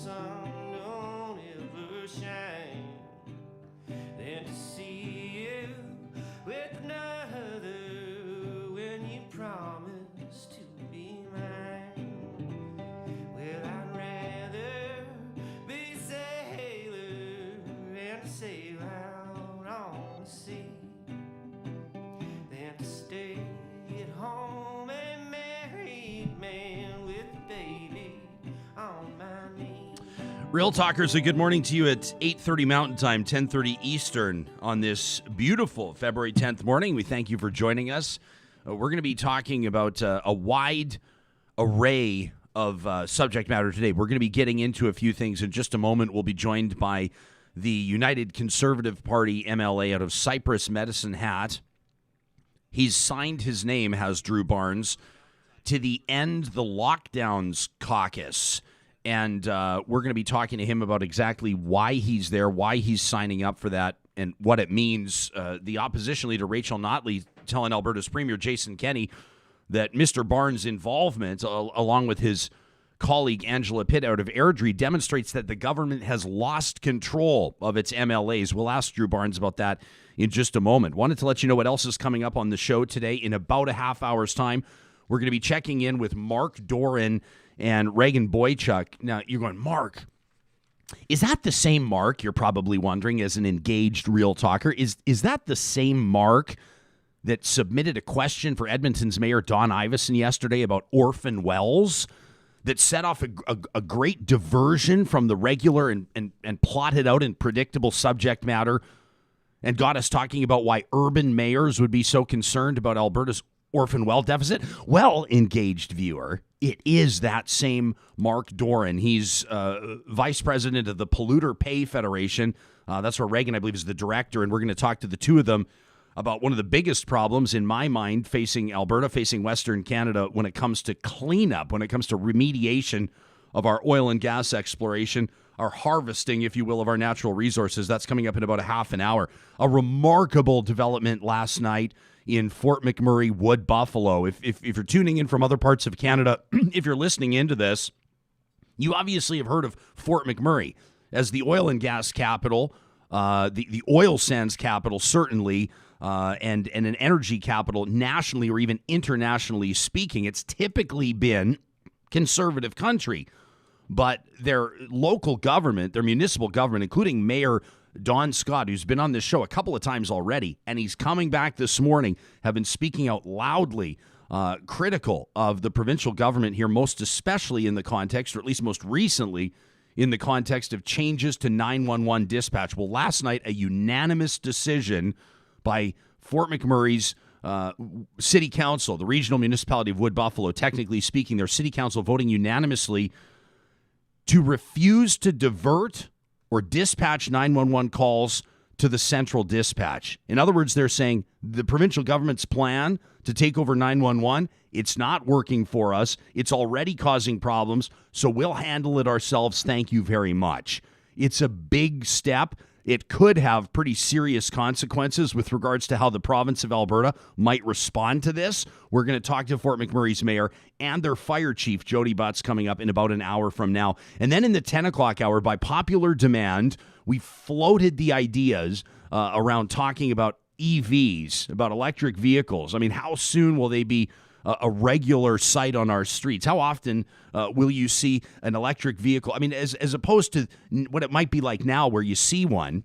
sun don't ever shine than to see you with another when you promise to be mine. Well, I'd rather be a sailor and sail out on the sea than to stay at home a married man with a baby on my knee. Real Talkers, a good morning to you at 8:30 Mountain Time, 10:30 Eastern on this beautiful February 10th morning. We thank you for joining us. We're going to be talking about a wide array of subject matter today. We're going to be getting into a few things in just a moment. We'll be joined by the United Conservative Party MLA out of Cypress Medicine Hat. He's signed his name, has Drew Barnes, to the End the Lockdowns Caucus. And we're going to be talking to him about exactly why he's there, why he's signing up for that, and what it means. The opposition leader, Rachel Notley, telling Alberta's Premier Jason Kenney that Mr. Barnes' involvement, along with his colleague Angela Pitt out of Airdrie, demonstrates that the government has lost control of its MLAs. We'll ask Drew Barnes about that in just a moment. Wanted to let you know what else is coming up on the show today. In about a half hour's time, we're going to be checking in with Mark Dorin and Regan Boychuk. Now, you're going, Mark, is that the same Mark, you're probably wondering, as an engaged Real Talker? Is that the same Mark that submitted a question for Edmonton's Mayor Don Iveson yesterday about orphan wells, that set off a great diversion from the regular and plotted out and predictable subject matter and got us talking about why urban mayors would be so concerned about Alberta's orphan well deficit? Well, engaged viewer, it is that same Mark Dorin. He's vice president of the Polluter Pay Federation. That's where Regan, I believe, is the director, and we're going to talk to the two of them about one of the biggest problems, in my mind, facing Alberta, facing Western Canada when it comes to cleanup, when it comes to remediation of our oil and gas exploration, our harvesting, if you will, of our natural resources. That's coming up in about a half an hour. A remarkable development last night in Fort McMurray, Wood Buffalo. If you're tuning in from other parts of Canada, if you're listening into this, you obviously have heard of Fort McMurray as the oil and gas capital, the oil sands capital, certainly, and an energy capital nationally or even internationally speaking. It's typically been conservative country, but their local government, their municipal government, including Mayor Don Scott, who's been on this show a couple of times already, and he's coming back this morning, have been speaking out loudly critical of the provincial government here, most especially in the context, or at least most recently, in the context of changes to 911 dispatch. Well, last night, a unanimous decision by Fort McMurray's city council, the regional municipality of Wood Buffalo, technically speaking, their city council voting unanimously to refuse to divert or dispatch 911 calls to the central dispatch. In other words, they're saying the provincial government's plan to take over 911, it's not working for us. It's already causing problems, so we'll handle it ourselves. Thank you very much. It's a big step. It could have pretty serious consequences with regards to how the province of Alberta might respond to this. We're going to talk to Fort McMurray's mayor and their fire chief, Jody Butz, coming up in about an hour from now. And then in the 10 o'clock hour, by popular demand, we floated the ideas around talking about EVs, about electric vehicles. I mean, how soon will they be a regular sight on our streets? How often will you see an electric vehicle? I mean, as opposed to what it might be like now where you see one,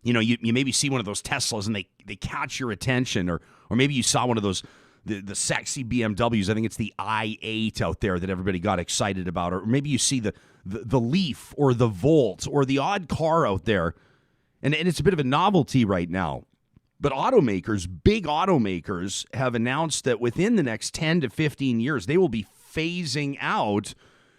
you know, you maybe see one of those Teslas and they catch your attention, or maybe you saw one of those, the sexy BMWs. I think it's the i8 out there that everybody got excited about. Or maybe you see the Leaf or the Volt or the odd car out there. And it's a bit of a novelty right now. But automakers, big automakers, have announced that within the next 10 to 15 years, they will be phasing out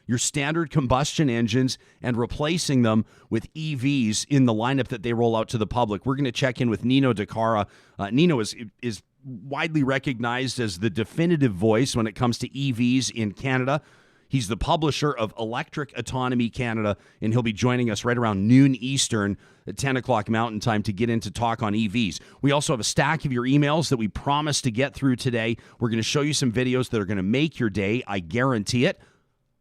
your standard combustion engines and replacing them with EVs in the lineup that they roll out to the public. We're going to check in with Nino diCara. Nino is widely recognized as the definitive voice when it comes to EVs in Canada. He's the publisher of Electric Autonomy Canada, and he'll be joining us right around noon Eastern at 10 o'clock Mountain Time to get into talk on EVs. We also have a stack of your emails that we promised to get through today. We're going to show you some videos that are going to make your day. I guarantee it.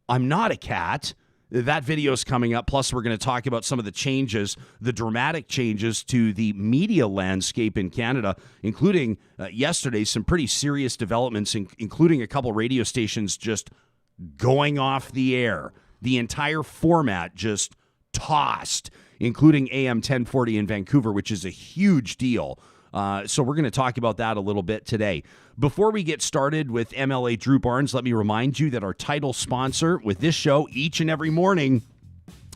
I'm not a cat. That video is coming up. Plus, we're going to talk about some of the changes, the dramatic changes to the media landscape in Canada, including yesterday some pretty serious developments, including a couple radio stations just going off the air. The entire format just tossed, including AM 1040 in Vancouver, which is a huge deal. So we're going to talk about that a little bit today. Before we get started with MLA Drew Barnes, let me remind you that our title sponsor with this show each and every morning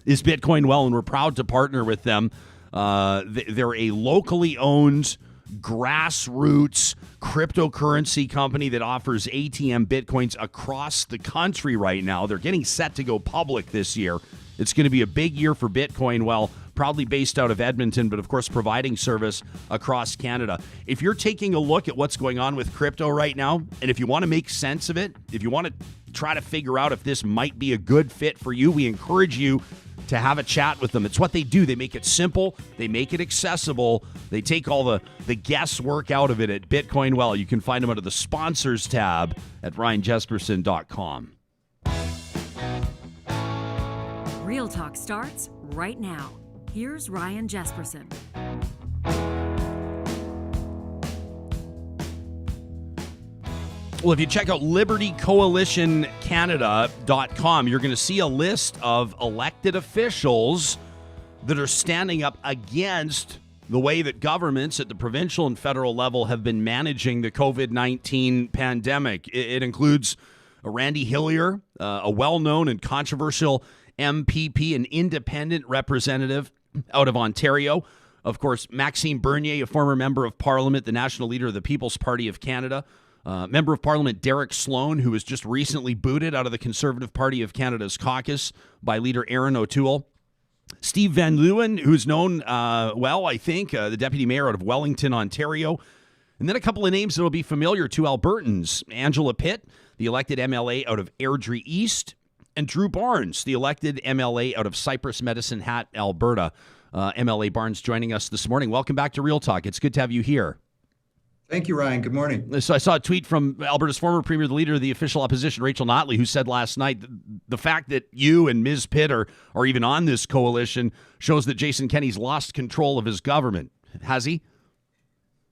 is Bitcoin Well, and we're proud to partner with them. They're a locally owned, grassroots cryptocurrency company that offers ATM Bitcoins across the country right now. They're getting set to go public this year. It's going to be a big year for Bitcoin Well, proudly based out of Edmonton, but of course providing service across Canada. If you're taking a look at what's going on with crypto right now, and if you want to make sense of it, if you want to try to figure out if this might be a good fit for you, we encourage you to have a chat with them. It's what they do. They make it simple. They make it accessible. They take all the guesswork out of it at Bitcoin Well. You can find them under the sponsors tab at ryanjesperson.com. Real Talk starts right now. Here's Ryan Jesperson. Well, if you check out libertycoalitioncanada.com, you're going to see a list of elected officials that are standing up against the way that governments at the provincial and federal level have been managing the COVID-19 pandemic. It includes Randy Hillier, a well-known and controversial MPP, an independent representative out of Ontario. Of course, Maxime Bernier, a former member of Parliament, the national leader of the People's Party of Canada. Member of Parliament Derek Sloan, who was just recently booted out of the Conservative Party of Canada's caucus by leader Aaron O'Toole. Steve Van Leeuwen, who's known the deputy mayor out of Wellington, Ontario. And then a couple of names that will be familiar to Albertans. Angela Pitt, the elected MLA out of Airdrie East, and Drew Barnes, the elected MLA out of Cypress Medicine Hat, Alberta. MLA Barnes joining us this morning. Welcome back to Real Talk. It's good to have you here. Thank you, Ryan. Good morning. So I saw a tweet from Alberta's former premier, the leader of the official opposition, Rachel Notley, who said last night the fact that you and Ms. Pitt are even on this coalition shows that Jason Kenney's lost control of his government. Has he?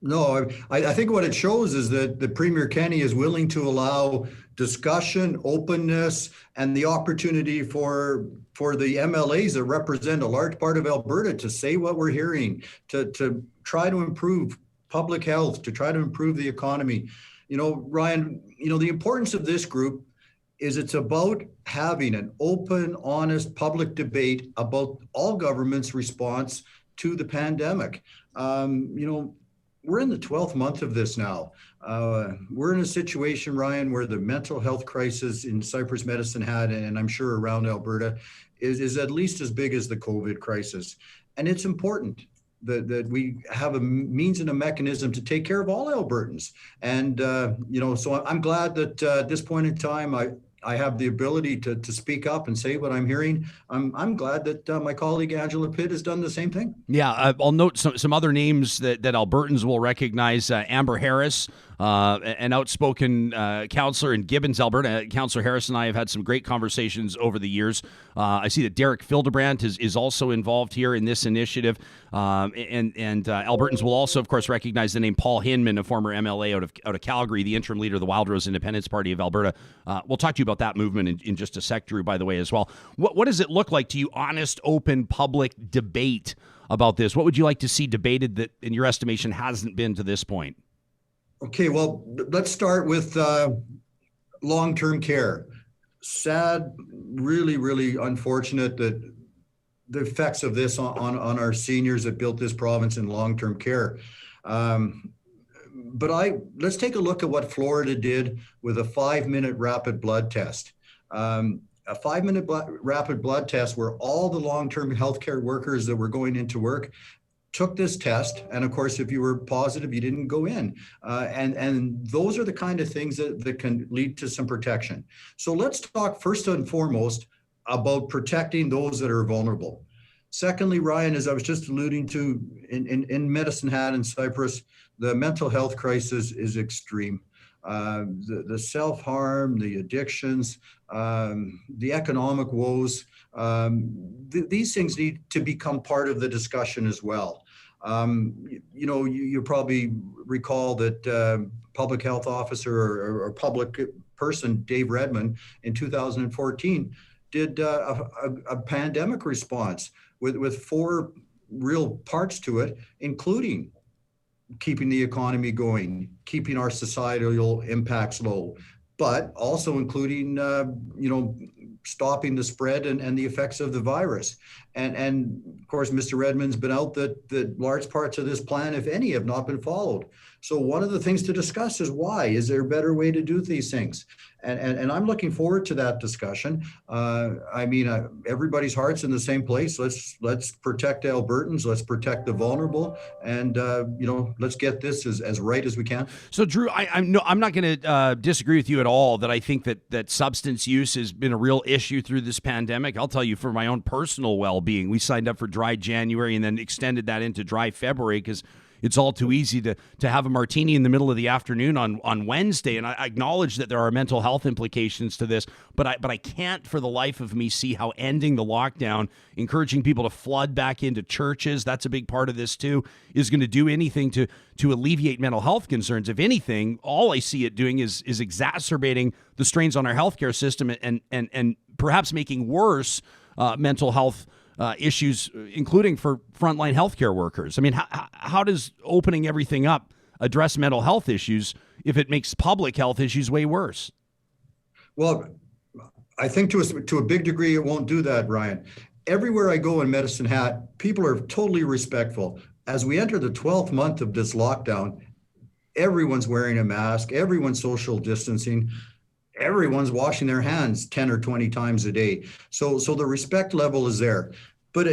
No, I think what it shows is that the Premier Kenney is willing to allow discussion, openness, and the opportunity for the MLAs that represent a large part of Alberta to say what we're hearing, to try to improve public health, to try to improve the economy. You know, Ryan, the importance of this group is it's about having an open, honest public debate about all government's response to the pandemic. We're in the 12th month of this now. We're in a situation, Ryan, where the mental health crisis in Cypress Medicine Hat, and I'm sure around Alberta, is at least as big as the COVID crisis. And it's important that we have a means and a mechanism to take care of all Albertans. And, so I'm glad that at this point in time, I have the ability to speak up and say what I'm hearing. I'm glad that my colleague Angela Pitt has done the same thing. Yeah, I'll note some other names that Albertans will recognize. Amber Harris, an outspoken counselor in Gibbons, Alberta. Councillor Harris and I have had some great conversations over the years. I see that Derek Fildebrandt is also involved here in this initiative. And Albertans will also, of course, recognize the name Paul Hinman, a former MLA out of Calgary, the interim leader of the Wild Rose Independence Party of Alberta. We'll talk to you about that movement in just a sec, Drew, by the way, as well. What does it look like to you, honest, open, public debate about this? What would you like to see debated that, in your estimation, hasn't been to this point? Okay, well, let's start with long-term care. Sad, really, really unfortunate that the effects of this on our seniors that built this province in long-term care. But let's take a look at what Florida did with a 5-minute rapid blood test. A 5-minute rapid blood test where all the long-term healthcare workers that were going into work took this test. And of course, if you were positive, you didn't go in. And those are the kind of things that can lead to some protection. So let's talk first and foremost about protecting those that are vulnerable. Secondly, Ryan, as I was just alluding to, in Medicine Hat and Cypress, the mental health crisis is extreme. the self-harm, the addictions, the economic woes. These things need to become part of the discussion as well. You probably recall that public health officer or public person, Dave Redmond, in 2014, did a pandemic response with 4 real parts to it, including keeping the economy going, keeping our societal impacts low, but also including, stopping the spread and the effects of the virus. And of course, Mr. Redmond's been out that large parts of this plan, if any, have not been followed. So one of the things to discuss is why. Is there a better way to do these things? And I'm looking forward to that discussion. Everybody's heart's in the same place. Let's protect Albertans. Let's protect the vulnerable, and let's get this as right as we can. So, Drew, I'm not going to disagree with you at all. That I think that substance use has been a real issue through this pandemic. I'll tell you, for my own personal well-being, we signed up for Dry January and then extended that into Dry February because it's all too easy to have a martini in the middle of the afternoon on Wednesday. And I acknowledge that there are mental health implications to this, but I can't for the life of me see how ending the lockdown, encouraging people to flood back into churches, that's a big part of this too, is going to do anything to alleviate mental health concerns. If anything, all I see it doing is exacerbating the strains on our healthcare system and perhaps making worse mental health issues, including for frontline healthcare workers. I mean, how does opening everything up address mental health issues if it makes public health issues way worse? Well, I think to a big degree, it won't do that, Ryan. Everywhere I go in Medicine Hat, people are totally respectful. As we enter the 12th month of this lockdown, everyone's wearing a mask, everyone's social distancing, everyone's washing their hands 10 or 20 times a day. So the respect level is there. But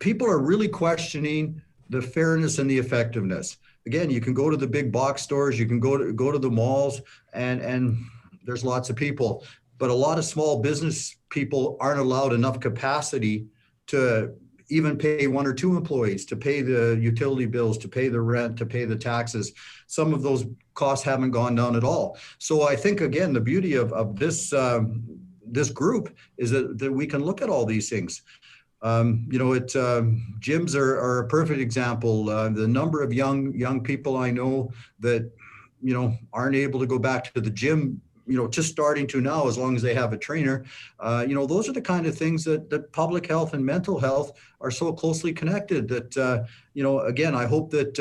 people are really questioning the fairness and the effectiveness. Again, you can go to the big box stores, you can go to the malls, and there's lots of people. But a lot of small business people aren't allowed enough capacity to even pay 1 or 2 employees, to pay the utility bills, to pay the rent, to pay the taxes. Some of those costs haven't gone down at all. So I think, again, the beauty of this group is that we can look at all these things. Gyms are a perfect example. The number of young people I know that, aren't able to go back to the gym, just starting to now, as long as they have a trainer, those are the kind of things that public health and mental health are so closely connected that, again, I hope that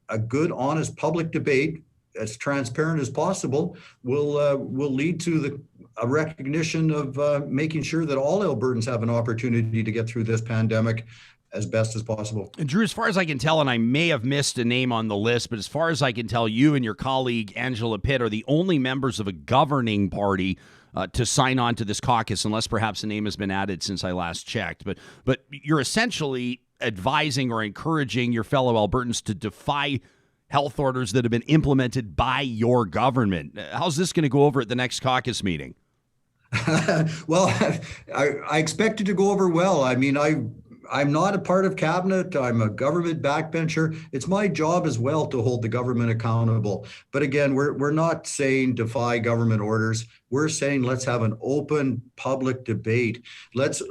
a good, honest public debate, as transparent as possible, will lead to a recognition of making sure that all Albertans have an opportunity to get through this pandemic as best as possible. And Drew, as far as I can tell, and I may have missed a name on the list, but as far as I can tell, you and your colleague Angela Pitt are the only members of a governing party to sign on to this caucus, unless perhaps a name has been added since I last checked. But you're essentially advising or encouraging your fellow Albertans to defy health orders that have been implemented by your government. How's this going to go over at the next caucus meeting? Well, I expect it to go over well. I mean, I'm not a part of cabinet. I'm a government backbencher. It's my job as well to hold the government accountable. But again, we're not saying defy government orders. We're saying let's have an open public debate. Let's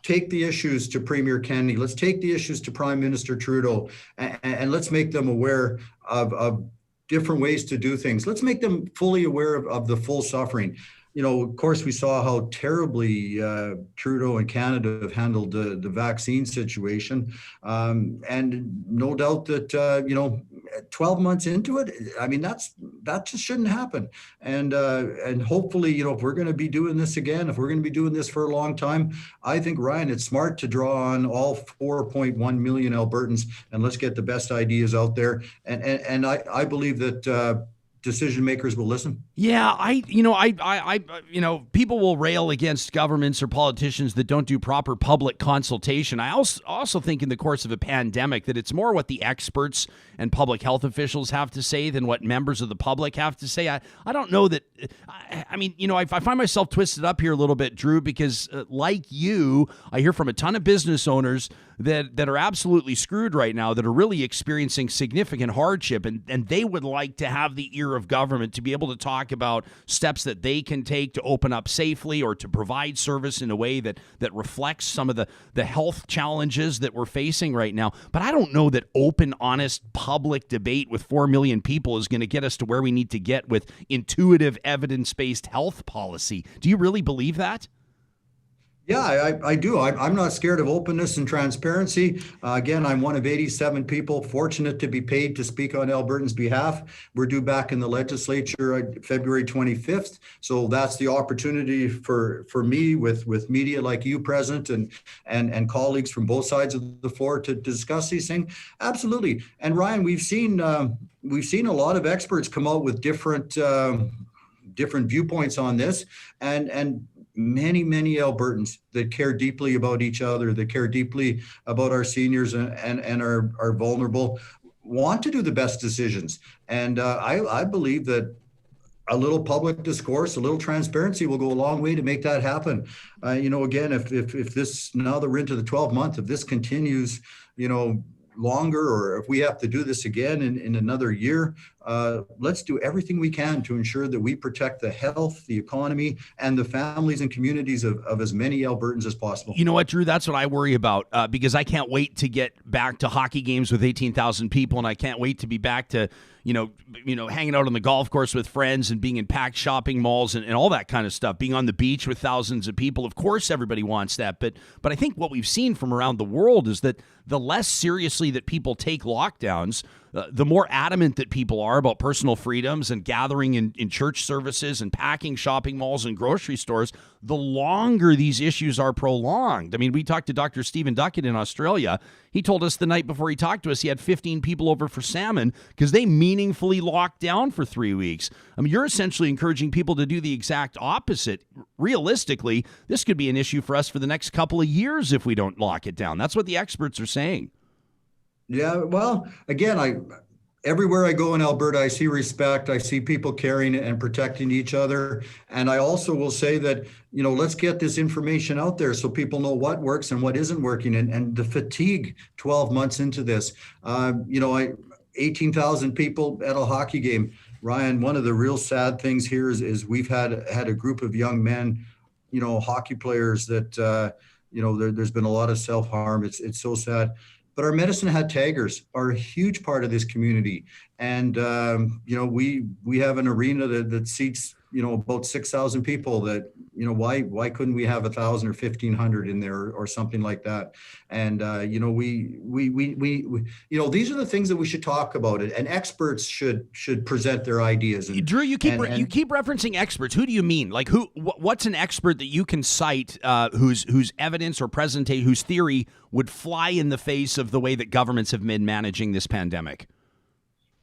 take the issues to Premier Kennedy. Let's take the issues to Prime Minister Trudeau, and let's make them aware of different ways to do things. Let's make them fully aware of the full suffering. Of course, we saw how terribly Trudeau and Canada have handled the vaccine situation. And no doubt that, 12 months into it, I mean, that just shouldn't happen. And hopefully, if we're going to be doing this again, if we're going to be doing this for a long time, I think, Ryan, it's smart to draw on all 4.1 million Albertans, and let's get the best ideas out there. And I believe that decision makers will listen. Yeah, people will rail against governments or politicians that don't do proper public consultation. I also think in the course of a pandemic that it's more what the experts and public health officials have to say than what members of the public have to say. I don't know that, I find myself twisted up here a little bit, Drew, because like you, I hear from a ton of business owners that are absolutely screwed right now, that are really experiencing significant hardship, and they would like to have the ear tier of government to be able to talk about steps that they can take to open up safely or to provide service in a way that reflects some of the health challenges that we're facing right now. But I don't know that open, honest, public debate with 4 million people is going to get us to where we need to get with intuitive, evidence-based health policy. Do you really believe that? Yeah, I do. I'm not scared of openness and transparency. Again, I'm one of 87 people fortunate to be paid to speak on Albertans' behalf. We're due back in the legislature February 25th. So that's the opportunity for me with media like you present and colleagues from both sides of the floor to discuss these things. Absolutely. And Ryan, we've seen a lot of experts come out with different viewpoints on this, and many Albertans that care deeply about each other, that care deeply about our seniors and are vulnerable, want to do the best decisions. And I believe that a little public discourse, a little transparency will go a long way to make that happen. Again, if this, now that we're into the 12th month, if this continues, longer, or if we have to do this again in another year, let's do everything we can to ensure that we protect the health, the economy, and the families and communities of as many Albertans as possible. You know what, Drew? That's what I worry about because I can't wait to get back to hockey games with 18,000 people, and I can't wait to be back to hanging out on the golf course with friends and being in packed shopping malls and all that kind of stuff, being on the beach with thousands of people. Of course, everybody wants that. But I think what we've seen from around the world is that the less seriously that people take lockdowns, the more adamant that people are about personal freedoms and gathering in church services and packing shopping malls and grocery stores, the longer these issues are prolonged. I mean, we talked to Dr. Stephen Duckett in Australia. He told us the night before he talked to us, he had 15 people over for salmon because they meaningfully locked down for 3 weeks. I mean, you're essentially encouraging people to do the exact opposite. Realistically, this could be an issue for us for the next couple of years if we don't lock it down. That's what the experts are saying. Yeah, well, again, everywhere I go in Alberta, I see respect. I see people caring and protecting each other. And I also will say that, let's get this information out there so people know what works and what isn't working. And the fatigue 12 months into this, 18,000 people at a hockey game. Ryan, one of the real sad things here is we've had a group of young men, hockey players that, there's been a lot of self-harm. It's so sad. But our medicine hat taggers are a huge part of this community. And, we have an arena that seats, about 6,000 people that, why couldn't we have 1,000 or 1,500 in there or something like that? And, these are the things that we should talk about, and experts should present their ideas. And, Drew, you keep referencing experts. Who do you mean? Like what's an expert that you can cite whose evidence or presentation, whose theory would fly in the face of the way that governments have been managing this pandemic?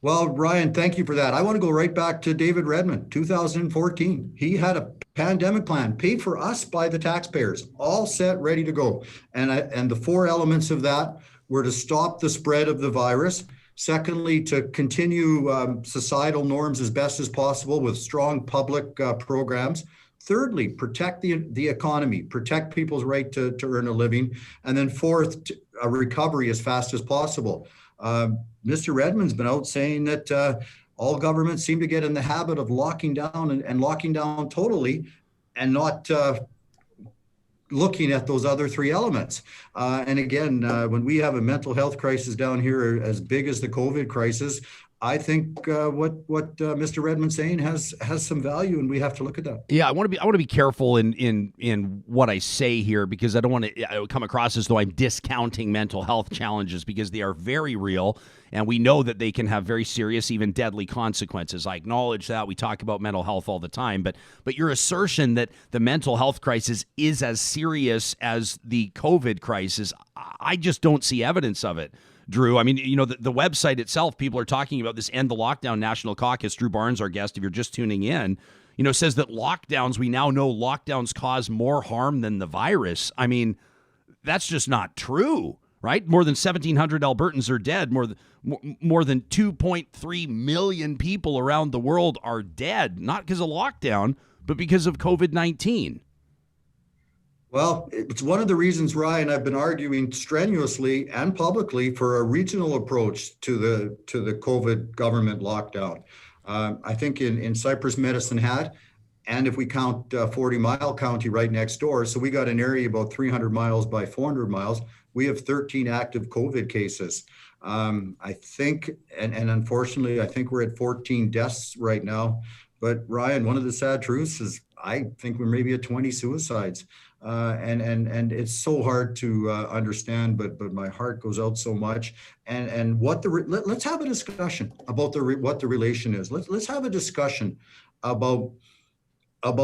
Well, Ryan, thank you for that. I want to go right back to David Redmond, 2014. He had a pandemic plan paid for us by the taxpayers, all set, ready to go. And the 4 elements of that were to stop the spread of the virus. Secondly, to continue societal norms as best as possible with strong public programs. Thirdly, protect the economy, protect people's right to earn a living. And then fourth, a recovery as fast as possible. Mr. Redmond's been out saying that all governments seem to get in the habit of locking down and locking down totally and not looking at those other 3 elements. And again, when we have a mental health crisis down here as big as the COVID crisis, I think what Mr. Redmond's saying has some value, and we have to look at that. Yeah, I want to be careful in what I say here, because I don't want to come across as though I'm discounting mental health challenges, because they are very real, and we know that they can have very serious, even deadly consequences. I acknowledge that. We talk about mental health all the time, but your assertion that the mental health crisis is as serious as the COVID crisis, I just don't see evidence of it. Drew, I mean, the website itself, people are talking about this End the Lockdown National Caucus. Drew Barnes, our guest, if you're just tuning in, says that lockdowns, we now know lockdowns cause more harm than the virus. I mean, that's just not true, right? More than 1,700 Albertans are dead. More than 2.3 million people around the world are dead, not because of lockdown, but because of COVID-19. Well, it's one of the reasons, Ryan, I've been arguing strenuously and publicly for a regional approach to the COVID government lockdown. I think in Cypress Medicine Hat, and if we count 40 Mile County right next door, so we got an area about 300 miles by 400 miles, we have 13 active COVID cases. I think, and unfortunately, I think we're at 14 deaths right now. But Ryan, one of the sad truths is I think we're maybe at 20 suicides. And it's so hard to understand, but my heart goes out so much. And let's have a discussion about what the relation is. Let's have a discussion about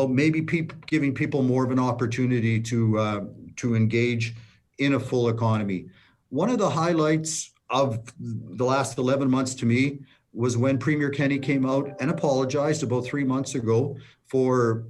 maybe giving people more of an opportunity to engage in a full economy. One of the highlights of the last 11 months to me was when Premier Kenney came out and apologized about 3 months ago for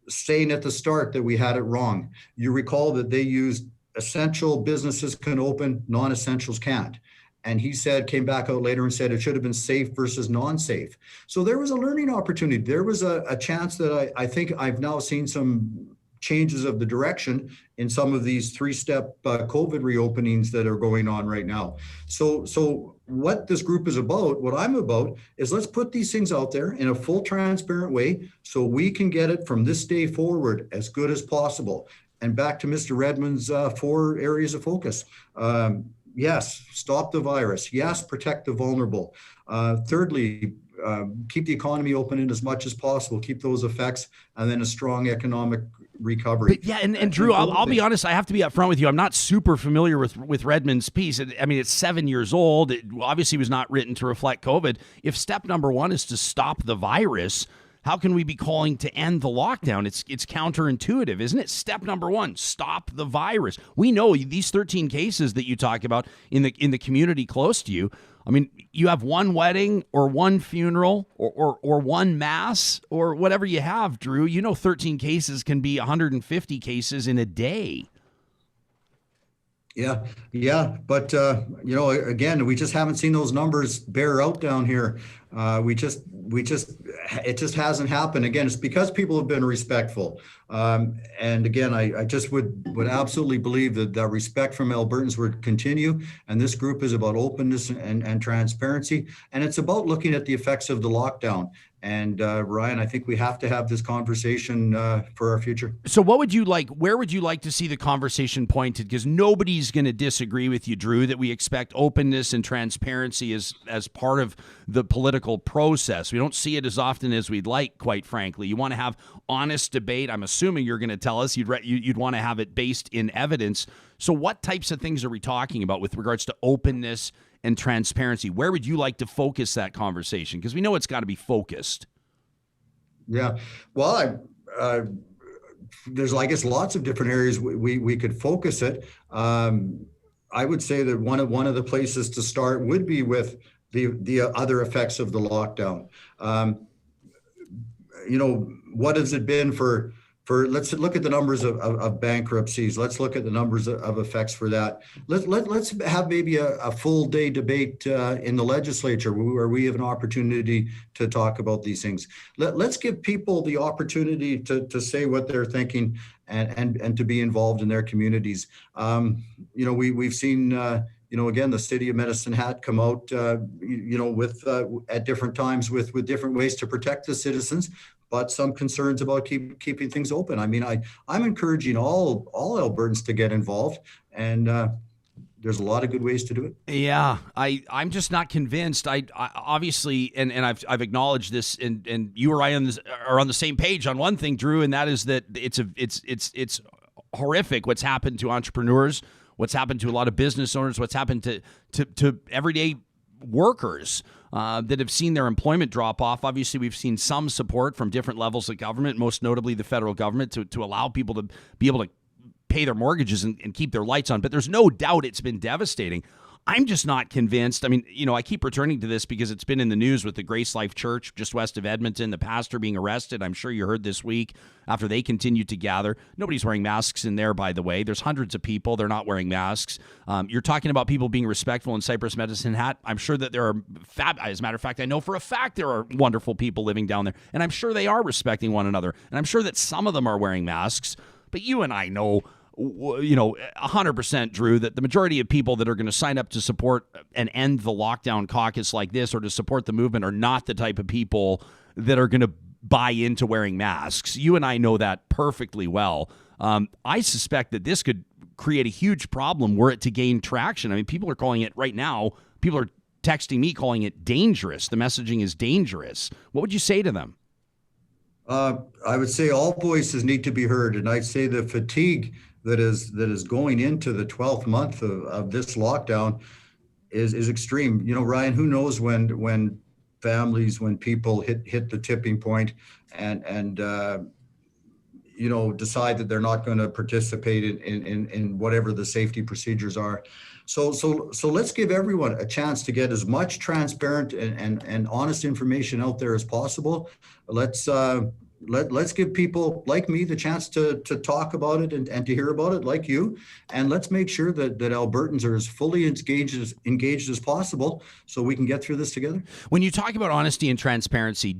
saying at the start that we had it wrong. You recall that they used essential businesses can open, non-essentials can't. And he came back out later and said it should have been safe versus non-safe. So there was a learning opportunity. There was a chance that I think I've now seen some changes of the direction in some of these three-step COVID reopenings that are going on right now. So what this group is about, what I'm about, is let's put these things out there in a full transparent way so we can get it from this day forward as good as possible. And back to Mr. Redmond's 4 areas of focus. Yes, stop the virus. Yes, protect the vulnerable. Thirdly, keep the economy open in as much as possible, keep those effects, and then a strong economic recovery. But yeah, and Drew, I'll be honest, I have to be upfront with you. I'm not super familiar with Redmond's piece. I mean, it's 7 years old. It obviously was not written to reflect COVID. If step number 1 is to stop the virus, how can we be calling to end the lockdown? It's counterintuitive, isn't it? Step number 1, stop the virus. We know these 13 cases that you talk about in the community close to you. I mean, you have one wedding or one funeral or one mass or whatever you have, Drew. 13 cases can be 150 cases in a day. Yeah. But, again, we just haven't seen those numbers bear out down here. It just hasn't happened. Again, it's because people have been respectful. And again, I just would absolutely believe that respect from Albertans would continue. And this group is about openness and transparency. And it's about looking at the effects of the lockdown. And Ryan, I think we have to have this conversation for our future. So where would you like to see the conversation pointed? Because nobody's going to disagree with you, Drew, that we expect openness and transparency as part of the political process. We don't see it as often as we'd like, quite frankly. You want to have honest debate. I'm assuming you're going to tell us you'd want to have it based in evidence. So what types of things are we talking about with regards to openness and transparency? Where would you like to focus that conversation? Because we know it's got to be focused. Yeah. Well, there's, I guess, lots of different areas we could focus it. I would say that one of the places to start would be with the other effects of the lockdown. What has it been for let's look at the numbers of bankruptcies. Let's look at the numbers of effects for that. Let's have maybe a full day debate in the legislature where we have an opportunity to talk about these things. Let's give people the opportunity to say what they're thinking and to be involved in their communities. We've seen again, the city of Medicine Hat come out with at different times with different ways to protect the citizens, but some concerns about keeping things open. I mean, I'm encouraging all Albertans to get involved, and there's a lot of good ways to do it. Yeah, I'm just not convinced. I obviously, and I've acknowledged this, and you or I are on the same page on one thing, Drew, and that is that it's horrific what's happened to entrepreneurs, what's happened to a lot of business owners, what's happened to everyday workers that have seen their employment drop off. Obviously, we've seen some support from different levels of government, most notably the federal government, to allow people to be able to pay their mortgages and keep their lights on. But there's no doubt it's been devastating. I'm just not convinced. I mean, I keep returning to this because it's been in the news with the Grace Life Church just west of Edmonton, the pastor being arrested. I'm sure you heard this week after they continued to gather. Nobody's wearing masks in there, by the way. There's hundreds of people. They're not wearing masks. You're talking about people being respectful in Cypress Medicine Hat. I'm sure that there are, as a matter of fact, I know for a fact there are wonderful people living down there, and I'm sure they are respecting one another. And I'm sure that some of them are wearing masks. But you and I know 100%, Drew, that the majority of people that are going to sign up to support and end the Lockdown Caucus like this or to support the movement are not the type of people that are going to buy into wearing masks. You and I know that perfectly well. I suspect that this could create a huge problem were it to gain traction. I mean, people are calling it right now. People are texting me calling it dangerous. The messaging is dangerous. What would you say to them? I would say all voices need to be heard. And I'd say the fatigue that is going into the 12th month of this lockdown is extreme. Ryan, who knows when families, when people hit the tipping point and decide that they're not going to participate in whatever the safety procedures are. So let's give everyone a chance to get as much transparent and honest information out there as possible. Let's give people like me the chance to talk about it and to hear about it like you. And let's make sure that Albertans are as fully engaged as possible so we can get through this together. When you talk about honesty and transparency,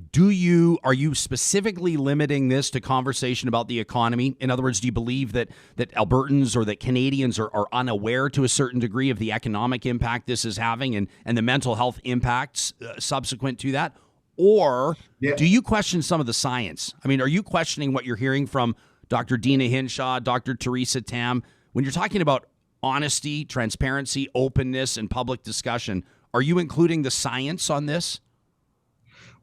are you specifically limiting this to conversation about the economy? In other words, do you believe that Albertans or that Canadians are unaware to a certain degree of the economic impact this is having and the mental health impacts subsequent to that? Or do you question some of the science? I mean, are you questioning what you're hearing from Dr. Dina Hinshaw, Dr. Teresa Tam? When you're talking about honesty, transparency, openness, and public discussion, are you including the science on this?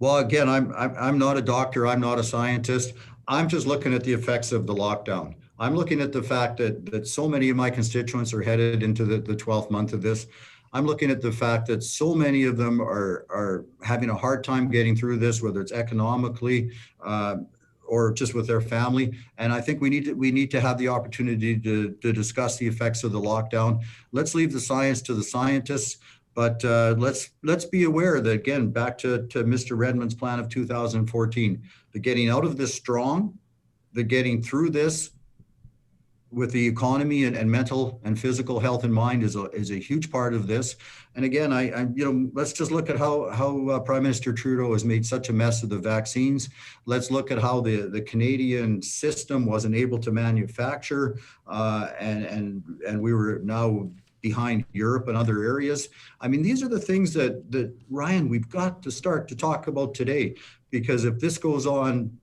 Well, again, I'm not a doctor. I'm not a scientist. I'm just looking at the effects of the lockdown. I'm looking at the fact that so many of my constituents are headed into the 12th month of this. I'm looking at the fact that so many of them are having a hard time getting through this, whether it's economically or just with their family. And I think we need to have the opportunity to discuss the effects of the lockdown. Let's leave the science to the scientists, but let's be aware that, again, back to Mr. Redmond's plan of 2014, the getting out of this strong, the getting through this with the economy and mental and physical health in mind is a huge part of this. And again, let's just look at how Prime Minister Trudeau has made such a mess of the vaccines. Let's look at how the Canadian system wasn't able to manufacture, and we were now behind Europe and other areas. I mean, these are the things that Ryan, we've got to start to talk about today, because if this goes on,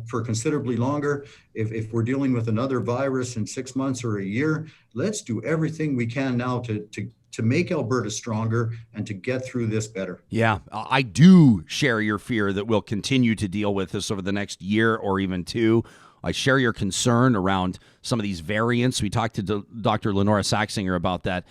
for considerably longer, if we're dealing with another virus in 6 months or a year, let's do everything we can now to make Alberta stronger and to get through this better. Yeah, I do share your fear that we'll continue to deal with this over the next year or even two. I share your concern around some of these variants. We talked to Dr. Lenora Saxinger about that.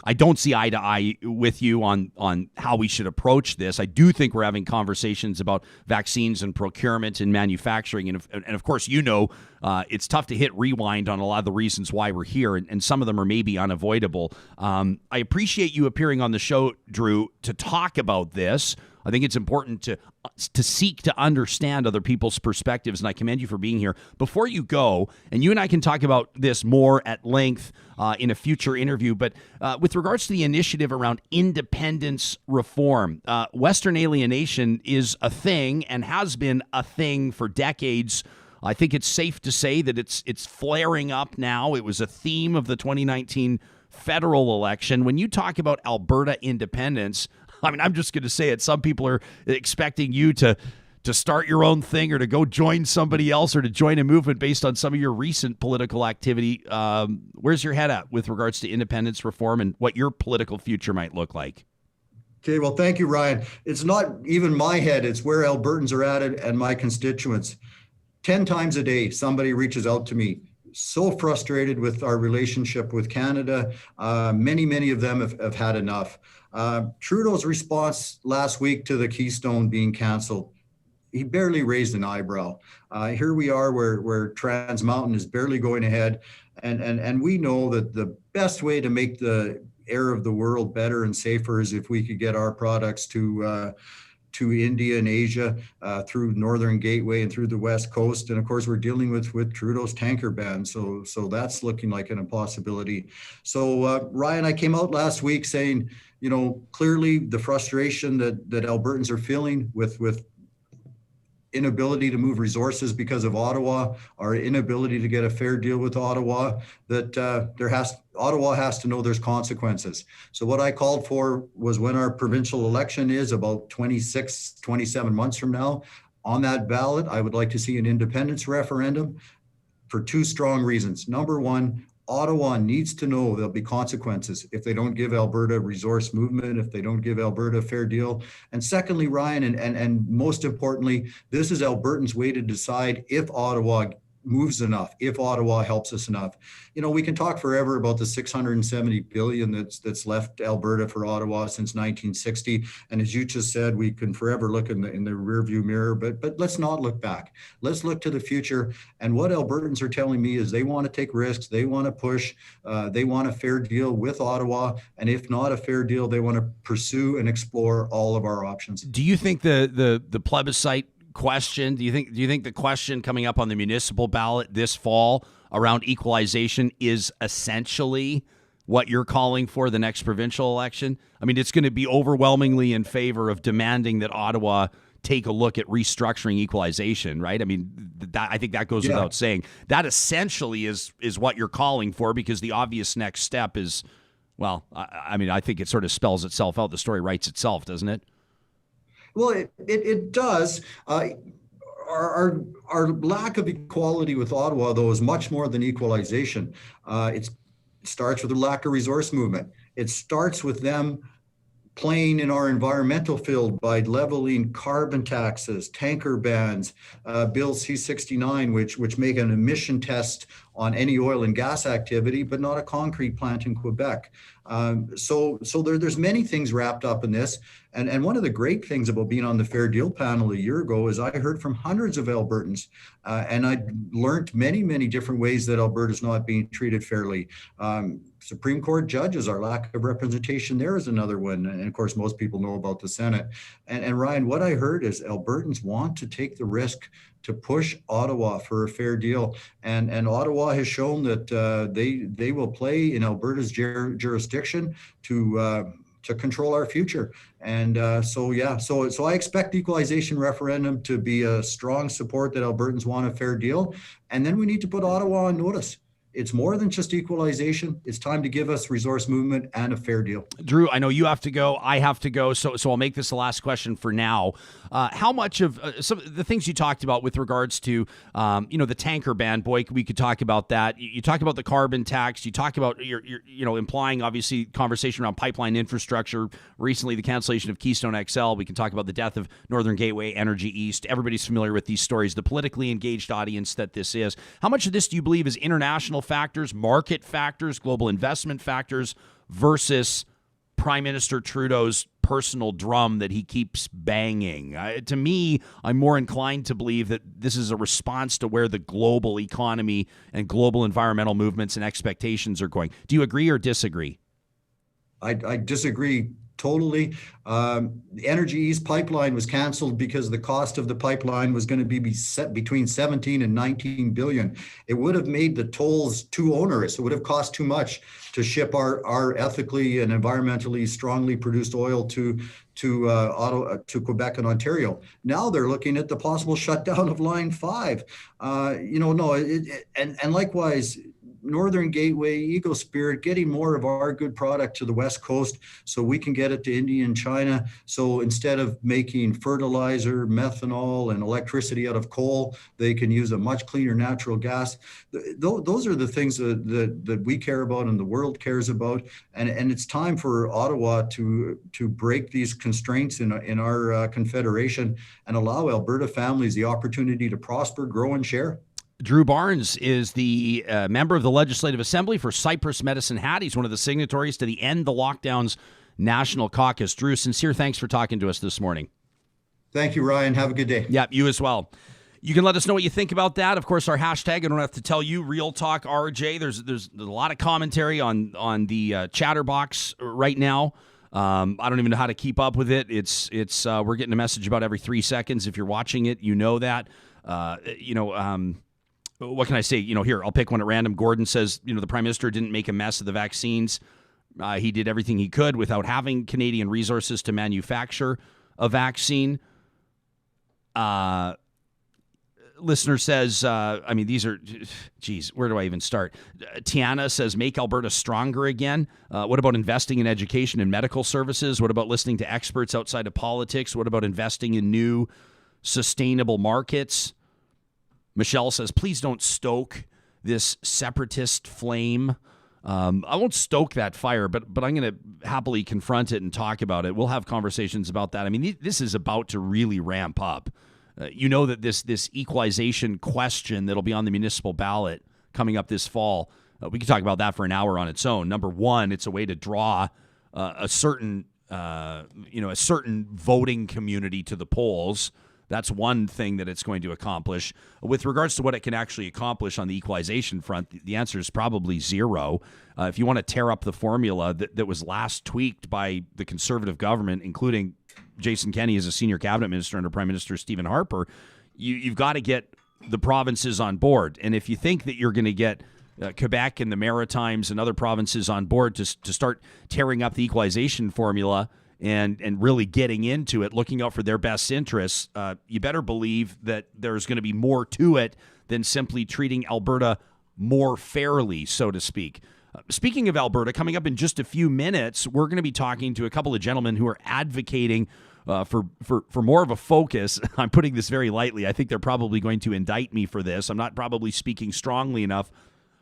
I don't see eye to eye with you on how we should approach this. I do think we're having conversations about vaccines and procurement and manufacturing. And of course, it's tough to hit rewind on a lot of the reasons why we're here, and some of them are maybe unavoidable. I appreciate you appearing on the show, Drew, to talk about this. I think it's important to seek to understand other people's perspectives, and I commend you for being here. Before you go, and you and I can talk about this more at length in a future interview, but with regards to the initiative around independence reform, Western alienation is a thing and has been a thing for decades. I think it's safe to say that it's flaring up now. It was a theme of the 2019 federal election. When you talk about Alberta independence, I mean, I'm just going to say it. Some people are expecting you to start your own thing or to go join somebody else or to join a movement based on some of your recent political activity. Where's your head at with regards to independence reform and what your political future might look like? Okay, well, thank you, Ryan. It's not even my head. It's where Albertans are at it and my constituents. 10 times a day, somebody reaches out to me. So frustrated with our relationship with Canada. Many of them have had enough. Trudeau's response last week to the Keystone being canceled, he barely raised an eyebrow. Here we are where Trans Mountain is barely going ahead. And we know that the best way to make the air of the world better and safer is if we could get our products to India and Asia through Northern Gateway and through the West Coast. And of course, we're dealing with Trudeau's tanker ban. So that's looking like an impossibility. So Ryan, I came out last week saying, clearly the frustration that Albertans are feeling with inability to move resources because of Ottawa, our inability to get a fair deal with Ottawa, that Ottawa has to know there's consequences. So what I called for was, when our provincial election is about 26, 27 months from now, on that ballot, I would like to see an independence referendum for two strong reasons. Number one, Ottawa needs to know there'll be consequences if they don't give Alberta resource movement, if they don't give Alberta a fair deal. And secondly, Ryan, and most importantly, this is Albertans' way to decide if Ottawa moves enough, if Ottawa helps us enough. You know, we can talk forever about the 670 billion that's left Alberta for Ottawa since 1960. And as you just said, we can forever look in the rearview mirror, but let's not look back. Let's look to the future. And what Albertans are telling me is they want to take risks, they want to push, they want a fair deal with Ottawa. And if not a fair deal, they want to pursue and explore all of our options. Do you think the plebiscite question, do you think the question coming up on the municipal ballot this fall around equalization is essentially what you're calling for the next provincial election? I mean, it's going to be overwhelmingly in favor of demanding that Ottawa take a look at restructuring equalization, right? I mean, I think that goes without saying. That essentially is what you're calling for, because the obvious next step is, well, I mean, I think it sort of spells itself out. The story writes itself, doesn't it? Well, it does. Our lack of equality with Ottawa, though, is much more than equalization. It starts with a lack of resource movement. It starts with them playing in our environmental field by leveling carbon taxes, tanker bans, Bill C-69, which make an emission test on any oil and gas activity, but not a concrete plant in Quebec. So there's many things wrapped up in this. And one of the great things about being on the Fair Deal panel a year ago is I heard from hundreds of Albertans, and I learned many, many different ways that Alberta's not being treated fairly. Supreme Court judges, our lack of representation there is another one. And of course, most people know about the Senate. And Ryan, what I heard is Albertans want to take the risk to push Ottawa for a fair deal. And Ottawa has shown that they will play in Alberta's jurisdiction to control our future. And so I expect the equalization referendum to be a strong support that Albertans want a fair deal. And then we need to put Ottawa on notice. It's more than just equalization. It's time to give us resource movement and a fair deal. Drew, I know you have to go. I have to go. So I'll make this the last question for now. How much of some of the things you talked about with regards to, the tanker ban, boy, we could talk about that. You talk about the carbon tax. You talk about your implying, obviously, conversation around pipeline infrastructure. Recently, the cancellation of Keystone XL. We can talk about the death of Northern Gateway, Energy East. Everybody's familiar with these stories. The politically engaged audience that this is. How much of this do you believe is international factors, market factors, global investment factors versus Prime Minister Trudeau's personal drum that he keeps banging? To me, I'm more inclined to believe that this is a response to where the global economy and global environmental movements and expectations are going. Do you agree or disagree? I disagree totally. The Energy East pipeline was canceled because the cost of the pipeline was going to be set between 17 and 19 billion. It would have made the tolls too onerous. It would have cost too much to ship our ethically and environmentally strongly produced oil to Quebec and Ontario. Now they're looking at the possible shutdown of Line 5. And likewise, Northern Gateway, Eagle Spirit, getting more of our good product to the West Coast so we can get it to India and China. So instead of making fertilizer, methanol, and electricity out of coal, they can use a much cleaner natural gas. Those are the things that we care about and the world cares about. And it's time for Ottawa to break these constraints in our confederation and allow Alberta families the opportunity to prosper, grow, and share. Drew Barnes is the member of the Legislative Assembly for Cypress Medicine Hat. He's one of the signatories to the End the Lockdowns National Caucus. Drew, sincere thanks for talking to us this morning. Thank you, Ryan. Have a good day. Yeah, you as well. You can let us know what you think about that. Of course, our hashtag, I don't have to tell you, Real Talk RJ. There's a lot of commentary on the chatterbox right now. I don't even know how to keep up with it. It's we're getting a message about every 3 seconds. If you're watching it, you know that. What can I say? Here, I'll pick one at random. Gordon says, the Prime Minister didn't make a mess of the vaccines. He did everything he could without having Canadian resources to manufacture a vaccine. listener says, these are, geez, where do I even start? Tiana says, make Alberta stronger again. What about investing in education and medical services? What about listening to experts outside of politics? What about investing in new sustainable markets? Michelle says, please don't stoke this separatist flame. I won't stoke that fire, but I'm going to happily confront it and talk about it. We'll have conversations about that. I mean, this is about to really ramp up. You know that this equalization question that'll be on the municipal ballot coming up this fall, we could talk about that for an hour on its own. Number one, it's a way to draw a certain voting community to the polls. That's one thing that it's going to accomplish. With regards to what it can actually accomplish on the equalization front, the answer is probably zero. If you want to tear up the formula that was last tweaked by the Conservative government, including Jason Kenney as a senior cabinet minister under Prime Minister Stephen Harper, you've got to get the provinces on board. And if you think that you're going to get Quebec and the Maritimes and other provinces on board to start tearing up the equalization formula and really getting into it, looking out for their best interests, you better believe that there's going to be more to it than simply treating Alberta more fairly, so to speak. Speaking of Alberta, coming up in just a few minutes, we're going to be talking to a couple of gentlemen who are advocating for more of a focus. I'm putting this very lightly. I think they're probably going to indict me for this. I'm not probably speaking strongly enough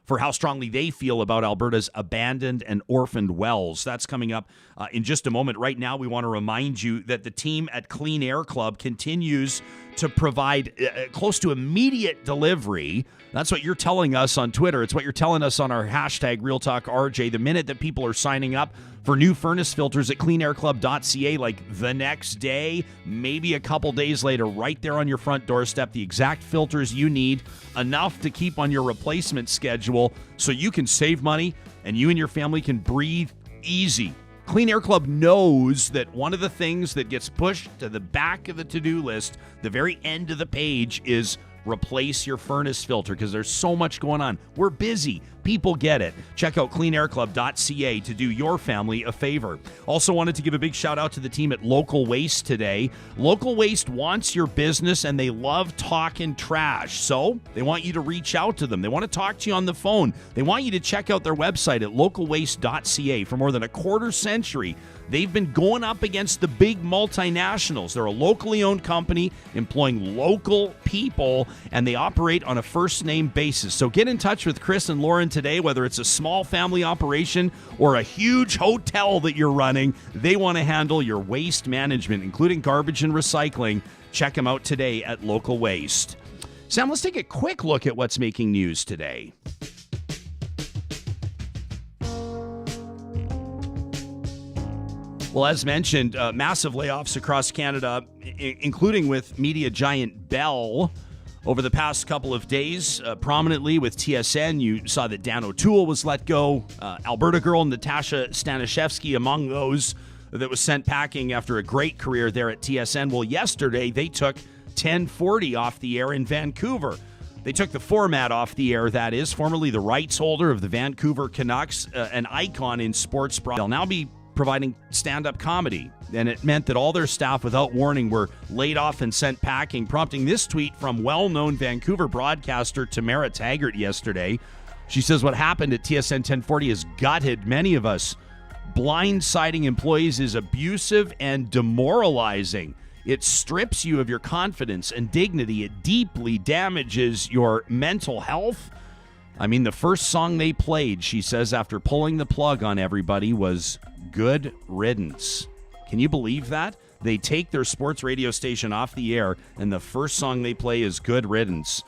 for how strongly they feel about Alberta's abandoned and orphaned wells. That's coming up in just a moment. Right now, we want to remind you that the team at Clean Air Club continues to provide close to immediate delivery. That's what you're telling us on Twitter. It's what you're telling us on our hashtag RealTalkRJ. The minute that people are signing up for new furnace filters at cleanairclub.ca, like the next day, maybe a couple days later, right there on your front doorstep, the exact filters you need, enough to keep on your replacement schedule so you can save money and you and your family can breathe easy. Clean Air Club knows that one of the things that gets pushed to the back of the to-do list, the very end of the page, is replace your furnace filter because there's so much going on. We're busy. People get it. Check out cleanairclub.ca to do your family a favor. Also wanted to give a big shout out to the team at Local Waste today. Local Waste wants your business and they love talking trash. So they want you to reach out to them. They want to talk to you on the phone. They want you to check out their website at localwaste.ca. For more than a quarter century, they've been going up against the big multinationals. They're a locally owned company employing local people, and they operate on a first-name basis. So get in touch with Chris and Lauren today, whether it's a small family operation or a huge hotel that you're running. They want to handle your waste management, including garbage and recycling. Check them out today at Local Waste. Sam, let's take a quick look at what's making news today. Well, as mentioned, massive layoffs across Canada, including with media giant Bell. Over the past couple of days, prominently with TSN, you saw that Dan O'Toole was let go. Alberta girl Natasha Staniszewski among those that was sent packing after a great career there at TSN. Well, yesterday they took 1040 off the air in Vancouver. They took the format off the air, that is, formerly the rights holder of the Vancouver Canucks, an icon in sports. They'll now be providing stand-up comedy, and it meant that all their staff without warning were laid off and sent packing, prompting this tweet from well-known Vancouver broadcaster Tamara Taggart yesterday. She says, what happened at TSN 1040 has gutted many of us. Blindsiding employees is abusive and demoralizing. It strips you of your confidence and dignity. It deeply damages your mental health. I mean, the first song they played, she says, after pulling the plug on everybody was Good Riddance. Can you believe that? They take their sports radio station off the air, and the first song they play is Good Riddance.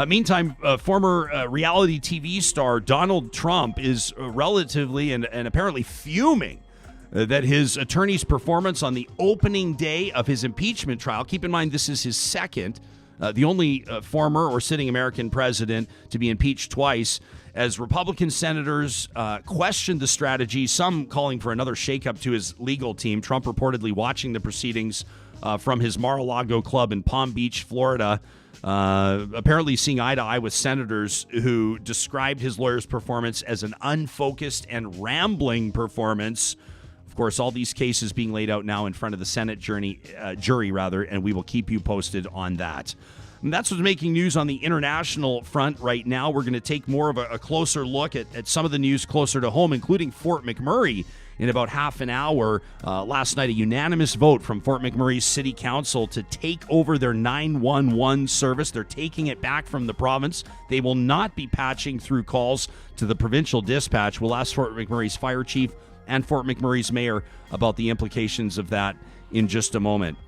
Meantime, former reality TV star Donald Trump is relatively and apparently fuming that his attorney's performance on the opening day of his impeachment trial, keep in mind this is his second, the only former or sitting American president to be impeached twice, as Republican senators questioned the strategy, some calling for another shakeup to his legal team. Trump reportedly watching the proceedings from his Mar-a-Lago club in Palm Beach, Florida, apparently seeing eye to eye with senators who described his lawyer's performance as an unfocused and rambling performance. Of course, all these cases being laid out now in front of the Senate jury, and we will keep you posted on that. And that's what's making news on the international front right now. We're going to take more of a closer look at some of the news closer to home, including Fort McMurray. In about half an hour, last night, a unanimous vote from Fort McMurray's City Council to take over their 911 service. They're taking it back from the province. They will not be patching through calls to the provincial dispatch. We'll ask Fort McMurray's fire chief and Fort McMurray's mayor about the implications of that in just a moment.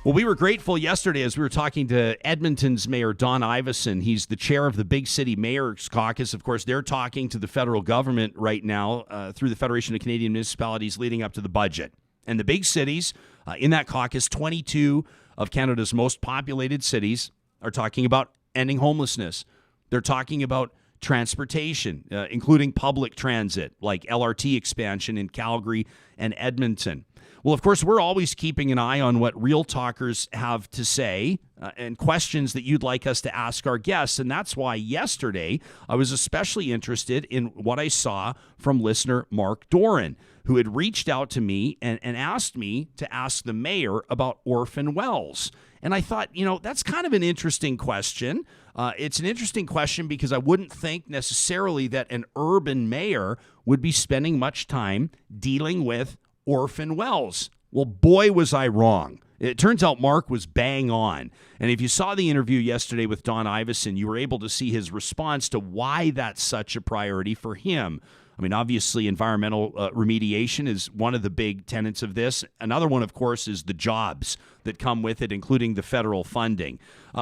Well, we were grateful yesterday as we were talking to Edmonton's Mayor Don Iveson. He's the chair of the Big City Mayors Caucus. Of course, they're talking to the federal government right now through the Federation of Canadian Municipalities leading up to the budget. And the big cities in that caucus, 22 of Canada's most populated cities, are talking about ending homelessness. They're talking about transportation, including public transit, like LRT expansion in Calgary and Edmonton. Well, of course, we're always keeping an eye on what Real Talkers have to say and questions that you'd like us to ask our guests. And that's why yesterday I was especially interested in what I saw from listener Mark Dorin, who had reached out to me and asked me to ask the mayor about orphan wells. And I thought, that's kind of an interesting question. It's an interesting question because I wouldn't think necessarily that an urban mayor would be spending much time dealing with orphan wells. Well, boy, was I wrong. It turns out Mark was bang on. And if you saw the interview yesterday with Don Iveson, you were able to see his response to why that's such a priority for him. I mean, obviously, environmental remediation is one of the big tenets of this. Another one, of course, is the jobs that come with it, including the federal funding.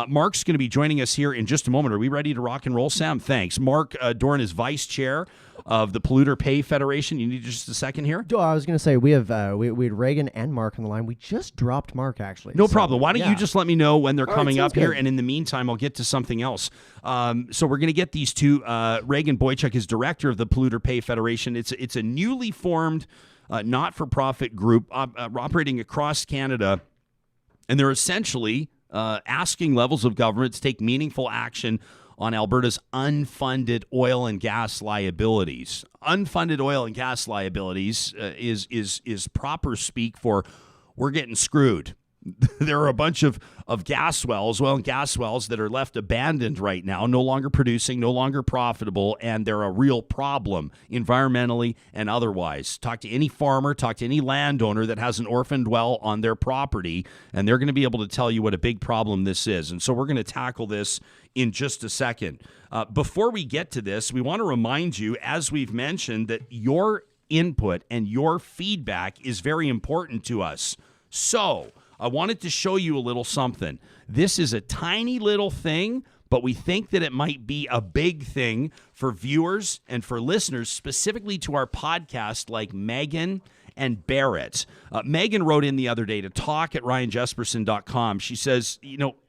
Mark's going to be joining us here in just a moment. Are we ready to rock and roll, Sam? Thanks. Mark Dorin is vice chair of the Polluter Pay Federation. You need just a second here? I was going to say, we have we had Regan and Mark on the line. We just dropped Mark, actually. No problem. Why don't you just let me know when they're All coming right, up here, good. and in the meantime, I'll get to something else. So we're going to get these two. Regan Boychuk is director of the Polluter Pay Federation. It's a newly formed not-for-profit group operating across Canada, and they're essentially asking levels of government to take meaningful action on Alberta's unfunded oil and gas liabilities. Unfunded oil and gas liabilities is proper speak for we're getting screwed. There are a bunch of gas wells, oil and gas wells that are left abandoned right now, no longer producing, no longer profitable, and they're a real problem environmentally and otherwise. Talk to any farmer, talk to any landowner that has an orphaned well on their property, and they're going to be able to tell you what a big problem this is. And so we're going to tackle this in just a second. Before we get to this, we want to remind you, as we've mentioned, that your input and your feedback is very important to us. So I wanted to show you a little something. This is a tiny little thing, but we think that it might be a big thing for viewers and for listeners, specifically to our podcast, like Megan and Barrett. Megan wrote in the other day to talk@ryanjesperson.com. She says,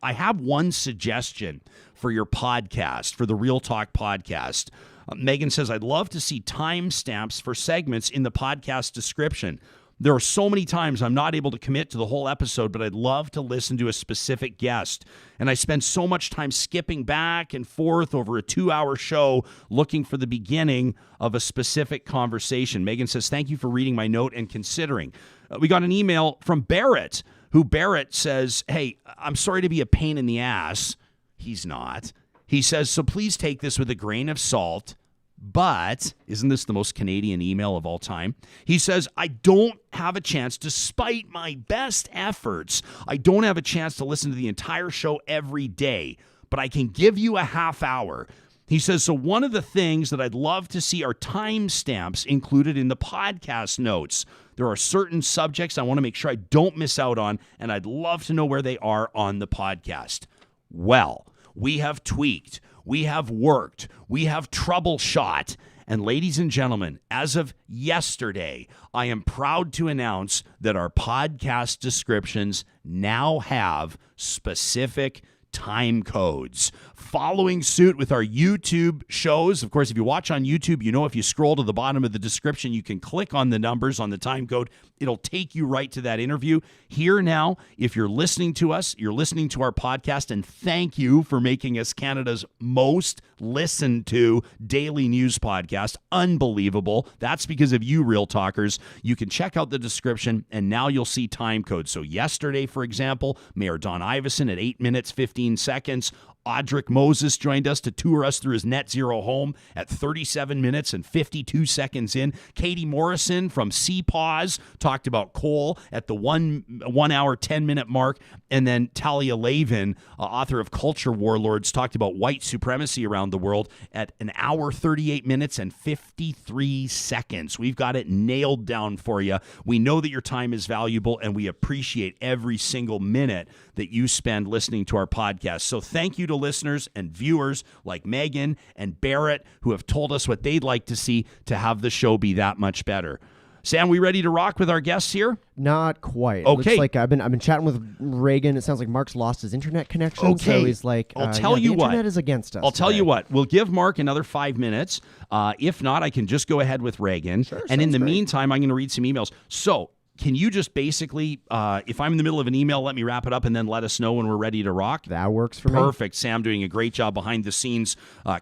I have one suggestion for your podcast, for the Real Talk podcast. Megan says, I'd love to see timestamps for segments in the podcast description. There are so many times I'm not able to commit to the whole episode, but I'd love to listen to a specific guest. And I spend so much time skipping back and forth over a 2-hour show looking for the beginning of a specific conversation. Megan says, thank you for reading my note and considering. We got an email from Barrett, who Barrett says, hey, I'm sorry to be a pain in the ass. He's not. He says, so please take this with a grain of salt. But, isn't this the most Canadian email of all time? He says, I don't have a chance, despite my best efforts, I don't have a chance to listen to the entire show every day, but I can give you a half hour. He says, so one of the things that I'd love to see are timestamps included in the podcast notes. There are certain subjects I want to make sure I don't miss out on, and I'd love to know where they are on the podcast. Well, we have tweaked. We have worked. We have troubleshot. And ladies and gentlemen, as of yesterday, I am proud to announce that our podcast descriptions now have specific time codes. Following suit with our YouTube shows. Of course, if you watch on YouTube, if you scroll to the bottom of the description, you can click on the numbers on the time code. It'll take you right to that interview. Here now, if you're listening to us, you're listening to our podcast, and thank you for making us Canada's most listened to daily news podcast. Unbelievable. That's because of you, Real Talkers. You can check out the description, and now you'll see time codes. So yesterday, for example, Mayor Don Iveson at 8 minutes, 15 15 seconds. Audric Moses joined us to tour us through his net zero home at 37 minutes and 52 seconds in. Katie Morrison from CPAWS talked about coal at the 1 hour, 10-minute mark. And then Talia Lavin, author of Culture Warlords, talked about white supremacy around the world at 1 hour, 38 minutes and 53 seconds. We've got it nailed down for you. We know that your time is valuable, and we appreciate every single minute that you spend listening to our podcast. So thank you to listeners and viewers like Megan and Barrett who have told us what they'd like to see to have the show be that much better. Sam, we ready to rock with our guests here? Not quite. Okay. Looks like I've been chatting with Regan. It sounds like Mark's lost his internet connection. Okay. So he's like, I'll tell you the what. internet is against us. I'll tell today. you what. We'll give Mark another 5 minutes. If not, I can just go ahead with Regan. Sure, and in sounds the great. meantime, I'm going to read some emails. So can you just basically, if I'm in the middle of an email, let me wrap it up and then let us know when we're ready to rock? That works for me. Perfect. Sam doing a great job behind the scenes,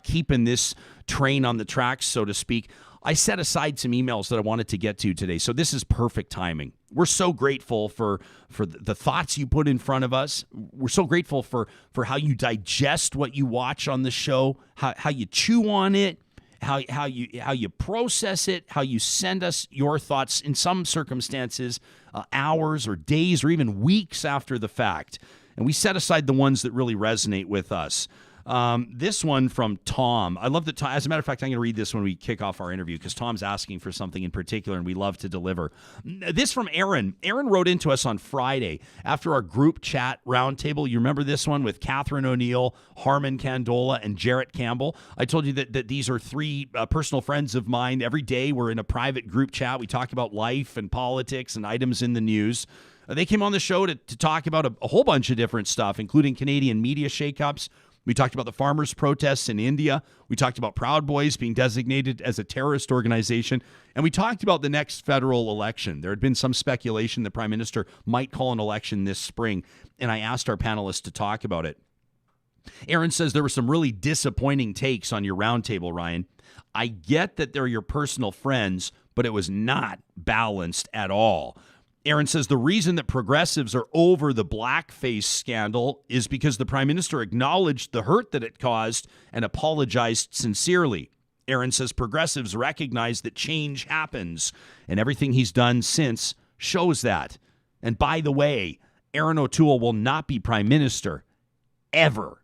keeping this train on the tracks, so to speak. I set aside some emails that I wanted to get to today, so this is perfect timing. We're so grateful for the thoughts you put in front of us. We're so grateful for how you digest what you watch on the show, how you chew on it, how you process it, how you send us your thoughts in some circumstances, hours or days or even weeks after the fact. And we set aside the ones that really resonate with us. This one from Tom. I love that Tom, as a matter of fact, I'm going to read this when we kick off our interview because Tom's asking for something in particular and we love to deliver. This from Aaron. Aaron wrote into us on Friday after our group chat roundtable. You remember this one with Catherine O'Neill, Harmon Candola, and Jarrett Campbell? I told you that these are three personal friends of mine. Every day we're in a private group chat. We talk about life and politics and items in the news. They came on the show to talk about a whole bunch of different stuff, including Canadian media shakeups. We talked about the farmers' protests in India. We talked about Proud Boys being designated as a terrorist organization. And we talked about the next federal election. There had been some speculation the Prime Minister might call an election this spring. And I asked our panelists to talk about it. Aaron says there were some really disappointing takes on your roundtable, Ryan. I get that they're your personal friends, but it was not balanced at all. Aaron says the reason that progressives are over the blackface scandal is because the Prime Minister acknowledged the hurt that it caused and apologized sincerely. Aaron says progressives recognize that change happens, and everything he's done since shows that. And by the way, Aaron O'Toole will not be Prime Minister, ever.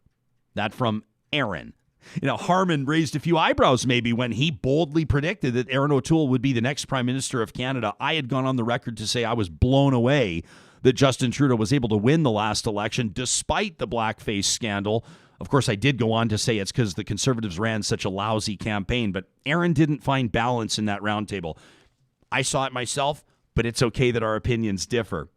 That from Aaron. You know, Harmon raised a few eyebrows maybe when he boldly predicted that Aaron O'Toole would be the next Prime Minister of Canada. I had gone on the record to say I was blown away that Justin Trudeau was able to win the last election despite the blackface scandal. Of course, I did go on to say it's because the Conservatives ran such a lousy campaign, but Aaron didn't find balance in that roundtable. I saw it myself, but it's okay that our opinions differ.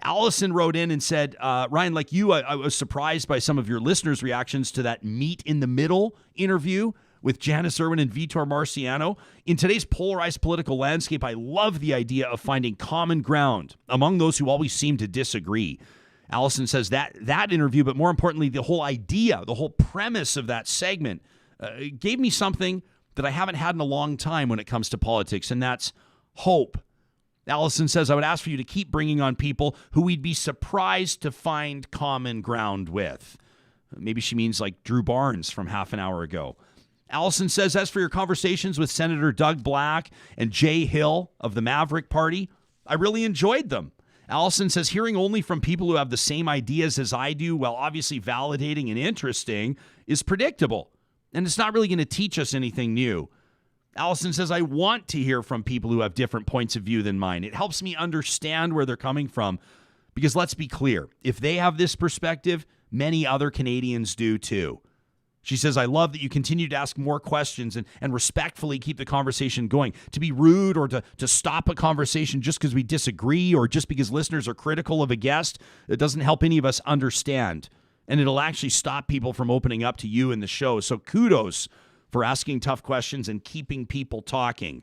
Allison wrote in and said, Ryan, like you, I was surprised by some of your listeners' reactions to that Meet in the Middle interview with Janice Irwin and Vitor Marciano. In today's polarized political landscape, I love the idea of finding common ground among those who always seem to disagree. Allison says that interview, but more importantly, the whole idea, the whole premise of that segment gave me something that I haven't had in a long time when it comes to politics, and that's hope. Allison says, I would ask for you to keep bringing on people who we'd be surprised to find common ground with. Maybe she means like Drew Barnes from half an hour ago. Allison says, as for your conversations with Senator Doug Black and Jay Hill of the Maverick Party, I really enjoyed them. Allison says, hearing only from people who have the same ideas as I do, while obviously validating and interesting, is predictable. And it's not really going to teach us anything new. Allison says, I want to hear from people who have different points of view than mine. It helps me understand where they're coming from. Because let's be clear, if they have this perspective, many other Canadians do too. She says, I love that you continue to ask more questions and respectfully keep the conversation going. To be rude or to stop a conversation just because we disagree or just because listeners are critical of a guest, it doesn't help any of us understand. And it'll actually stop people from opening up to you in the show. So kudos for asking tough questions and keeping people talking.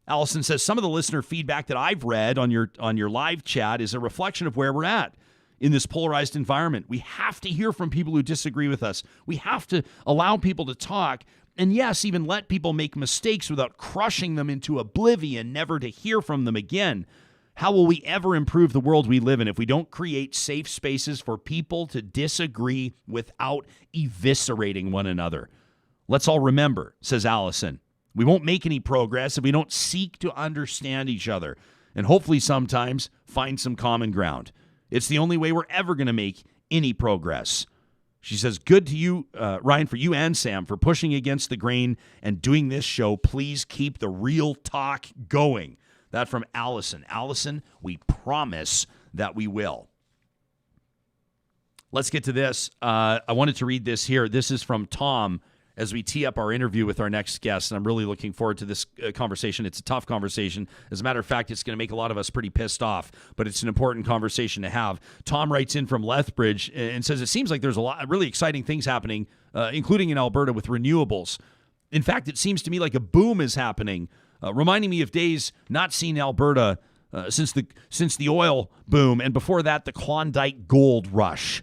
Allison says, some of the listener feedback that I've read on your live chat is a reflection of where we're at in this polarized environment. We have to hear from people who disagree with us. We have to allow people to talk, and yes, even let people make mistakes without crushing them into oblivion, never to hear from them again. How will we ever improve the world we live in if we don't create safe spaces for people to disagree without eviscerating one another? Let's all remember, says Allison, we won't make any progress if we don't seek to understand each other and hopefully sometimes find some common ground. It's the only way we're ever going to make any progress. She says, good to you, Ryan, for you and Sam, for pushing against the grain and doing this show. Please keep the real talk going. That from Allison. Allison, we promise that we will. Let's get to this. I wanted to read this here. This is from Tom as we tee up our interview with our next guest, and I'm really looking forward to this conversation. It's a tough conversation. As a matter of fact, it's going to make a lot of us pretty pissed off, but it's an important conversation to have. Tom writes in from Lethbridge and says, it seems like there's a lot of really exciting things happening, including in Alberta with renewables. In fact, it seems to me like a boom is happening, reminding me of days not seen in Alberta since the oil boom, and before that, the Klondike gold rush.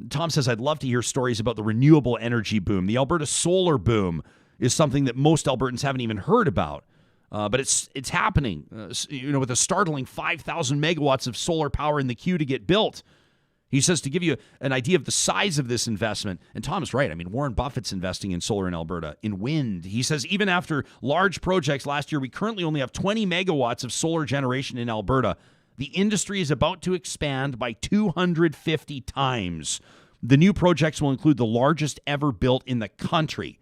Tom says, I'd love to hear stories about the renewable energy boom. The Alberta solar boom is something that most Albertans haven't even heard about, but it's happening, with a startling 5,000 megawatts of solar power in the queue to get built. He says, to give you an idea of the size of this investment, and Tom is right. I mean, Warren Buffett's investing in solar in Alberta, in wind. He says, even after large projects last year, we currently only have 20 megawatts of solar generation in Alberta. The industry is about to expand by 250 times. The new projects will include the largest ever built in the country.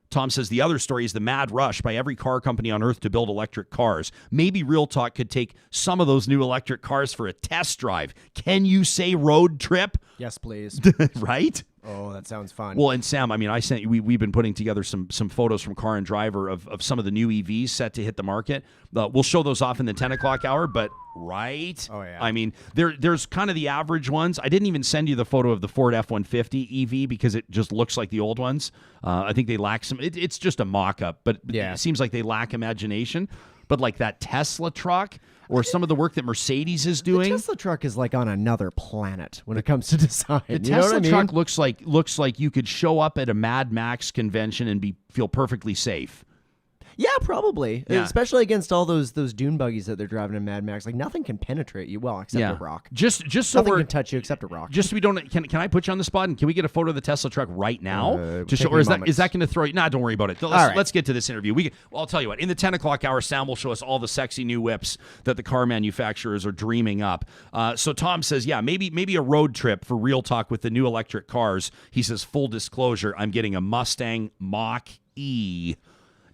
Tom says the other story is the mad rush by every car company on earth to build electric cars. Maybe Real Talk could take some of those new electric cars for a test drive. Can you say road trip? Yes, please. Right? Oh, that sounds fun. Well, and Sam, I mean, I sent you, we've been putting together some photos from Car and Driver of some of the new EVs set to hit the market. We'll show those off in the 10 o'clock hour, but right? Oh, yeah. I mean, there's kind of the average ones. I didn't even send you the photo of the Ford F-150 EV because it just looks like the old ones. I think they lack some, it's just a mock-up, but yeah. It seems like they lack imagination. But like that Tesla truck or some of the work that Mercedes is doing. The Tesla truck is like on another planet when it comes to design. The Tesla truck looks like you could show up at a Mad Max convention and feel perfectly safe. Yeah, probably. Yeah. Especially against all those dune buggies that they're driving in Mad Max. Like nothing can penetrate you. Well, except a rock. Just so nothing can touch you except a rock. Just so we don't. Can I put you on the spot and can we get a photo of the Tesla truck right now? Or is that going to throw you? Nah, don't worry about it. Let's get to this interview. I'll tell you what. In the 10 o'clock hour, Sam will show us all the sexy new whips that the car manufacturers are dreaming up. So Tom says, yeah, maybe a road trip for Real Talk with the new electric cars. He says, full disclosure, I'm getting a Mustang Mach-E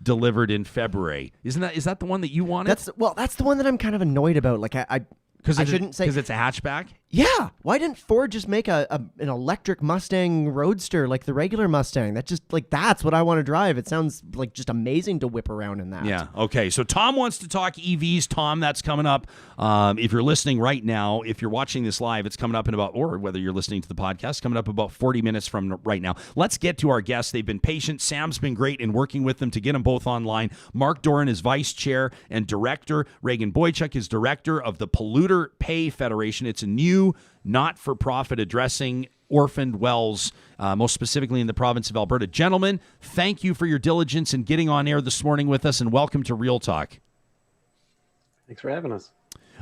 delivered in February. Is that the one that you wanted? That's the one that I'm kind of annoyed about. Like I shouldn't say because it's a hatchback. Yeah, why didn't Ford just make an electric Mustang Roadster like the regular Mustang? That's what I want to drive. It sounds like just amazing to whip around in that. Yeah. Okay. So Tom wants to talk EVs. Tom, that's coming up. If you're listening right now, if you're watching this live, it's coming up in or whether you're listening to the podcast, coming up about 40 minutes from right now. Let's get to our guests. They've been patient. Sam's been great in working with them to get them both online. Mark Dorin is vice chair and director. Regan Boychuk is director of the Polluter Pay Federation. It's a new not-for-profit addressing orphaned wells, most specifically in the province of Alberta. Gentlemen, thank you for your diligence in getting on air this morning with us, and welcome to Real Talk. Thanks for having us.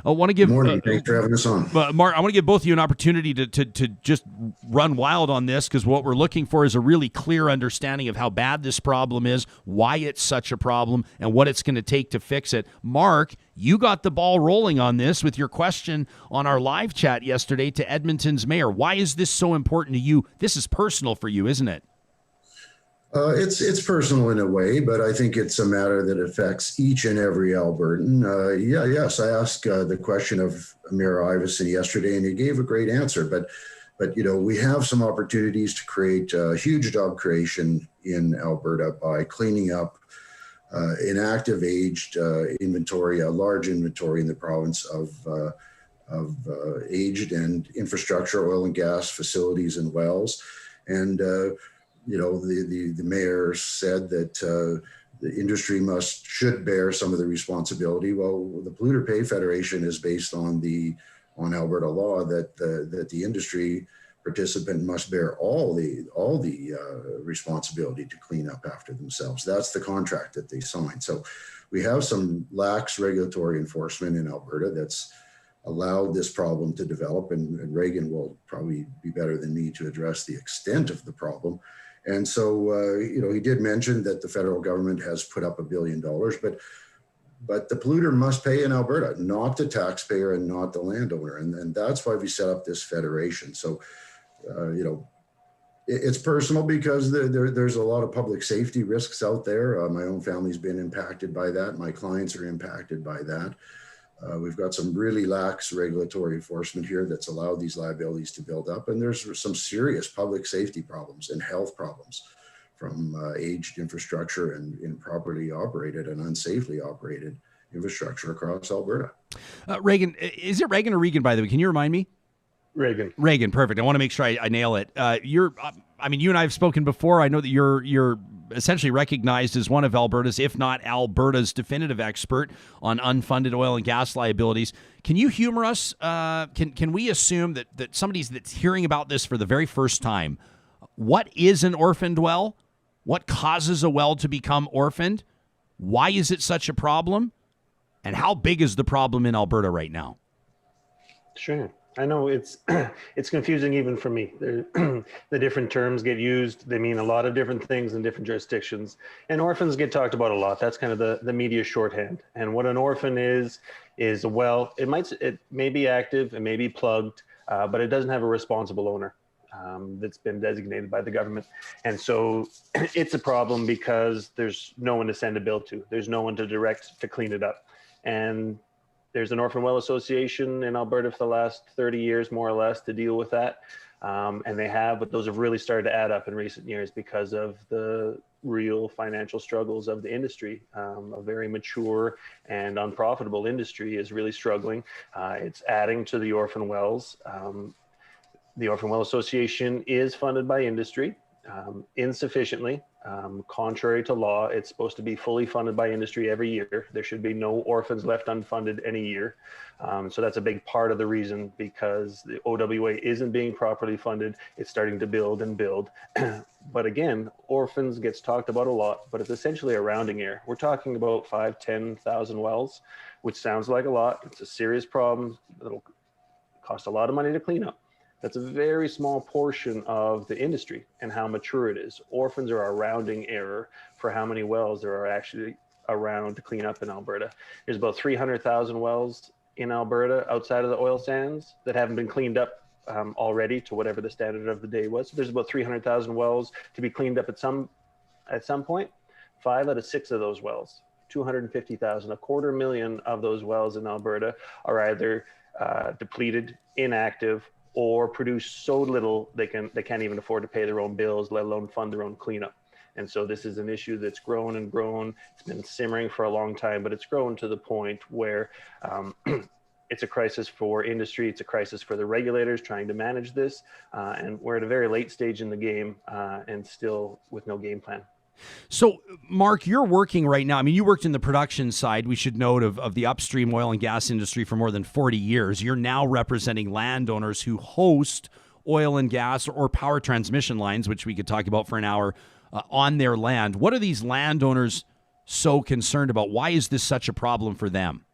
I want to give morning. Thanks for having us on. Mark, I want to give both of you an opportunity to just run wild on this, because what we're looking for is a really clear understanding of how bad this problem is, why it's such a problem, and what it's going to take to fix it. Mark, you got the ball rolling on this with your question on our live chat yesterday to Edmonton's mayor. Why is this so important to you? This is personal for you, isn't it? It's personal in a way, but I think it's a matter that affects each and every Albertan. Yes, I asked the question of Mayor Iveson yesterday, and he gave a great answer. But we have some opportunities to create huge job creation in Alberta by cleaning up inactive aged inventory, a large inventory in the province of aged and infrastructure, oil and gas facilities and wells, and the mayor said that the industry should bear some of the responsibility. Well, the Polluter Pay Federation is based on Alberta law that the industry participant must bear all the responsibility to clean up after themselves. That's the contract that they signed. So we have some lax regulatory enforcement in Alberta that's allowed this problem to develop, and Regan will probably be better than me to address the extent of the problem. And so, he did mention that the federal government has put up $1 billion, but the polluter must pay in Alberta, not the taxpayer and not the landowner. And that's why we set up this federation. So, it's personal because there's a lot of public safety risks out there. My own family's been impacted by that. My clients are impacted by that. We've got some really lax regulatory enforcement here that's allowed these liabilities to build up. And there's some serious public safety problems and health problems from aged infrastructure and improperly operated and unsafely operated infrastructure across Alberta. Regan, is it Regan or Regan, by the way? Can you remind me? Regan, perfect. I want to make sure I nail it. You and I have spoken before. I know that you're essentially recognized as one of Alberta's, if not Alberta's, definitive expert on unfunded oil and gas liabilities. Can you humor us? Can we assume that somebody that's hearing about this for the very first time, what is an orphaned well? What causes a well to become orphaned? Why is it such a problem? And how big is the problem in Alberta right now? Sure. I know it's confusing even for me. The different terms get used. They mean a lot of different things in different jurisdictions. And orphans get talked about a lot. That's kind of the media shorthand. And what an orphan is a well. It may be active, it may be plugged, but it doesn't have a responsible owner that's been designated by the government. And so it's a problem because there's no one to send a bill to. There's no one to direct to clean it up. And there's an Orphan Well Association in Alberta for the last 30 years, more or less, to deal with that. And they have, but those have really started to add up in recent years because of the real financial struggles of the industry. A very mature and unprofitable industry is really struggling. It's adding to the orphan wells. The Orphan Well Association is funded by industry, insufficiently. Contrary to law, it's supposed to be fully funded by industry every year. There should be no orphans left unfunded any year. So that's a big part of the reason, because the OWA isn't being properly funded. It's starting to build and build. But again, orphans gets talked about a lot, but it's essentially a rounding error. We're talking about 5,000, 10,000 wells, which sounds like a lot. It's a serious problem. It'll cost a lot of money to clean up. That's a very small portion of the industry and how mature it is. Orphans are a rounding error for how many wells there are actually around to clean up in Alberta. There's about 300,000 wells in Alberta outside of the oil sands that haven't been cleaned up already to whatever the standard of the day was. So there's about 300,000 wells to be cleaned up at some point. 5 out of 6 of those wells, 250,000, 250,000 of those wells in Alberta are either depleted, inactive, or produce so little they can't even afford to pay their own bills, let alone fund their own cleanup. And so this is an issue that's grown and grown. It's been simmering for a long time, but it's grown to the point where it's a crisis for industry. It's a crisis for the regulators trying to manage this. And we're at a very late stage in the game and still with no game plan. So, Mark, you're working right now. I mean, you worked in the production side, we should note, of the upstream oil and gas industry for more than 40 years. You're now representing landowners who host oil and gas or power transmission lines, which we could talk about for an hour, on their land. What are these landowners so concerned about? Why is this such a problem for them?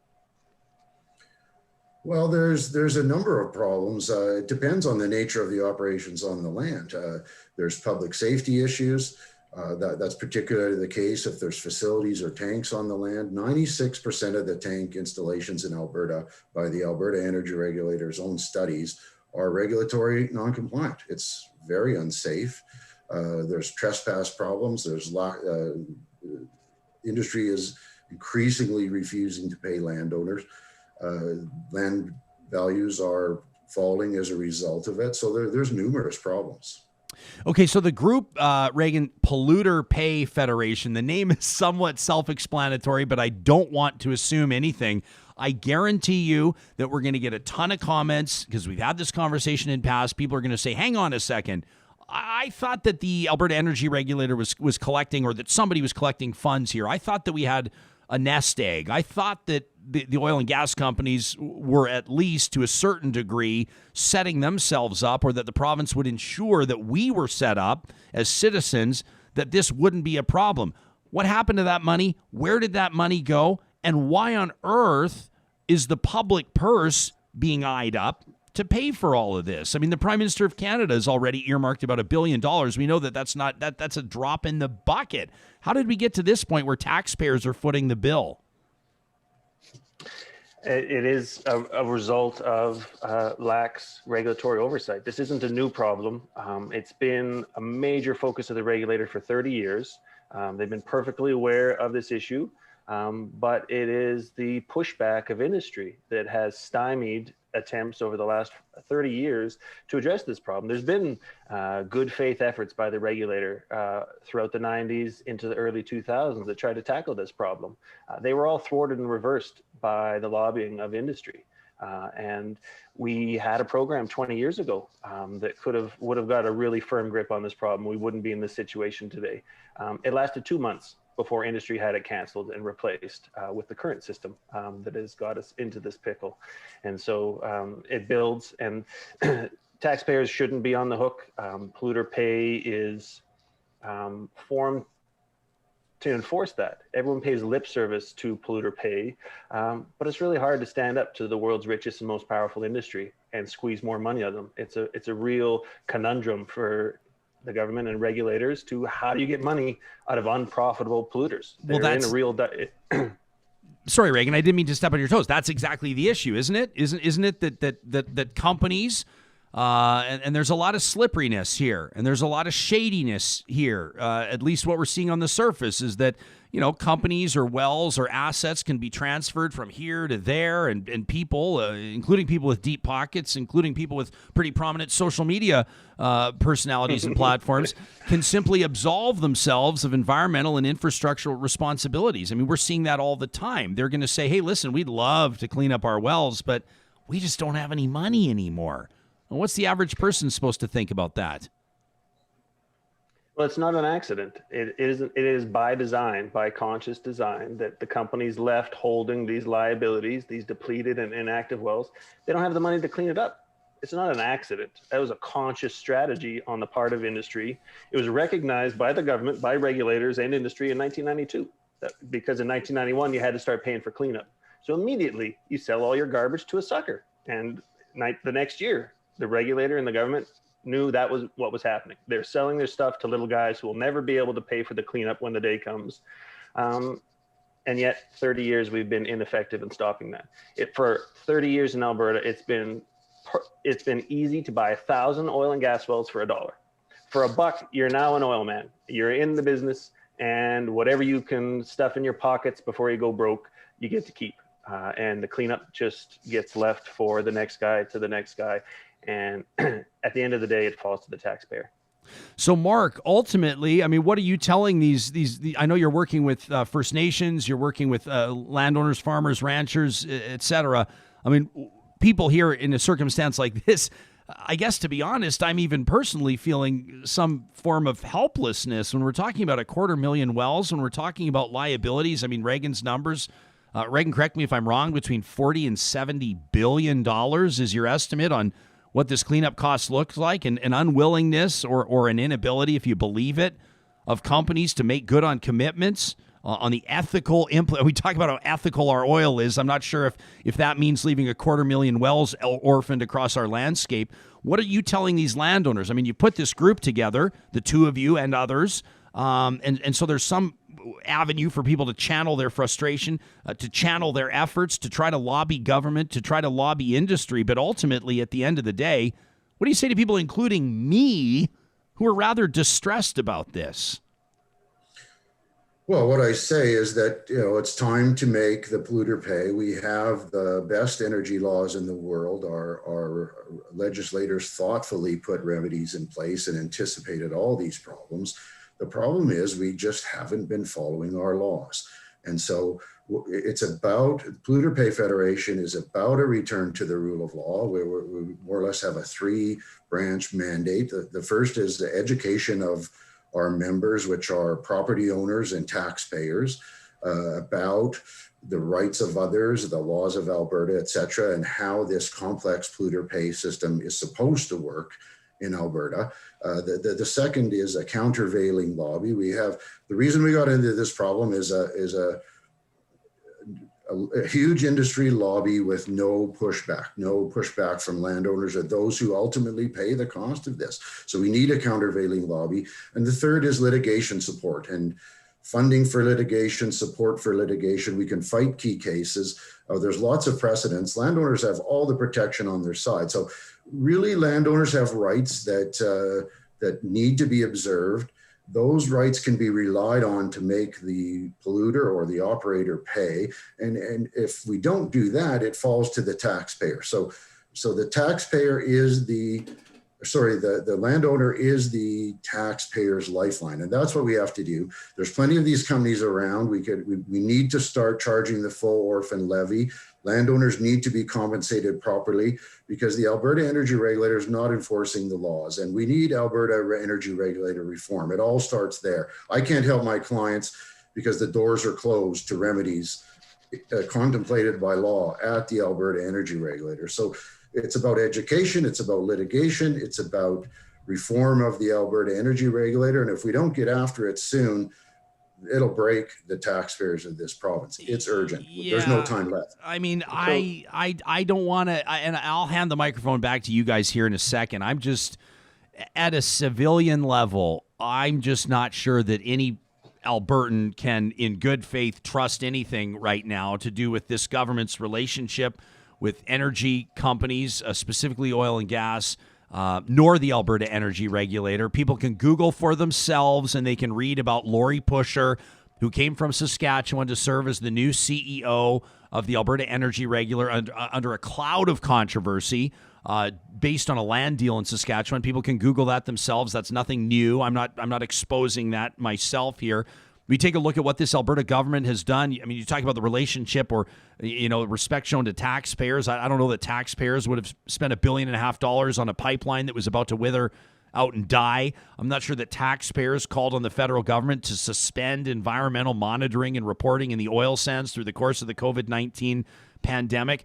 Well, there's a number of problems. It depends on the nature of the operations on the land. There's public safety issues. That's particularly the case if there's facilities or tanks on the land. 96% of the tank installations in Alberta by the Alberta Energy Regulator's own studies are regulatory non-compliant. It's very unsafe. There's trespass problems. There's industry is increasingly refusing to pay landowners. Land values are falling as a result of it. So there's numerous problems. Okay, so the group, Regan, Polluter Pay Federation, the name is somewhat self-explanatory, but I don't want to assume anything. I guarantee you that we're going to get a ton of comments because we've had this conversation in past. People are going to say, hang on a second. I thought that the Alberta Energy Regulator was collecting, or that somebody was collecting funds here. I thought that we had a nest egg. I thought that the oil and gas companies were at least to a certain degree setting themselves up, or that the province would ensure that we were set up as citizens, that this wouldn't be a problem. What happened to that money? Where did that money go? And why on earth is the public purse being eyed up to pay for all of this? I mean, the Prime Minister of Canada has already earmarked about $1 billion. We know that that's a drop in the bucket. How did we get to this point where taxpayers are footing the bill? It is a result of lax regulatory oversight. This isn't a new problem. It's been a major focus of the regulator for 30 years. They've been perfectly aware of this issue, but it is the pushback of industry that has stymied attempts over the last 30 years to address this problem. There's been good faith efforts by the regulator throughout the 90s into the early 2000s that tried to tackle this problem. They were all thwarted and reversed by the lobbying of industry. And we had a program 20 years ago that would have got a really firm grip on this problem. We wouldn't be in this situation today. It lasted 2 months before industry had it canceled and replaced with the current system that has got us into this pickle. And so it builds, and taxpayers shouldn't be on the hook. Polluter Pay is formed to enforce that. Everyone pays lip service to Polluter Pay, but it's really hard to stand up to the world's richest and most powerful industry and squeeze more money out of them. It's a real conundrum for the government and regulators to how do you get money out of unprofitable polluters? They're in a real Sorry, Regan, I didn't mean to step on your toes. That's exactly the issue, isn't it? Isn't it that companies and there's a lot of slipperiness here, and there's a lot of shadiness here. At least what we're seeing on the surface is that, you know, companies or wells or assets can be transferred from here to there, and people, including people with deep pockets, including people with pretty prominent social media personalities and platforms, can simply absolve themselves of environmental and infrastructural responsibilities. I mean, we're seeing that all the time. They're going to say, hey, listen, we'd love to clean up our wells, but we just don't have any money anymore. Well, what's the average person supposed to think about that? Well, it's not an accident. It is by design, by conscious design, that the companies left holding these liabilities, these depleted and inactive wells. They don't have the money to clean it up. It's not an accident. That was a conscious strategy on the part of industry. It was recognized by the government, by regulators and industry in 1992, because in 1991, you had to start paying for cleanup. So immediately you sell all your garbage to a sucker. And the next year, the regulator and the government knew that was what was happening. They're selling their stuff to little guys who will never be able to pay for the cleanup when the day comes. And yet 30 years we've been ineffective in stopping that. For 30 years in Alberta, it's been easy to buy 1,000 oil and gas wells for $1. For $1, you're now an oil man. You're in the business, and whatever you can stuff in your pockets before you go broke, you get to keep. And the cleanup just gets left for the next guy to the next guy. And at the end of the day, it falls to the taxpayer. So, Mark, ultimately, I mean, what are you telling these I know you're working with First Nations, you're working with landowners, farmers, ranchers, et cetera. I mean, people here in a circumstance like this, I guess, to be honest, I'm even personally feeling some form of helplessness when we're talking about 250,000 wells, when we're talking about liabilities. I mean, Reagan's numbers, Reagan, correct me if I'm wrong, between $40 and $70 billion is your estimate on what this cleanup cost looks like, and an unwillingness or an inability, if you believe it, of companies to make good on commitments, on the ethical we talk about how ethical our oil is. I'm not sure if that means leaving 250,000 wells orphaned across our landscape. What are you telling these landowners? I mean, you put this group together, the two of you and others, and so there's some avenue for people to channel their frustration, to channel their efforts, to try to lobby government, to try to lobby industry. But ultimately, at the end of the day, what do you say to people, including me, who are rather distressed about this? Well, what I say is that, you know, it's time to make the polluter pay. We have the best energy laws in the world. Our legislators thoughtfully put remedies in place and anticipated all these problems. The problem is we just haven't been following our laws. And so it's about, Polluter Pay Federation is about a return to the rule of law, where we more or less have a 3-branch mandate. The first is the education of our members, which are property owners and taxpayers. about the rights of others, the laws of Alberta, et cetera, and how this complex polluter pay system is supposed to work in Alberta. The second is a countervailing lobby. We have, the reason we got into this problem is a huge industry lobby with no pushback from landowners or those who ultimately pay the cost of this. So we need a countervailing lobby. And the third is litigation support and funding for litigation, support for litigation. We can fight key cases. There's lots of precedents. Landowners have all the protection on their side. So really, landowners have rights that need to be observed. Those rights can be relied on to make the polluter or the operator pay. And if we don't do that, it falls to the taxpayer. So the taxpayer is the landowner is the taxpayer's lifeline. And that's what we have to do. There's plenty of these companies around. We need to start charging the full orphan levy. Landowners need to be compensated properly because the Alberta Energy Regulator is not enforcing the laws, and we need Alberta Energy Regulator reform. It all starts there. I can't help my clients because the doors are closed to remedies contemplated by law at the Alberta Energy Regulator. So it's about education, it's about litigation, it's about reform of the Alberta Energy Regulator, and if we don't get after it soon, it'll break the taxpayers of this province. It's urgent. Yeah. There's no time left. I mean, I don't want to, and I'll hand the microphone back to you guys here in a second. I'm just, at a civilian level, I'm just not sure that any Albertan can, in good faith, trust anything right now to do with this government's relationship with energy companies, specifically oil and gas, nor the Alberta Energy Regulator. People can Google for themselves and they can read about Lori Pusher, who came from Saskatchewan to serve as the new CEO of the Alberta Energy Regulator under a cloud of controversy based on a land deal in Saskatchewan. People can Google that themselves. That's nothing new. I'm not exposing that myself here. We take a look at what this Alberta government has done. I mean, you talk about the relationship or, respect shown to taxpayers. I don't know that taxpayers would have spent $1.5 billion on a pipeline that was about to wither out and die. I'm not sure that taxpayers called on the federal government to suspend environmental monitoring and reporting in the oil sands through the course of the COVID-19 pandemic.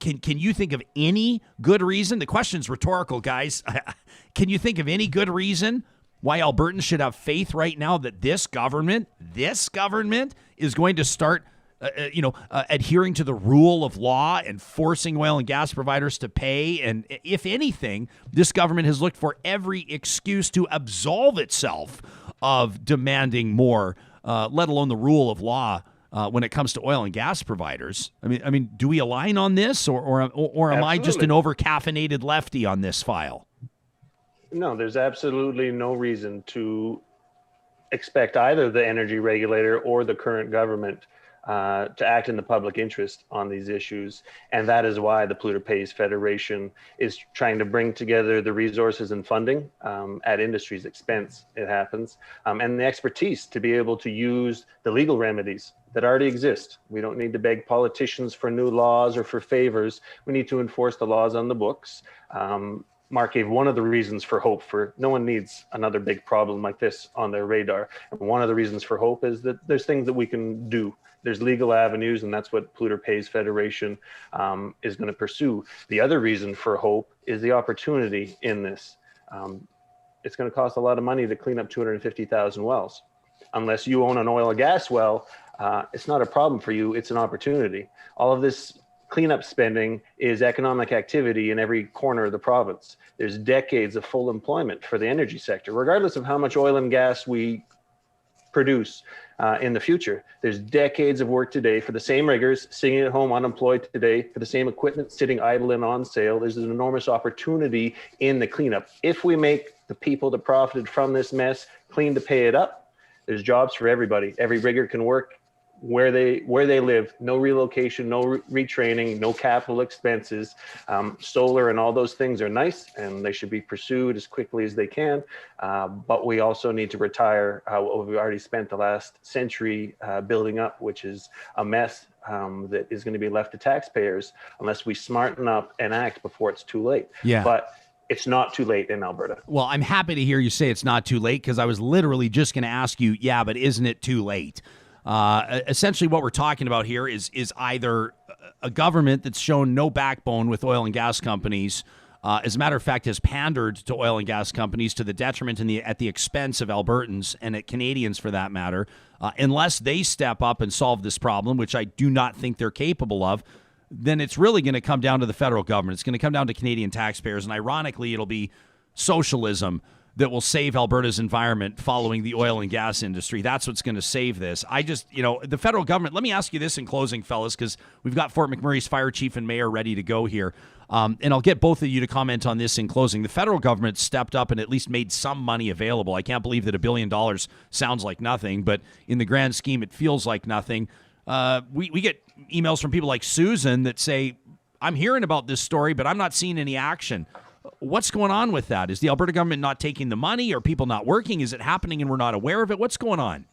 Can you think of any good reason? The question's rhetorical, guys. Can you think of any good reason why Albertans should have faith right now that this government is going to start, adhering to the rule of law and forcing oil and gas providers to pay? And if anything, this government has looked for every excuse to absolve itself of demanding more, let alone the rule of law when it comes to oil and gas providers. I mean, do we align on this, or am I just an over-caffeinated lefty on this file? No, there's absolutely no reason to expect either the energy regulator or the current government to act in the public interest on these issues. And that is why the Polluter Pay Federation is trying to bring together the resources and funding at industry's expense, it happens, and the expertise to be able to use the legal remedies that already exist. We don't need to beg politicians for new laws or for favors. We need to enforce the laws on the books. Mark gave one of the reasons for hope. For no one needs another big problem like this on their radar. And one of the reasons for hope is that there's things that we can do. There's legal avenues, and that's what Polluter Pay Federation is going to pursue. The other reason for hope is the opportunity in this. It's going to cost a lot of money to clean up 250,000 wells. Unless you own an oil or gas well, it's not a problem for you. It's an opportunity. All of this cleanup spending is economic activity in every corner of the province. There's decades of full employment for the energy sector, regardless of how much oil and gas we produce in the future. There's decades of work today for the same riggers sitting at home unemployed today, for the same equipment sitting idle and on sale. There's an enormous opportunity in the cleanup. If we make the people that profited from this mess clean to pay it up, there's jobs for everybody. Every rigger can work where they live, no relocation, no retraining, no capital expenses. Solar and all those things are nice, and they should be pursued as quickly as they can. But we also need to retire what we've already spent the last century building up, which is a mess that is going to be left to taxpayers unless we smarten up and act before it's too late. Yeah. But it's not too late in Alberta. Well, I'm happy to hear you say it's not too late, because I was literally just going to ask you, but isn't it too late? Essentially what we're talking about here is either a government that's shown no backbone with oil and gas companies, as a matter of fact, has pandered to oil and gas companies to the detriment and at the expense of Albertans and Canadians for that matter, unless they step up and solve this problem, which I do not think they're capable of, then it's really going to come down to the federal government. It's going to come down to Canadian taxpayers, and ironically, it'll be socialism that will save Alberta's environment following the oil and gas industry. That's what's going to save this. The federal government, let me ask you this in closing, fellas, because we've got Fort McMurray's fire chief and mayor ready to go here. And I'll get both of you to comment on this in closing. The federal government stepped up and at least made some money available. I can't believe that $1 billion sounds like nothing, but in the grand scheme, it feels like nothing. We get emails from people like Susan that say, I'm hearing about this story, but I'm not seeing any action. What's going on with that? Is the Alberta government not taking the money? Are people not working? Is it happening and we're not aware of it? What's going on?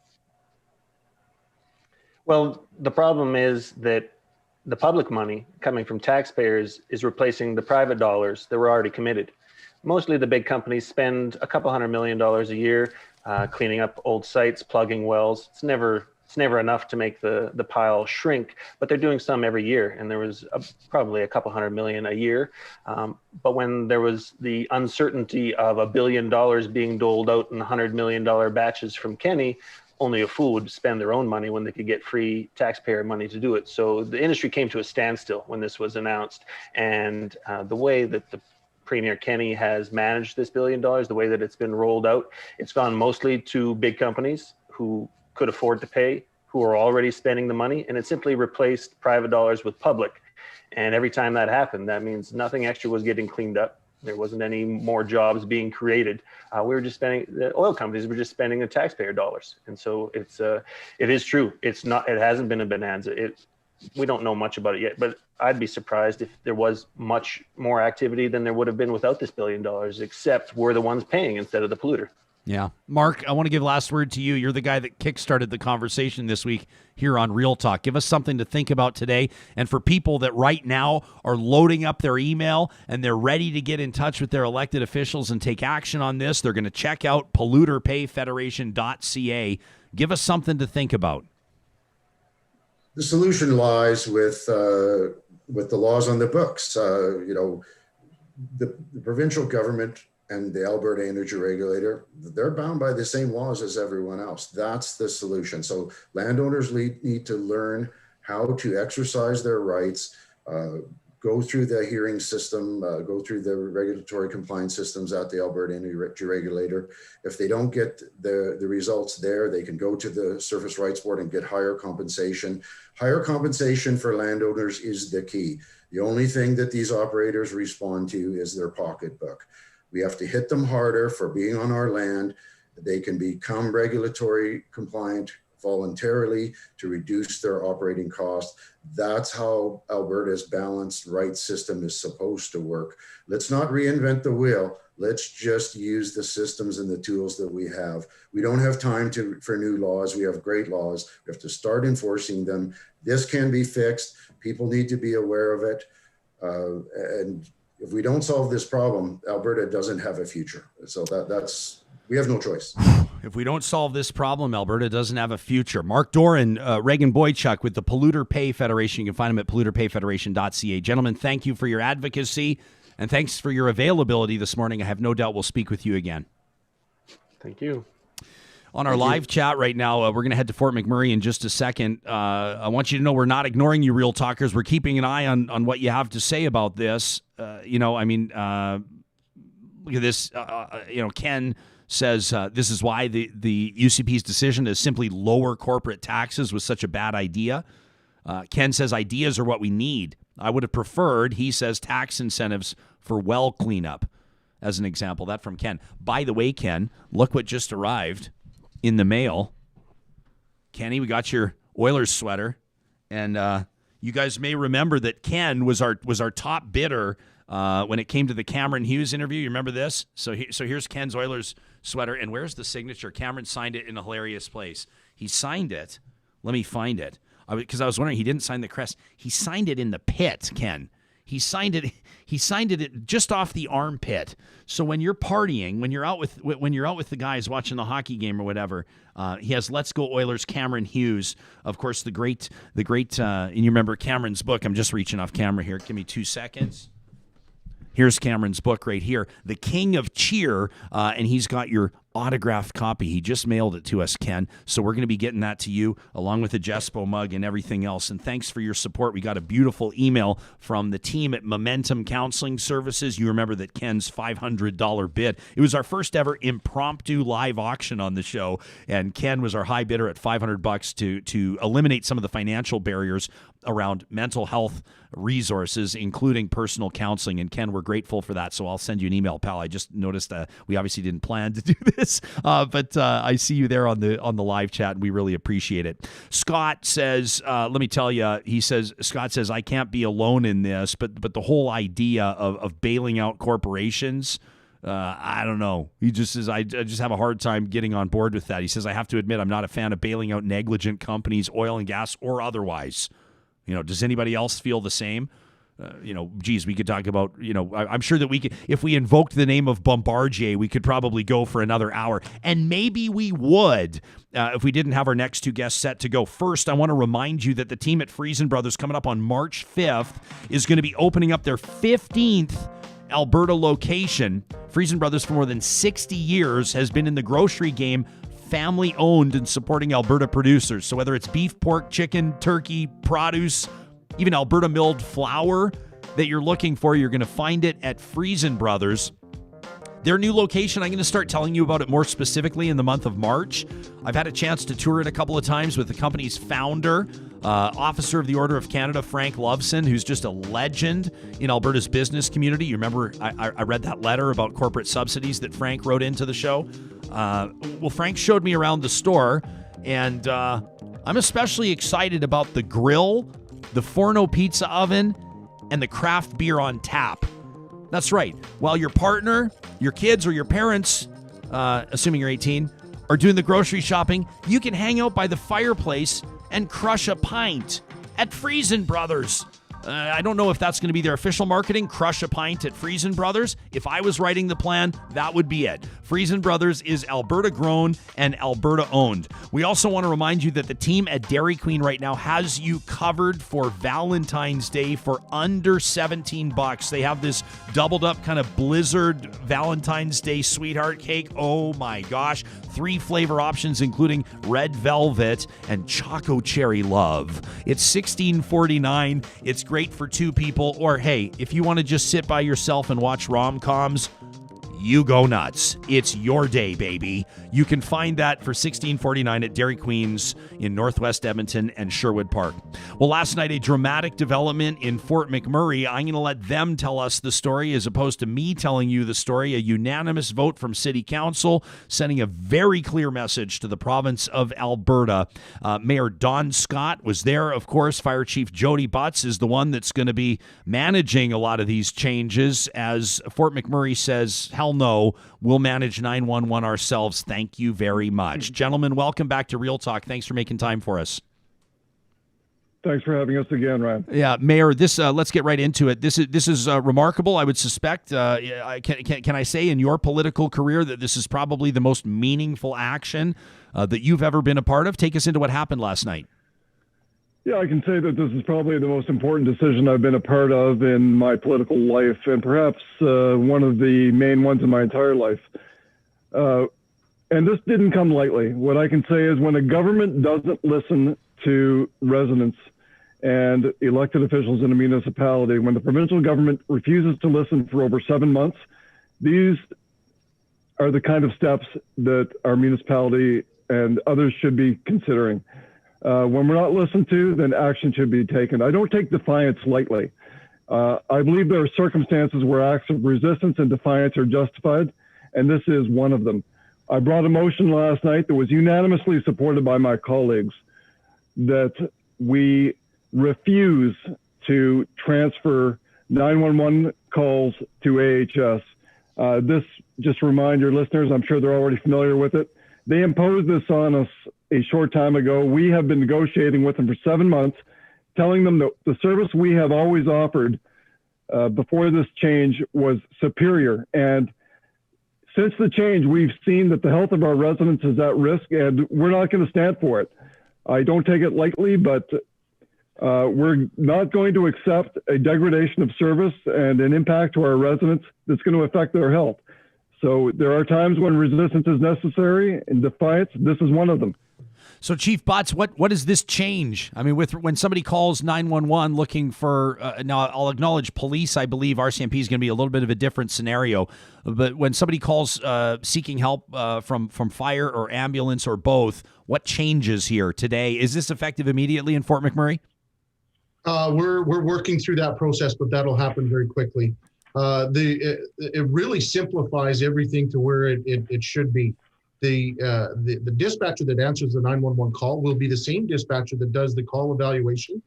Well, the problem is that the public money coming from taxpayers is replacing the private dollars that were already committed. Mostly the big companies spend a couple $100 million a year cleaning up old sites, plugging wells. It's never enough to make the pile shrink, but they're doing some every year. And there was probably a couple $100 million a year. But when there was the uncertainty of $1 billion being doled out in $100 million batches from Kenny, only a fool would spend their own money when they could get free taxpayer money to do it. So the industry came to a standstill when this was announced. And the way that the Premier Kenny has managed this $1 billion, the way that it's been rolled out, it's gone mostly to big companies who could afford to pay, who are already spending the money, and it simply replaced private dollars with public. And every time that happened, that means nothing extra was getting cleaned up. There wasn't any more jobs being created. The oil companies were just spending the taxpayer dollars. And so it is true. It hasn't been a bonanza. We don't know much about it yet, but I'd be surprised if there was much more activity than there would have been without this $1 billion, except we're the ones paying instead of the polluter. Yeah. Mark, I want to give last word to you. You're the guy that kickstarted the conversation this week here on Real Talk. Give us something to think about today. And for people that right now are loading up their email and they're ready to get in touch with their elected officials and take action on this, they're going to check out polluterpayfederation.ca. Give us something to think about. The solution lies with the laws on the books. The provincial government and the Alberta Energy Regulator, they're bound by the same laws as everyone else. That's the solution. So landowners need to learn how to exercise their rights, go through the hearing system, go through the regulatory compliance systems at the Alberta Energy Regulator. If they don't get the results there, they can go to the Surface Rights Board and get higher compensation. Higher compensation for landowners is the key. The only thing that these operators respond to is their pocketbook. We have to hit them harder for being on our land. They can become regulatory compliant voluntarily to reduce their operating costs. That's how Alberta's balanced rights system is supposed to work. Let's not reinvent the wheel. Let's just use the systems and the tools that we have. We don't have time for new laws. We have great laws. We have to start enforcing them. This can be fixed. People need to be aware of it. And if we don't solve this problem, Alberta doesn't have a future. So we have no choice. If we don't solve this problem, Alberta doesn't have a future. Mark Dorin, Regan Boychuk with the Polluter Pay Federation. You can find them at polluterpayfederation.ca. Gentlemen, thank you for your advocacy and thanks for your availability this morning. I have no doubt we'll speak with you again. Thank you. On our live chat right now, we're going to head to Fort McMurray in just a second. I want you to know we're not ignoring you, Real Talkers. We're keeping an eye on what you have to say about this. Look at this. Ken says this is why the UCP's decision to simply lower corporate taxes was such a bad idea. Ken says ideas are what we need. I would have preferred, he says, tax incentives for well cleanup, as an example. That from Ken. By the way, Ken, look what just arrived in the mail. Kenny, we got your Oilers sweater, and you guys may remember that Ken was our top bidder when it came to the Cameron Hughes interview. You remember this? So here's Ken's Oilers sweater, and where's the signature? Cameron signed it in a hilarious place. He signed it. Let me find it, because I was wondering, he didn't sign the crest. He signed it in the pit, Ken. He signed it just off the armpit. So when you're partying, when you're out with the guys watching the hockey game or whatever, he has "Let's Go Oilers" Cameron Hughes, of course, the great. And you remember Cameron's book. I'm just reaching off camera here. Give me 2 seconds. Here's Cameron's book right here, The King of Cheer, and he's got your autographed copy. He just mailed it to us, Ken. So we're going to be getting that to you along with the Jespo mug and everything else. And thanks for your support. We got a beautiful email from the team at Momentum Counseling Services. You remember that Ken's $500 bid. It was our first ever impromptu live auction on the show, and Ken was our high bidder at $500 to eliminate some of the financial barriers around mental health resources, including personal counseling. And Ken, we're grateful for that. So I'll send you an email, pal. I just noticed we obviously didn't plan to do this, but I see you there on the live chat, and we really appreciate it. Scott says, let me tell you, Scott says, I can't be alone in this, but the whole idea of bailing out corporations, I don't know. He just says, I just have a hard time getting on board with that. He says, I have to admit, I'm not a fan of bailing out negligent companies, oil and gas or otherwise. Does anybody else feel the same? Geez, we could talk about, I'm sure that we could, if we invoked the name of Bombardier, we could probably go for another hour. And maybe we would if we didn't have our next two guests set to go. First, I want to remind you that the team at Friesen Brothers coming up on March 5th is going to be opening up their 15th Alberta location. Friesen Brothers, for more than 60 years, has been in the grocery game, family owned and supporting Alberta producers. So whether it's beef, pork, chicken, turkey, produce, even Alberta milled flour that you're looking for, you're going to find it at Friesen Brothers. Their new location, I'm going to start telling you about it more specifically in the month of March. I've had a chance to tour it a couple of times with the company's founder, Officer of the Order of Canada, Frank Loveson, who's just a legend in Alberta's business community. You remember I read that letter about corporate subsidies that Frank wrote into the show? Well, Frank showed me around the store, and I'm especially excited about the grill, the Forno pizza oven, and the craft beer on tap. That's right. While your partner, your kids, or your parents, assuming you're 18, are doing the grocery shopping, you can hang out by the fireplace and crush a pint at Friesen Brothers. I don't know if that's going to be their official marketing, crush a pint at Friesen Brothers. If I was writing the plan, that would be it. Friesen Brothers is Alberta grown and Alberta owned. We also want to remind you that the team at Dairy Queen right now has you covered for Valentine's Day for under $17. They have this doubled up kind of blizzard Valentine's Day sweetheart cake. Oh my gosh. 3 flavor options, including red velvet and choco cherry love. It's $16.49. It's great for 2 people. Or hey, if you want to just sit by yourself and watch rom-coms, you go nuts. It's your day, baby. You can find that for $16.49 at Dairy Queen's in Northwest Edmonton and Sherwood Park. Well, last night, a dramatic development in Fort McMurray. I'm going to let them tell us the story as opposed to me telling you the story. A unanimous vote from City Council, sending a very clear message to the province of Alberta. Mayor Don Scott was there, of course. Fire Chief Jody Butz is the one that's going to be managing a lot of these changes, as Fort McMurray says, hell no, we'll manage 911 ourselves. Thank you very much. Gentlemen, welcome back to Real Talk. Thanks for making time for us. Thanks for having us again, Ryan. Yeah, Mayor, this let's get right into it. This is remarkable. I would suspect, can I say in your political career that this is probably the most meaningful action that you've ever been a part of? Take us into what happened last night. Yeah, I can say that this is probably the most important decision I've been a part of in my political life, and perhaps one of the main ones in my entire life. And this didn't come lightly. What I can say is when a government doesn't listen to residents and elected officials in a municipality, when the provincial government refuses to listen for over 7 months, these are the kind of steps that our municipality and others should be considering. When we're not listened to, then action should be taken. I don't take defiance lightly. I believe there are circumstances where acts of resistance and defiance are justified, and this is one of them. I brought a motion last night that was unanimously supported by my colleagues that we refuse to transfer 911 calls to AHS. This, just to remind your listeners, I'm sure they're already familiar with it. They imposed this on us a short time ago. We have been negotiating with them for 7 months, telling them that the service we have always offered before this change was superior. And since the change, we've seen that the health of our residents is at risk, and we're not going to stand for it. I don't take it lightly, but we're not going to accept a degradation of service and an impact to our residents that's going to affect their health. So there are times when resistance is necessary and defiance. This is one of them. So, Chief Butz, what does this change? I mean, when somebody calls 911 looking for, now I'll acknowledge police, I believe RCMP is going to be a little bit of a different scenario. But when somebody calls seeking help from fire or ambulance or both, what changes here today? Is this effective immediately in Fort McMurray? We're working through that process, but that'll happen very quickly. It really simplifies everything to where it should be. The dispatcher that answers the 911 call will be the same dispatcher that does the call evaluation.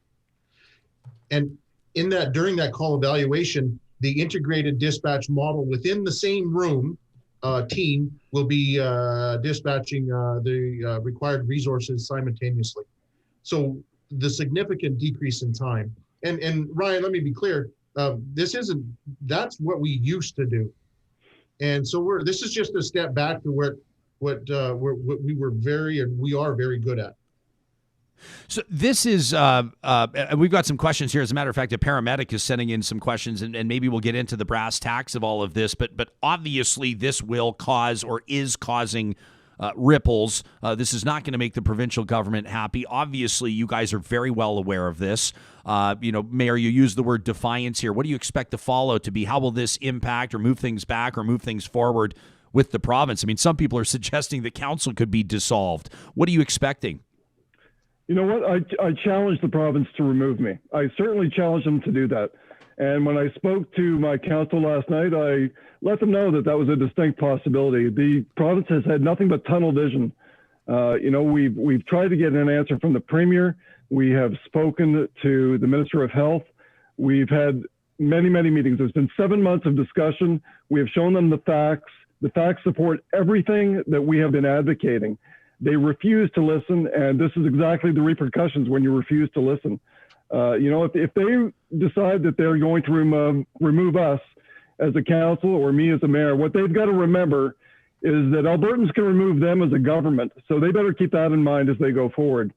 And during that call evaluation, the integrated dispatch model within the same room team will be dispatching the required resources simultaneously. So the significant decrease in time. And Ryan, let me be clear. That's what we used to do. And so this is just a step back to what we were we are very good at. So this is, we've got some questions here. As a matter of fact, a paramedic is sending in some questions, and maybe we'll get into the brass tacks of all of this. But obviously, this will cause or is causing ripples. This is not going to make the provincial government happy. Obviously, you guys are very well aware of this. Mayor, you use the word defiance here. What do you expect the fallout to be? How will this impact or move things back or move things forward with the province? I mean, some people are suggesting the council could be dissolved. What are you expecting? You know what? I challenged the province to remove me. I certainly challenged them to do that. And when I spoke to my council last night, I let them know that was a distinct possibility. The province has had nothing but tunnel vision. We've tried to get an answer from the Premier. We have spoken to the Minister of Health. We've had many, many meetings. There's been 7 months of discussion. We have shown them the facts. The facts support everything that we have been advocating. They refuse to listen, and this is exactly the repercussions when you refuse to listen. If they decide that they're going to remove us as a council or me as a mayor, what they've got to remember is that Albertans can remove them as a government. So they better keep that in mind as they go forward.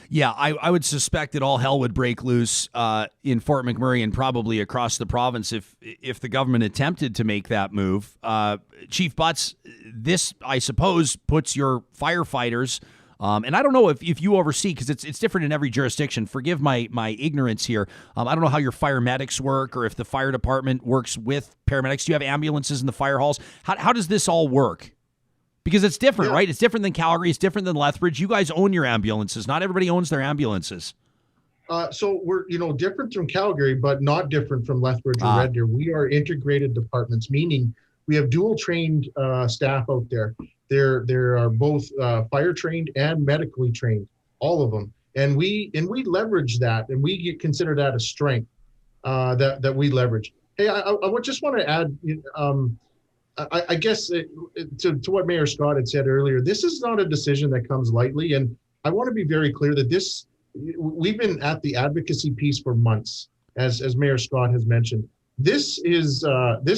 Yeah, I would suspect that all hell would break loose in Fort McMurray and probably across the province if the government attempted to make that move. Chief Butz, this, I suppose, puts your firefighters, and I don't know if you oversee, because it's different in every jurisdiction. Forgive my ignorance here. I don't know how your fire medics work or if the fire department works with paramedics. Do you have ambulances in the fire halls? How does this all work? Because it's different, right? It's different than Calgary. It's different than Lethbridge. You guys own your ambulances. Not everybody owns their ambulances. So we're, different from Calgary, but not different from Lethbridge or Red Deer. We are integrated departments, meaning we have dual trained staff out there. There are both fire trained and medically trained, all of them. And we leverage that, and we consider that a strength that we leverage. Hey, I just want to add, I guess to what Mayor Scott had said earlier, this is not a decision that comes lightly. And I want to be very clear that we've been at the advocacy piece for months, as Mayor Scott has mentioned. This is an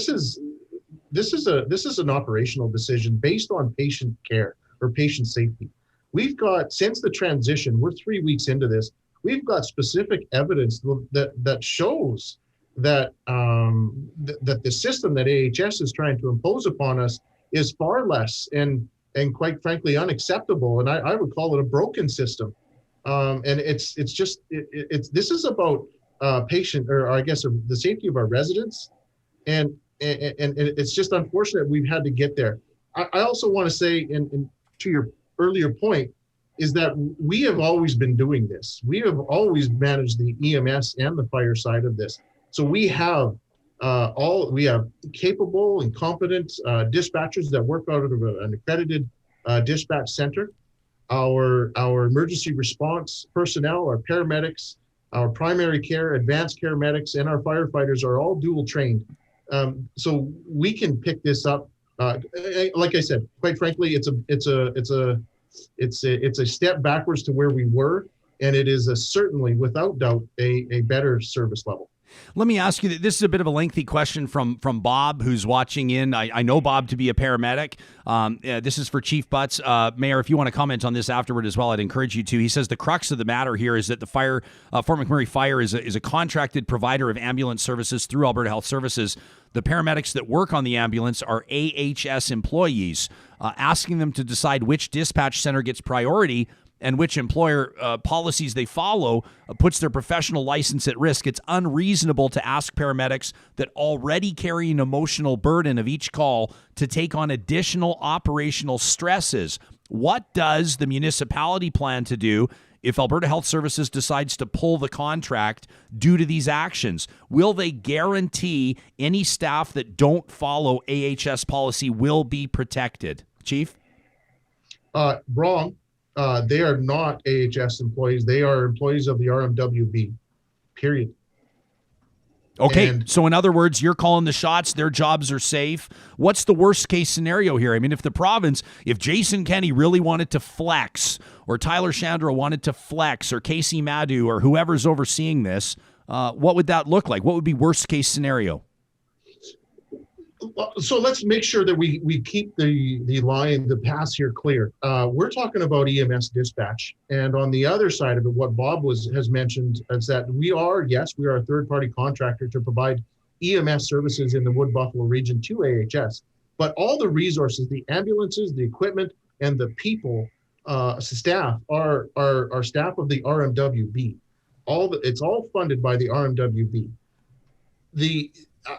operational decision based on patient care or patient safety. We've got, since the transition, we're 3 weeks into this, we've got specific evidence that shows that that the system that AHS is trying to impose upon us is far less and quite frankly unacceptable. And I would call it a broken system. And this is about patient, or I guess the safety of our residents. And it's just unfortunate we've had to get there. I also want to say, and to your earlier point, is that we have always been doing this. We have always managed the EMS and the fire side of this. So we have capable and competent dispatchers that work out of an accredited dispatch center. Our emergency response personnel, our paramedics, our primary care, advanced care medics, and our firefighters are all dual trained. So we can pick this up. Like I said, quite frankly, it's a step backwards to where we were, and it is certainly, without doubt, a better service level. Let me ask you, this is a bit of a lengthy question from Bob, who's watching in. I know Bob to be a paramedic. This is for Chief Butz. Mayor, if you want to comment on this afterward as well, I'd encourage you to. He says the crux of the matter here is that the Fort McMurray Fire is a contracted provider of ambulance services through Alberta Health Services. The paramedics that work on the ambulance are AHS employees. Asking them to decide which dispatch center gets priority and which employer policies they follow puts their professional license at risk. It's unreasonable to ask paramedics that already carry an emotional burden of each call to take on additional operational stresses. What does the municipality plan to do if Alberta Health Services decides to pull the contract due to these actions? Will they guarantee any staff that don't follow AHS policy will be protected? Chief? Wrong. They are not AHS employees. They are employees of the RMWB, period. Okay, so in other words, you're calling the shots. Their jobs are safe. What's the worst case scenario here? I mean, if Jason Kenney really wanted to flex, or Tyler Shandro wanted to flex, or Casey Madu, or whoever's overseeing this, what would that look like? What would be worst case scenario? So let's make sure that we keep the pass here clear. We're talking about EMS dispatch, and on the other side of it, what Bob has mentioned is that we are a third-party contractor to provide EMS services in the Wood Buffalo region to AHS. But all the resources, the ambulances, the equipment, and the people, staff are staff of the RMWB. It's all funded by the RMWB.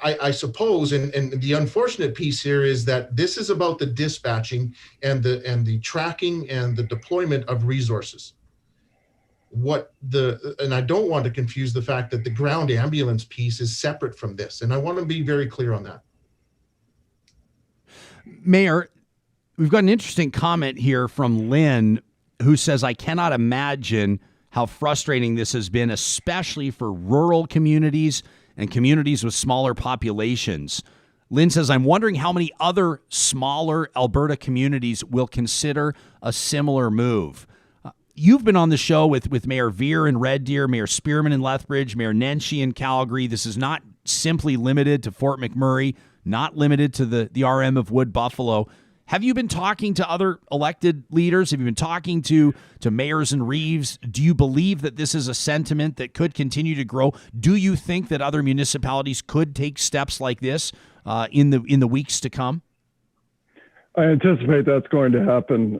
I suppose, and the unfortunate piece here is that this is about the dispatching and the tracking and the deployment of resources. And I don't want to confuse the fact that the ground ambulance piece is separate from this, and I want to be very clear on that. Mayor, we've got an interesting comment here from Lynn, who says, I cannot imagine how frustrating this has been, especially for rural communities and communities with smaller populations. Lynn says, I'm wondering how many other smaller Alberta communities will consider a similar move. You've been on the show with Mayor Veer in Red Deer, Mayor Spearman in Lethbridge, Mayor Nenshi in Calgary. This is not simply limited to Fort McMurray, not limited to the RM of Wood Buffalo. Have you been talking to other elected leaders? Have you been talking to mayors and reeves? Do you believe that this is a sentiment that could continue to grow? Do you think that other municipalities could take steps like this in the weeks to come? I anticipate that's going to happen.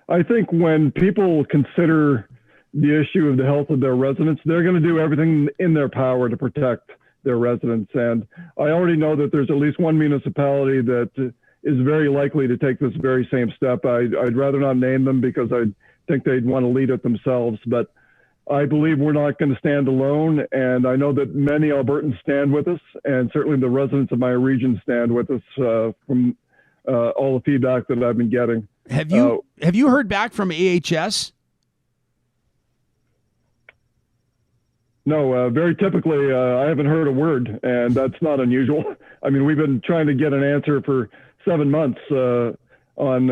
I think when people consider the issue of the health of their residents, they're going to do everything in their power to protect their residents. And I already know that there's at least one municipality that is very likely to take this very same step. I'd rather not name them because I think they'd want to lead it themselves, but I believe we're not going to stand alone. And I know that many Albertans stand with us, and certainly the residents of my region stand with us from all the feedback that I've been getting. Have you heard back from AHS? No, very typically, I haven't heard a word, and that's not unusual. I mean, we've been trying to get an answer for 7 months on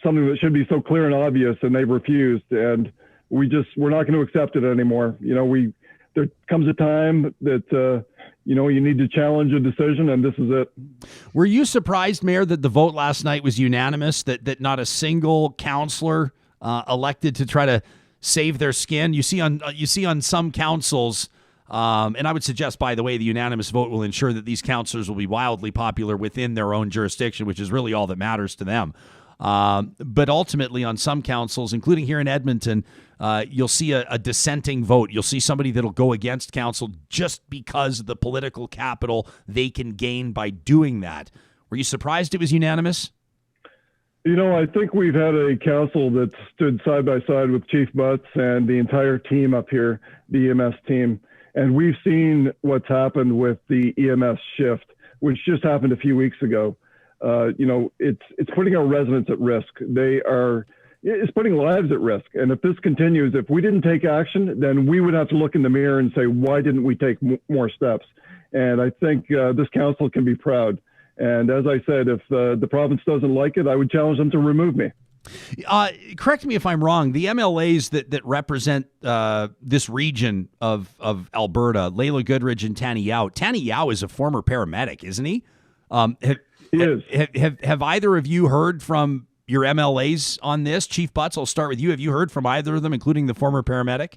something that should be so clear and obvious, and they've refused. And we're not going to accept it anymore. You know, there comes a time that you need to challenge a decision, and this is it. Were you surprised, Mayor, that the vote last night was unanimous? That not a single councillor elected to try to save their skin? You see on some councils. And I would suggest, by the way, the unanimous vote will ensure that these councillors will be wildly popular within their own jurisdiction, which is really all that matters to them. But ultimately, on some councils, including here in Edmonton, you'll see a dissenting vote. You'll see somebody that'll go against council just because of the political capital they can gain by doing that. Were you surprised it was unanimous? You know, I think we've had a council that stood side by side with Chief Butz and the entire team up here, the EMS team. And we've seen what's happened with the EMS shift, which just happened a few weeks ago. It's putting our residents at risk. It's putting lives at risk. And if this continues, if we didn't take action, then we would have to look in the mirror and say, why didn't we take more steps? And I think this council can be proud. And as I said, if the province doesn't like it, I would challenge them to remove me. Correct me if I'm wrong. The MLAs that represent this region of Alberta, Layla Goodridge and Tanny Yao. Tanny Yao is a former paramedic, isn't he? Have either of you heard from your MLAs on this? Chief Butz, I'll start with you. Have you heard from either of them, including the former paramedic?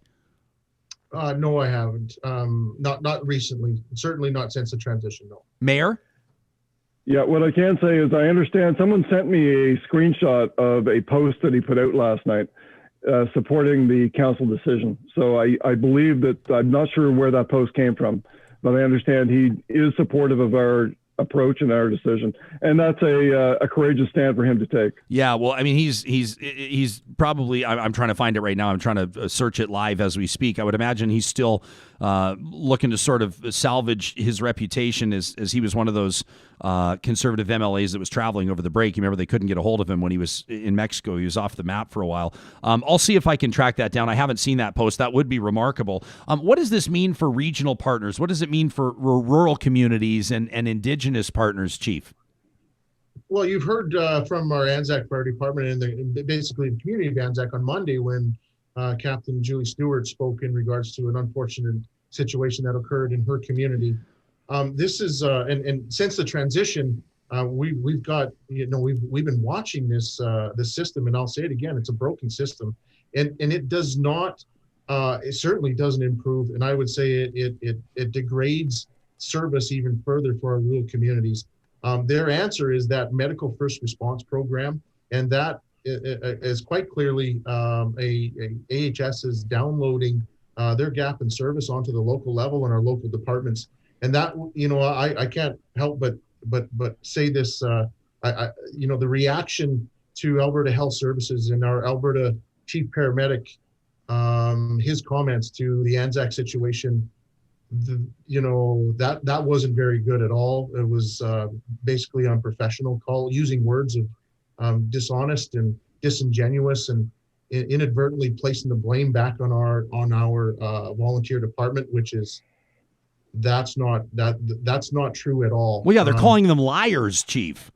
No, I haven't. Not recently. Certainly not since the transition, no. Mayor? Yeah, what I can say is I understand someone sent me a screenshot of a post that he put out last night supporting the council decision. So I believe that, I'm not sure where that post came from, but I understand he is supportive of our approach and our decision, and that's a courageous stand for him to take. Yeah, well, I mean, he's probably. I'm trying to find it right now. I'm trying to search it live as we speak. I would imagine he's still looking to sort of salvage his reputation as he was one of those conservative MLAs that was traveling over the break. You remember they couldn't get a hold of him when he was in Mexico. He was off the map for a while. I'll see if I can track that down. I haven't seen that post. That would be remarkable. What does this mean for regional partners? What does it mean for rural communities and Indigenous partners, Chief? Well, you've heard from our Anzac Fire Department and basically the community of Anzac on Monday when Captain Julie Stewart spoke in regards to an unfortunate situation that occurred in her community. This is and since the transition, we've got we've been watching this system, and I'll say it again, it's a broken system, and it does not it certainly doesn't improve, and I would say it degrades service even further for our rural communities. Their answer is that medical first response program, and that is quite clearly AHS is downloading their gap in service onto the local level and our local departments. And that, I can't help but say this, the reaction to Alberta Health Services and our Alberta Chief Paramedic, his comments to the Anzac situation, that wasn't very good at all. It was basically unprofessional, using words of dishonest and disingenuous, and inadvertently placing the blame back on our volunteer department, which is that's not true at all. Well, yeah, they're calling them liars, Chief.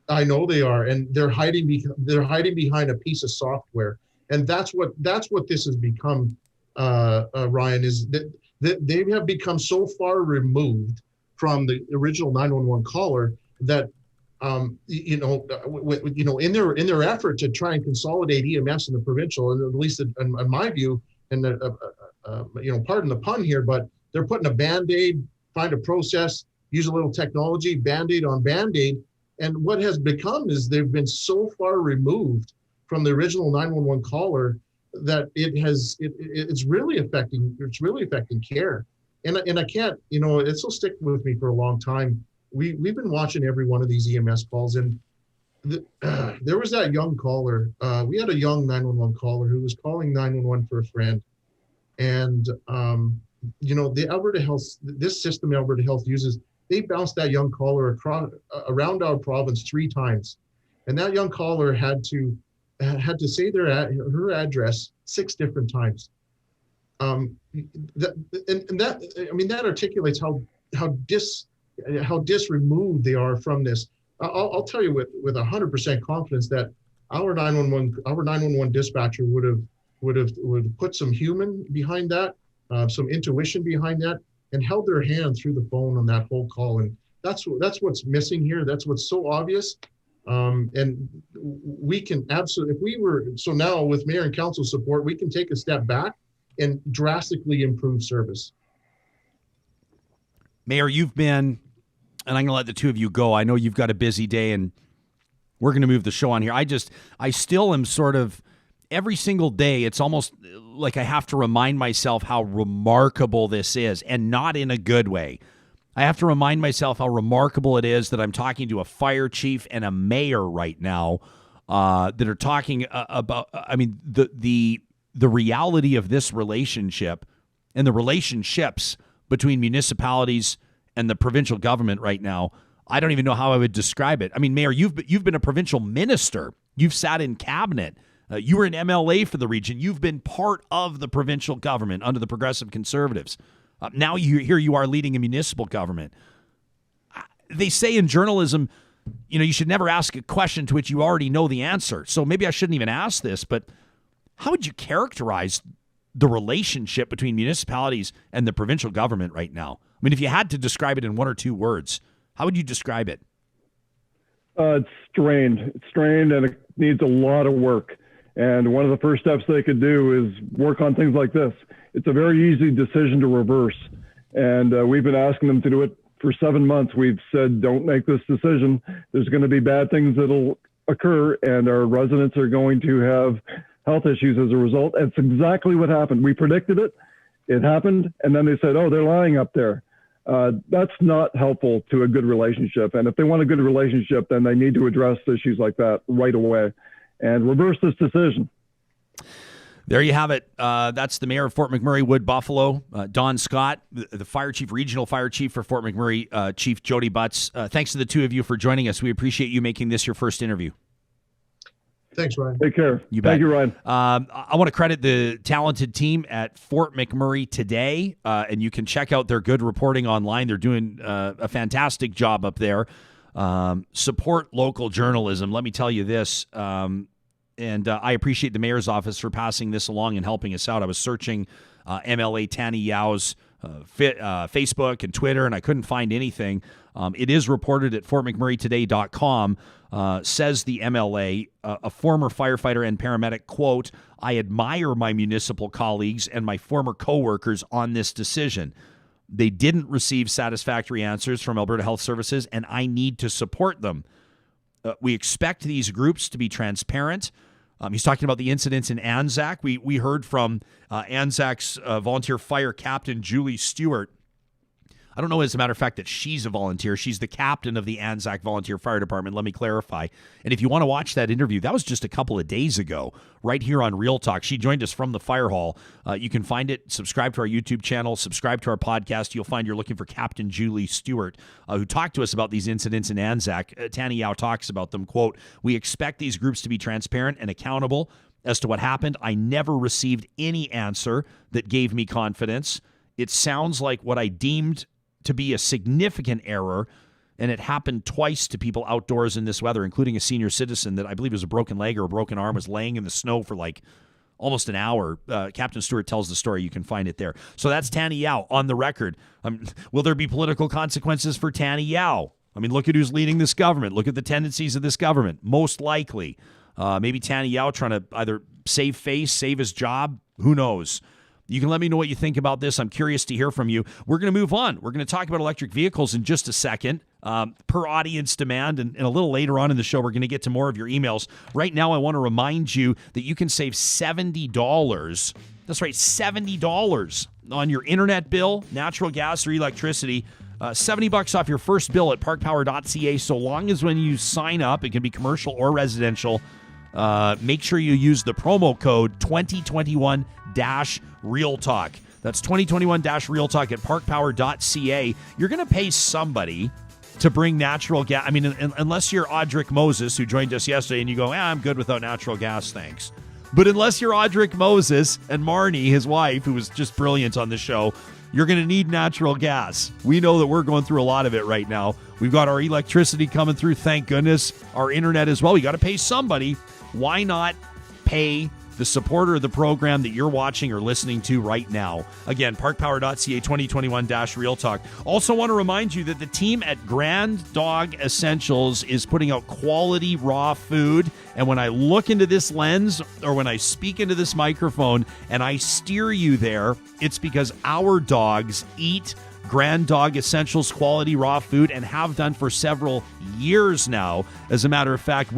I know they are, and they're hiding behind a piece of software, and that's what this has become. Ryan, is that they have become so far removed from the original 911 caller that in their effort to try and consolidate EMS in the provincial, and at least in my view, and pardon the pun here, but they're putting a Band-Aid, find a process, use a little technology, Band-Aid on Band-Aid, and what has become is they've been so far removed from the original 911 caller that it's really affecting care, and I can't, it'll stick with me for a long time. We've been watching every one of these EMS calls, and there was that young caller. We had a young 911 caller who was calling 911 for a friend, and the Alberta Health, this system Alberta Health uses, they bounced that young caller around our province 3 times, and that young caller had to say her address 6 different times. That articulates how disremoved they are from this. I'll tell you with 100% confidence that our 911 dispatcher would have put some human behind that, some intuition behind that, and held their hand through the phone on that whole call. And that's what's missing here. That's what's so obvious. And we can absolutely, so now with mayor and council support, we can take a step back and drastically improve service. Mayor, you've been, and I'm going to let the two of you go. I know you've got a busy day, and we're going to move the show on here. I still am sort of, every single day, it's almost like I have to remind myself how remarkable this is, and not in a good way. I have to remind myself how remarkable it is that I'm talking to a fire chief and a mayor right now that are talking about, the reality of this relationship and the relationships between municipalities and the provincial government right now. I don't even know how I would describe it. I mean, Mayor, you've been a provincial minister. You've sat in cabinet. You were an MLA for the region. You've been part of the provincial government under the Progressive Conservatives. Now here you are leading a municipal government. They say in journalism, you should never ask a question to which you already know the answer. So maybe I shouldn't even ask this, but how would you characterize the relationship between municipalities and the provincial government right now? I mean, if you had to describe it in one or two words, how would you describe it? It's strained. It's strained, and it needs a lot of work. And one of the first steps they could do is work on things like this. It's a very easy decision to reverse. And we've been asking them to do it for 7 months. We've said, don't make this decision. There's going to be bad things that'll occur, and our residents are going to have health issues as a result. That's exactly what happened. We predicted it. It happened. And then they said, oh, they're lying up there. That's not helpful to a good relationship. And if they want a good relationship, then they need to address issues like that right away and reverse this decision. There you have it. That's the mayor of Fort McMurray, Wood Buffalo, Don Scott, the fire chief, regional fire chief for Fort McMurray, Chief Jody Butz. Thanks to the two of you for joining us. We appreciate you making this your first interview. Thanks, Ryan. Take care. You bet. Thank you, Ryan. I want to credit the talented team at Fort McMurray today, and you can check out their good reporting online. They're doing a fantastic job up there. Support local journalism. Let me tell you this, and I appreciate the mayor's office for passing this along and helping us out. I was searching MLA Tanny Yao's Facebook and Twitter, and I couldn't find anything. It is reported at fortmcmurraytoday.com. Says the MLA, a former firefighter and paramedic, quote, I admire my municipal colleagues and my former coworkers on this decision. They didn't receive satisfactory answers from Alberta Health Services, and I need to support them. We expect these groups to be transparent. He's talking about the incidents in Anzac. We heard from Anzac's volunteer fire captain, Julie Stewart. I don't know, as a matter of fact, that she's a volunteer. She's the captain of the Anzac Volunteer Fire Department. Let me clarify. And if you want to watch that interview, that was just a couple of days ago, right here on Real Talk. She joined us from the fire hall. You can find it. Subscribe to our YouTube channel. Subscribe to our podcast. You'll find you're looking for Captain Julie Stewart, who talked to us about these incidents in Anzac. Tanny Yao talks about them. Quote, we expect these groups to be transparent and accountable as to what happened. I never received any answer that gave me confidence. It sounds like what I deemed to be a significant error, and it happened twice to people outdoors in this weather, including a senior citizen that I believe was a broken leg or a broken arm, was laying in the snow for like almost an hour. Captain Stewart tells the story. You can find it there. So that's Tanny Yao on the record. Will there be political consequences for Tanny Yao? I mean, look at who's leading this government. Look at the tendencies of this government. Most likely. Maybe Tanny Yao trying to either save face, save his job. Who knows? You can let me know what you think about this. I'm curious to hear from you. We're going to move on. We're going to talk about electric vehicles in just a second, per audience demand. And a little later on in the show, we're going to get to more of your emails. Right now, I want to remind you that you can save $70. That's right, $70 on your internet bill, natural gas, or electricity. $70 off your first bill at parkpower.ca, so long as when you sign up, it can be commercial or residential. Make sure you use the promo code 2021-Real Talk. That's 2021-Real Talk at parkpower.ca. You're going to pay somebody to bring natural gas. I mean, unless you're Audric Moses, who joined us yesterday, and you go, I'm good without natural gas, thanks. But unless you're Audric Moses and Marnie, his wife, who was just brilliant on the show, you're going to need natural gas. We know that we're going through a lot of it right now. We've got our electricity coming through, thank goodness. Our internet as well. We got to pay somebody. Why not pay the supporter of the program that you're watching or listening to right now? Again, parkpower.ca 2021-Real Talk. Also want to remind you that the team at Grand Dog Essentials is putting out quality raw food. And when I look into this lens or when I speak into this microphone and I steer you there, it's because our dogs eat Grand Dog Essentials quality raw food and have done for several years now. As a matter of fact,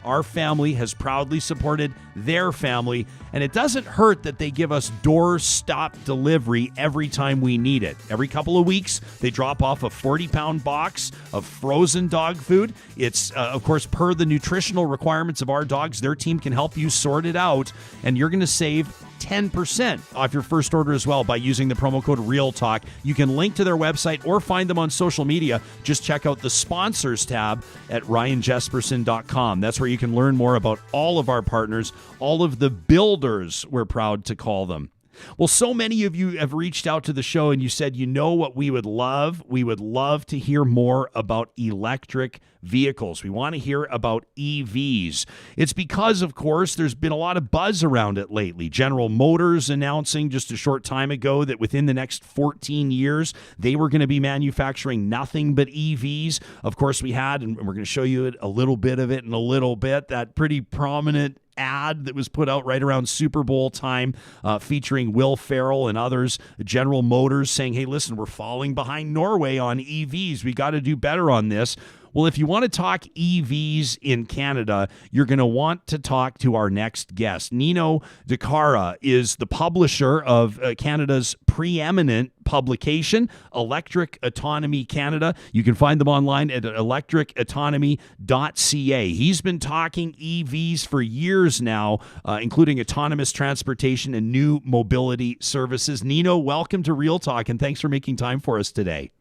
our family has proudly supported their family, and it doesn't hurt that they give us doorstop delivery every time we need it. Every couple of weeks, they drop off a 40-pound box of frozen dog food. It's, of course, per the nutritional requirements of our dogs. Their team can help you sort it out, and you're going to save 10% off your first order as well by using the promo code REALTALK. You can link to their website or find them on social media. Just check out the sponsors tab at ryanjesperson.com. That's where you can learn more about all of our partners, all of the builders, we're proud to call them. Well, so many of you have reached out to the show and you said, you know what we would love? We would love to hear more about electric vehicles. We want to hear about EVs. It's because, of course, there's been a lot of buzz around it lately. General Motors announcing just a short time ago that within the next 14 years, they were going to be manufacturing nothing but EVs. Of course, we had, and we're going to show you a little bit of it in a little bit, that pretty prominent ad that was put out right around Super Bowl time featuring Will Ferrell and others, General Motors saying, hey, listen, we're falling behind Norway on EVs. We got to do better on this. Well, if you want to talk EVs in Canada, you're going to want to talk to our next guest. Nino diCara is the publisher of Canada's preeminent publication, Electric Autonomy Canada. You can find them online at electricautonomy.ca. He's been talking EVs for years now, including autonomous transportation and new mobility services. Nino, welcome to Real Talk, and thanks for making time for us today.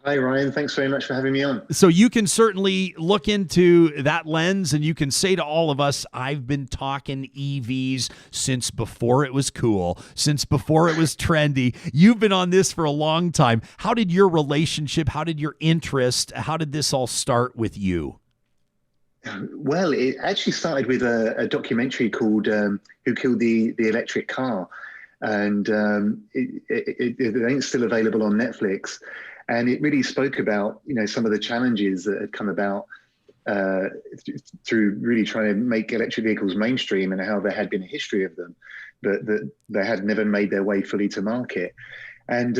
Hi, Ryan. Thanks very much for having me on. So you can certainly look into that lens and you can say to all of us, I've been talking EVs since before it was cool, since before it was trendy. You've been on this for a long time. How did your relationship, how did your interest, how did this all start with you? Well, it actually started with a documentary called Who Killed the Electric Car? And it's still available on Netflix. And it really spoke about, some of the challenges that had come about through really trying to make electric vehicles mainstream, and how there had been a history of them, but that they had never made their way fully to market. And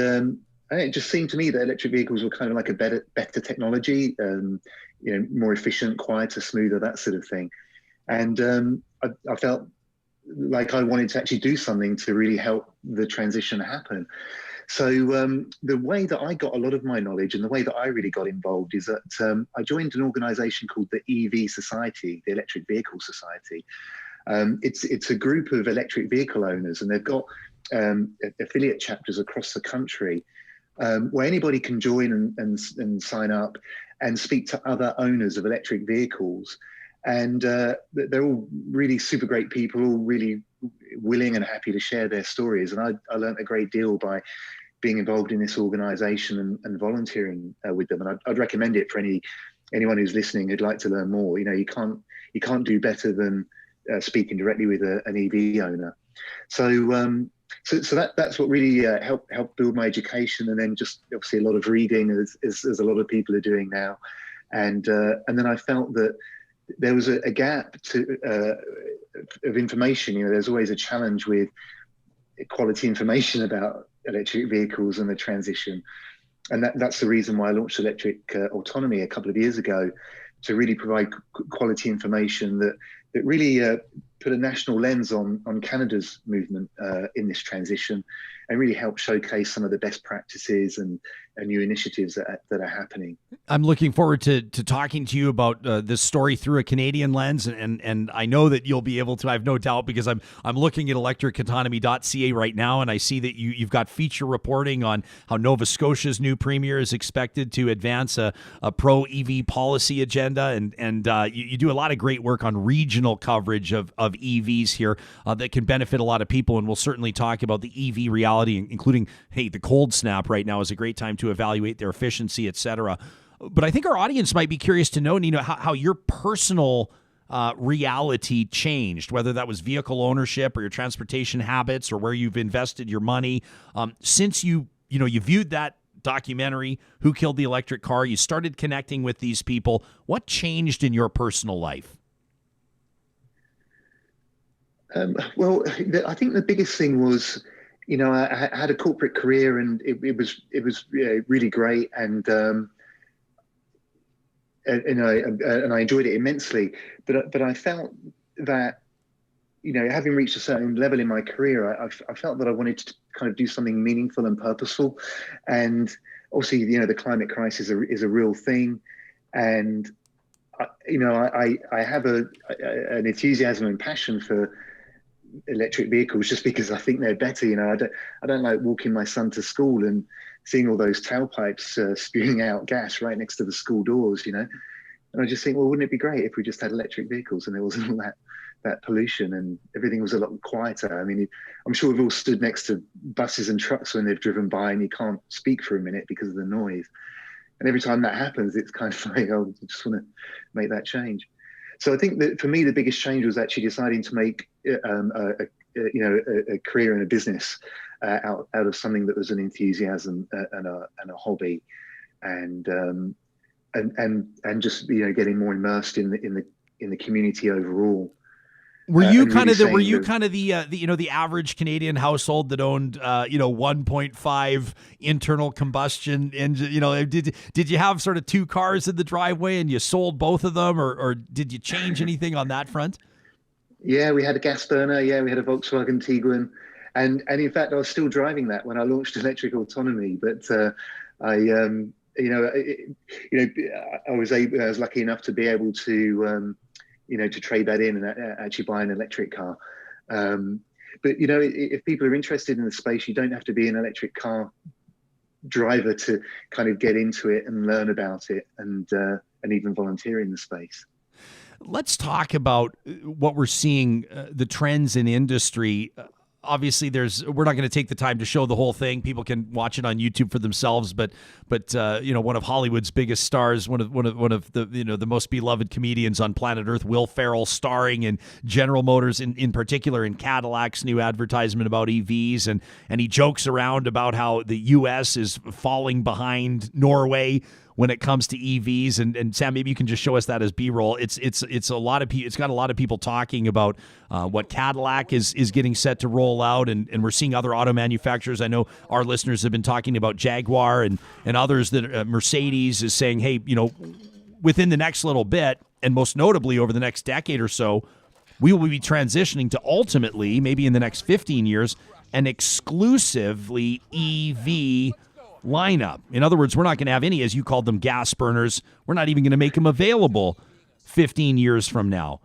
it just seemed to me that electric vehicles were kind of like a better technology, more efficient, quieter, smoother, that sort of thing. And I felt like I wanted to actually do something to really help the transition happen. So the way that I got a lot of my knowledge and the way that I really got involved is that I joined an organization called the EV Society, the Electric Vehicle Society. It's a group of electric vehicle owners, and they've got affiliate chapters across the country where anybody can join and sign up and speak to other owners of electric vehicles. And they're all really super great people, all really willing and happy to share their stories. And I learned a great deal by being involved in this organization and volunteering with them. And I'd recommend it for anyone who's listening who'd like to learn more. You can't do better than speaking directly with an EV owner. So that's what really helped build my education, and then just obviously a lot of reading, as a lot of people are doing now. And then I felt that there was a gap of information. There's always a challenge with quality information about electric vehicles and the transition. And that's the reason why I launched Electric Autonomy a couple of years ago, to really provide quality information that really put a national lens on Canada's movement in this transition, and really help showcase some of the best practices and new initiatives that are happening. I'm looking forward to talking to you about this story through a Canadian lens, and I know that you'll be able to. I have no doubt, because I'm looking at electricautonomy.ca right now, and I see that you've got feature reporting on how Nova Scotia's new premier is expected to advance a pro EV policy agenda, and you do a lot of great work on regional coverage of EVs here that can benefit a lot of people, and we'll certainly talk about the EV reality, including, hey, the cold snap right now is a great time to evaluate their efficiency, etc. But I think our audience might be curious to know, Nino, how your personal reality changed, whether that was vehicle ownership or your transportation habits or where you've invested your money since you viewed that documentary, Who Killed the Electric Car. You started connecting with these people. What changed in your personal life? Well, I think the biggest thing was, I had a corporate career, and it was really great, and I enjoyed it immensely. But I felt that, having reached a certain level in my career, I felt that I wanted to kind of do something meaningful and purposeful. And obviously, the climate crisis is a real thing, and I have an enthusiasm and passion for electric vehicles, just because I think they're better. I don't like walking my son to school and seeing all those tailpipes spewing out gas right next to the school doors, And I just think, well, wouldn't it be great if we just had electric vehicles and there wasn't all that pollution, and everything was a lot quieter. I mean, I'm sure we've all stood next to buses and trucks when they've driven by and you can't speak for a minute because of the noise. And every time that happens, it's kind of like, oh, I just want to make that change. So I think that for me, the biggest change was actually deciding to make a career in a business out of something that was an enthusiasm and a hobby, and just getting more immersed in the community overall. Were you kind of the average Canadian household that owned 1.5 internal combustion engine? Did you have sort of two cars in the driveway and you sold both of them, or did you change anything on that front? Yeah, we had a gas burner. Yeah, we had a Volkswagen Tiguan, and in fact, I was still driving that when I launched electric autonomy. But I was lucky enough to be able to to trade that in and actually buy an electric car. But if people are interested in the space, you don't have to be an electric car driver to kind of get into it and learn about it and even volunteer in the space. Let's talk about what we're seeing, the trends in industry. Obviously, we're not going to take the time to show the whole thing. People can watch it on YouTube for themselves. But one of Hollywood's biggest stars, one of the the most beloved comedians on planet Earth, Will Ferrell, starring in General Motors, in particular in Cadillac's new advertisement about EVs, and he jokes around about how the U.S. is falling behind Norway when it comes to EVs, and Sam, maybe you can just show us that as B-roll. It's a lot of it's got a lot of people talking about what Cadillac is getting set to roll out, and we're seeing other auto manufacturers. I know our listeners have been talking about Jaguar and others that Mercedes is saying, hey, within the next little bit, and most notably over the next decade or so, we will be transitioning to ultimately, maybe in the next 15 years, an exclusively EV lineup. In other words, we're not going to have any, as you called them, gas burners. We're not even going to make them available 15 years from now.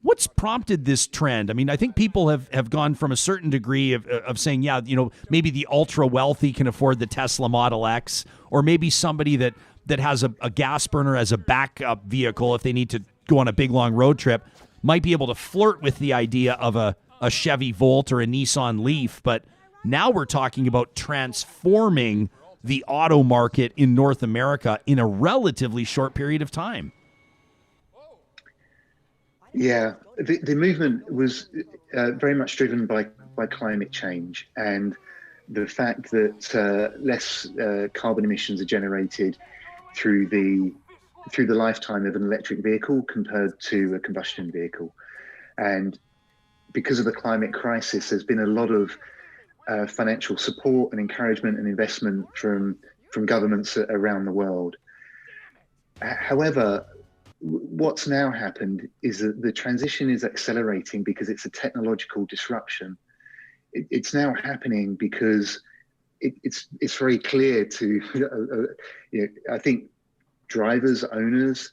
What's prompted this trend? I mean, I think people have gone from a certain degree of saying, yeah, maybe the ultra wealthy can afford the Tesla Model X, or maybe somebody that has a gas burner as a backup vehicle if they need to go on a big long road trip might be able to flirt with the idea of a Chevy Volt or a Nissan Leaf. But now we're talking about transforming the auto market in North America in a relatively short period of time. Yeah, the movement was very much driven by climate change and the fact that less carbon emissions are generated through the lifetime of an electric vehicle compared to a combustion vehicle. And because of the climate crisis, there's been a lot of financial support and encouragement and investment from governments around the world. However, what's now happened is that the transition is accelerating because it's a technological disruption. It's now happening because it's very clear to I think drivers, owners,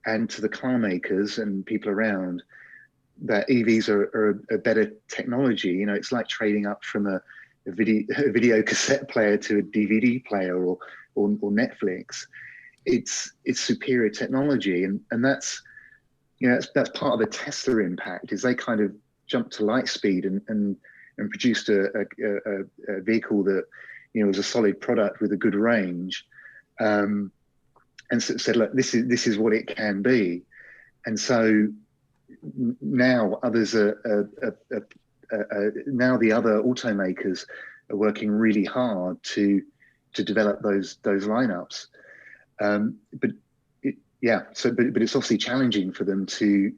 and to the car makers and people around that EVs are a better technology. It's like trading up from a video cassette player to a DVD player or Netflix. It's superior technology, and that's that's part of the Tesla impact. Is they kind of jumped to light speed and produced a vehicle that was a solid product with a good range, and said, look, this is what it can be. And so now others now the other automakers are working really hard to develop those lineups. But it's obviously challenging for them to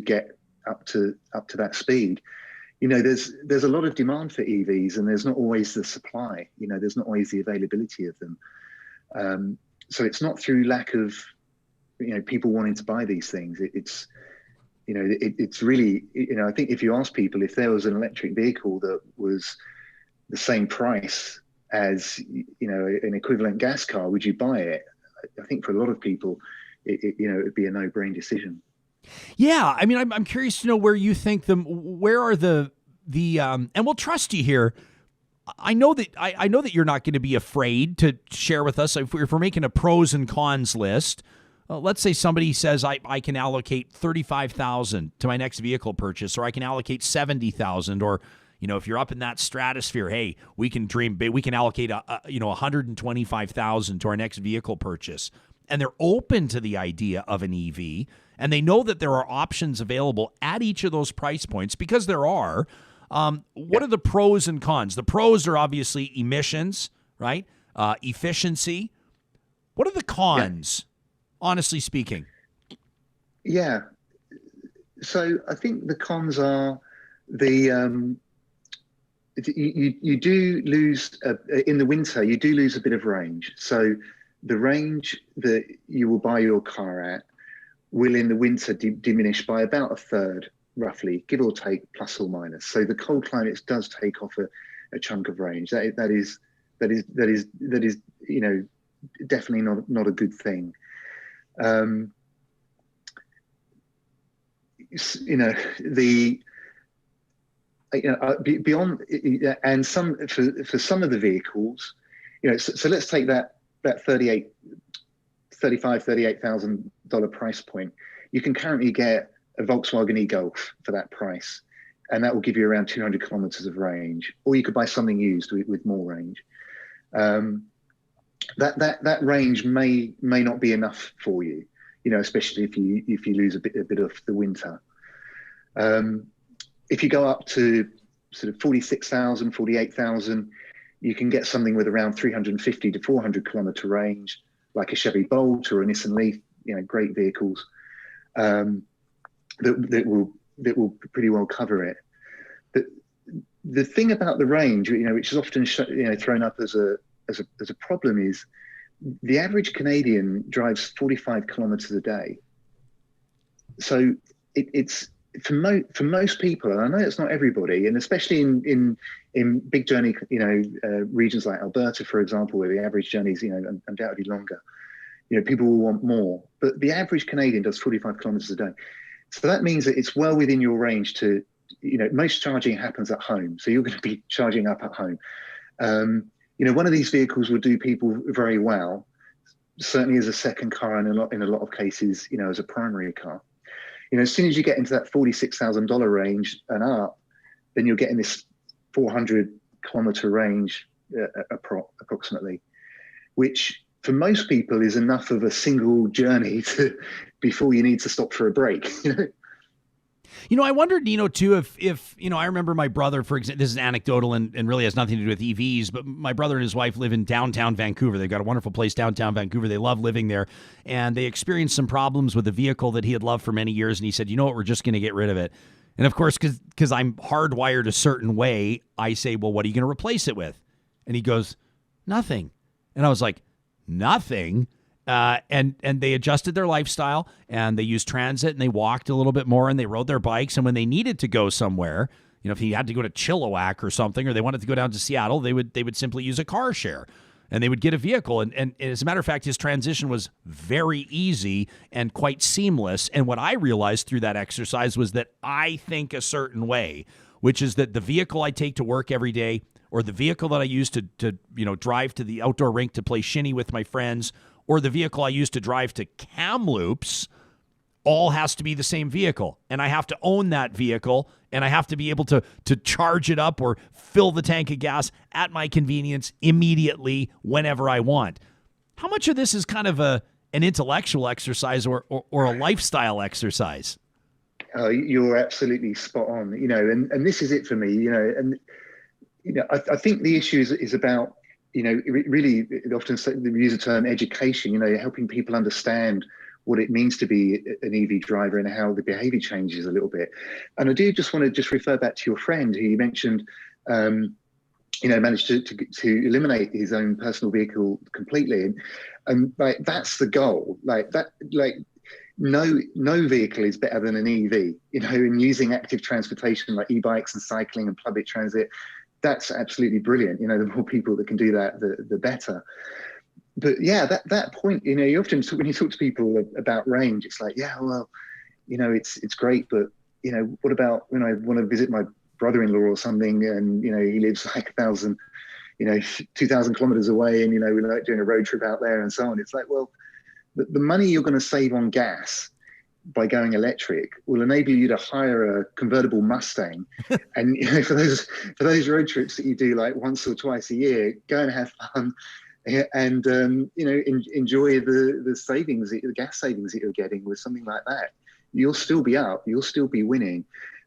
get up to that speed. There's a lot of demand for EVs, and there's not always the supply. There's not always the availability of them. So it's not through lack of people wanting to buy these things. It's really, I think if you ask people if there was an electric vehicle that was the same price as an equivalent gas car, would you buy it? I think for a lot of people, it'd be a no-brain decision. Yeah, I mean, I'm curious to know where you think where are the and we'll trust you here. I know that you're not going to be afraid to share with us if we're making a pros and cons list. let's say somebody says I can allocate $35,000 to my next vehicle purchase, or I can allocate $70,000, or if you're up in that stratosphere, hey, we can dream big. We can allocate $125,000 to our next vehicle purchase, and they're open to the idea of an EV, and they know that there are options available at each of those price points, because there are. What are the pros and cons? The pros are obviously emissions, right? Efficiency. What are the cons, honestly speaking? Yeah. So I think the cons are you do lose in the winter. You do lose a bit of range. So the range that you will buy your car at will in the winter diminish by about a third, roughly, give or take, plus or minus. So the cold climates does take off a chunk of range. That is definitely not a good thing. Beyond, and for some of the vehicles, so let's take that $38,000 price point. You can currently get a Volkswagen e-Golf for that price, and that will give you around 200 kilometers of range. Or you could buy something used with more range. That range may not be enough for you, especially if you lose a bit of the winter. If you go up to sort of 46,000, 48,000, you can get something with around 350 to 400 kilometer range, like a Chevy Bolt or a Nissan Leaf, great vehicles that will pretty well cover it. The thing about the range, which is often thrown up as a problem, is the average Canadian drives 45 kilometers a day. So it's for most people, and I know it's not everybody, and especially in big journey, regions like Alberta, for example, where the average journey is, undoubtedly longer. People will want more, but the average Canadian does 45 kilometers a day. So that means that it's well within your range to, most charging happens at home. So you're going to be charging up at home. One of these vehicles will do people very well, certainly as a second car, and in a lot of cases, as a primary car. As soon as you get into that $46,000 range and up, then you're getting this 400 kilometer range approximately, which for most people is enough of a single journey before you need to stop for a break. I wondered, Nino, too, if I remember my brother, for example, this is anecdotal and really has nothing to do with EVs, but my brother and his wife live in downtown Vancouver. They've got a wonderful place downtown Vancouver. They love living there, and they experienced some problems with a vehicle that he had loved for many years, and he said, we're just going to get rid of it. And of course, because I'm hardwired a certain way, I say, well, what are you going to replace it with? And he goes, nothing. And I was like, nothing? And they adjusted their lifestyle, and they used transit, and they walked a little bit more, and they rode their bikes. And when they needed to go somewhere, if he had to go to Chilliwack or something, or they wanted to go down to Seattle, they would simply use a car share, and they would get a vehicle. And as a matter of fact, his transition was very easy and quite seamless. And what I realized through that exercise was that I think a certain way, which is that the vehicle I take to work every day, or the vehicle that I use to drive to the outdoor rink to play shinny with my friends, or the vehicle I use to drive to Kamloops, all has to be the same vehicle. And I have to own that vehicle, and I have to be able to charge it up or fill the tank of gas at my convenience immediately whenever I want. How much of this is kind of an intellectual exercise or a lifestyle exercise? You're absolutely spot on, and this is it for me, I think the issue is about, really, often we use the term education, helping people understand what it means to be an EV driver and how the behavior changes a little bit. And I do just want to refer back to your friend who you mentioned, managed to eliminate his own personal vehicle completely. And that's the goal. No vehicle is better than an EV, in using active transportation like e-bikes and cycling and public transit. That's absolutely brilliant. The more people that can do that, the better. But yeah, that point, you often, when you talk to people about range, it's like, yeah, well, it's great, but what about when I want to visit my brother-in-law or something, and he lives like 2,000 kilometers away, and we like doing a road trip out there and so on. It's like, well, the money you're going to save on gas by going electric will enable you to hire a convertible Mustang, and for those road trips that you do like once or twice a year, go and have fun, and enjoy the savings, the gas savings that you're getting with something like that. You'll still be up, you'll still be winning,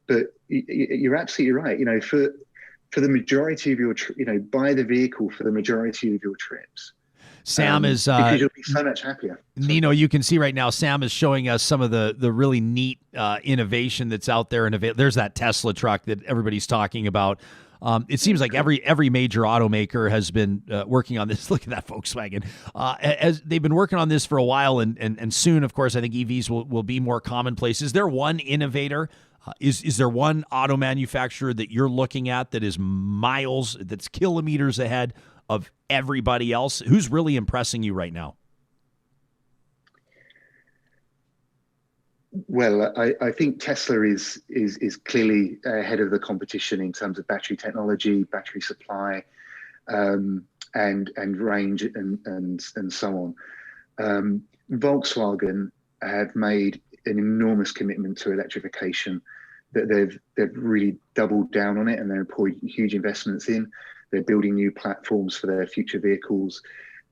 but you're absolutely right. For the majority of your, buy the vehicle for the majority of your trips. Sam is because you'll be so much happier. Nino, you can see right now Sam is showing us some of the really neat innovation that's out there, and there's that Tesla truck that everybody's talking about. It seems like every major automaker has been working on this. Look at that Volkswagen. As they've been working on this for a while, and soon, of course, I think EVs will be more commonplace. Is there one innovator? Is there one auto manufacturer that you're looking at that is that's kilometers ahead of everybody else? Who's really impressing you right now? Well, I think Tesla is clearly ahead of the competition in terms of battery technology, battery supply, and range, and so on. Volkswagen have made an enormous commitment to electrification. That they've really doubled down on it, and they're pouring huge investments in. They're building new platforms for their future vehicles.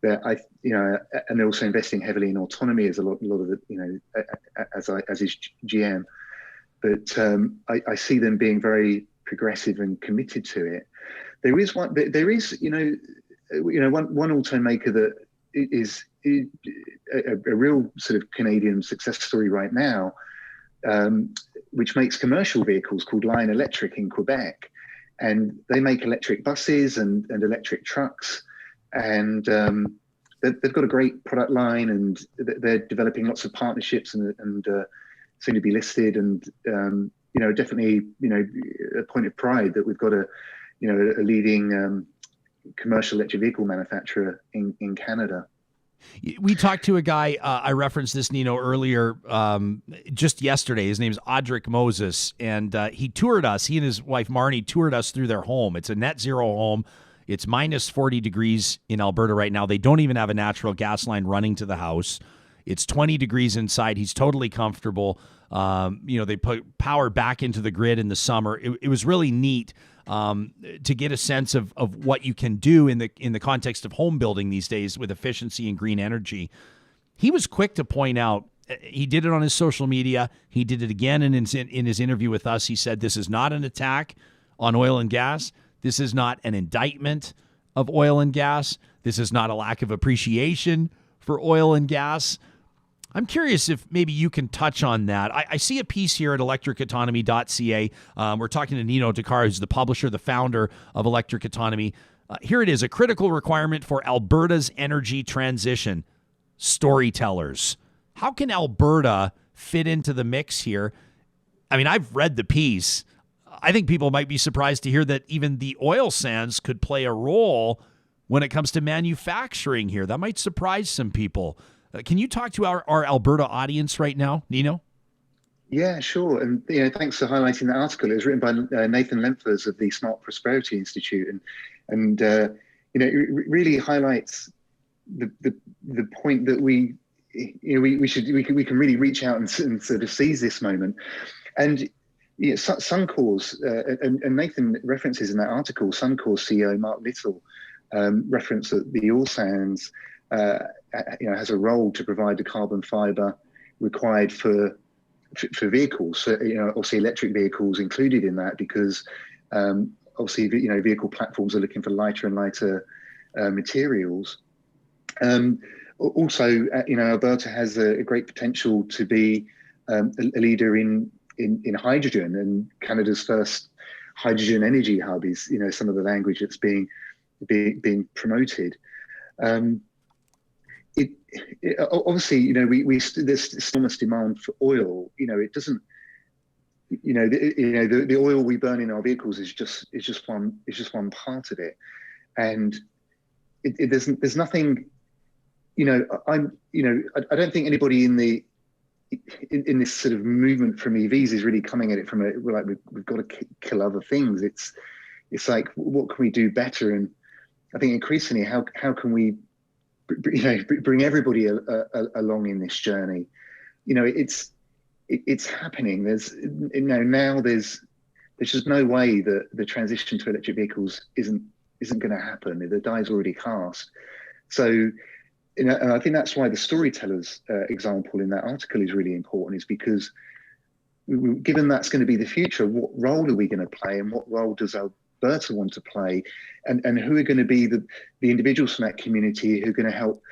And they're also investing heavily in autonomy, as a lot of the, as is GM. But I see them being very progressive and committed to it. There is one automaker that is a real sort of Canadian success story right now, which makes commercial vehicles, called Lion Electric in Quebec. And they make electric buses and electric trucks, and they've got a great product line, and they're developing lots of partnerships and soon to be listed. And definitely a point of pride that we've got a leading commercial electric vehicle manufacturer in Canada. We talked to a guy, I referenced this, Nino, earlier, just yesterday. His name's Audric Moses, and he toured us. He and his wife, Marnie, toured us through their home. It's a net zero home. It's minus 40 degrees in Alberta right now. They don't even have a natural gas line running to the house. It's 20 degrees inside. He's totally comfortable. They put power back into the grid in the summer. It was really neat to get a sense of what you can do in the context of home building these days with efficiency and green energy. He was quick to point out, he did it on his social media. He did it again in his interview with us. He said, this is not an attack on oil and gas. This is not an indictment of oil and gas. This is not a lack of appreciation for oil and gas. I'm curious if maybe you can touch on that. I see a piece here at electricautonomy.ca. We're talking to Nino diCara, who's the publisher, the founder of Electric Autonomy. Here it is, a critical requirement for Alberta's energy transition. Storytellers. How can Alberta fit into the mix here? I mean, I've read the piece. I think people might be surprised to hear that even the oil sands could play a role when it comes to manufacturing here. That might surprise some people. Can you talk to our Alberta audience right now, Nino? Yeah, sure. And thanks for highlighting that article. It was written by Nathan Lemfers of the Smart Prosperity Institute, and it really highlights the point that we can really reach out and sort of seize this moment. And Suncor's and Nathan references in that article, Suncor's CEO Mark Little referenced that the oil sands has a role to provide the carbon fiber required for vehicles. So, obviously electric vehicles included in that, because obviously vehicle platforms are looking for lighter and lighter materials. Also, Alberta has a great potential to be a leader in hydrogen, and Canada's first hydrogen energy hub is some of the language that's being promoted. Obviously, there's enormous demand for oil. It doesn't. The oil we burn in our vehicles is just one part of it, and there's nothing. I don't think anybody in this sort of movement from EVs is really coming at it from we've got to kill other things. It's like, what can we do better? And I think increasingly, how can we bring everybody along in this journey. It's happening. Now there's just no way that the transition to electric vehicles isn't going to happen. The die's already cast. So, and I think that's why the storytellers example in that article is really important, is because given that's going to be the future, what role are we going to play, and what role does Alberta want to play, and who are going to be the individuals from that community who are going to help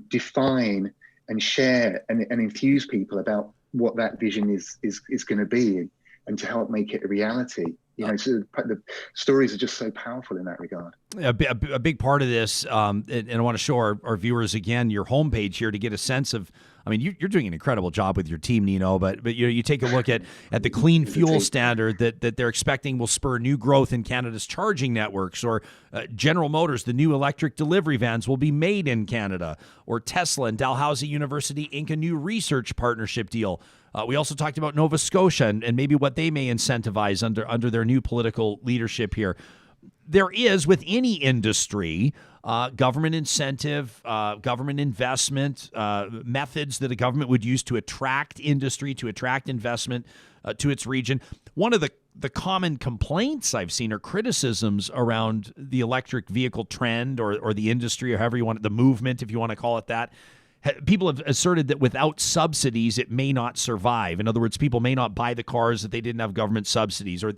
define and share and infuse people about what that vision is going to be, and to help make it a reality. So the stories are just so powerful in that regard. A big part of this, and I want to show our viewers again your homepage here to get a sense of. I mean, you're doing an incredible job with your team, Nino. But you take a look at the clean fuel standard that they're expecting will spur new growth in Canada's charging networks, or General Motors, the new electric delivery vans will be made in Canada, or Tesla and Dalhousie University ink a new research partnership deal. We also talked about Nova Scotia and maybe what they may incentivize under their new political leadership here. There is, with any industry, government incentive, government investment, methods that a government would use to attract industry, to attract investment to its region. One of the common complaints I've seen or criticisms around the electric vehicle trend or the industry, or however you want it, the movement, if you want to call it that. People have asserted that without subsidies, it may not survive. In other words, people may not buy the cars if they didn't have government subsidies. Or,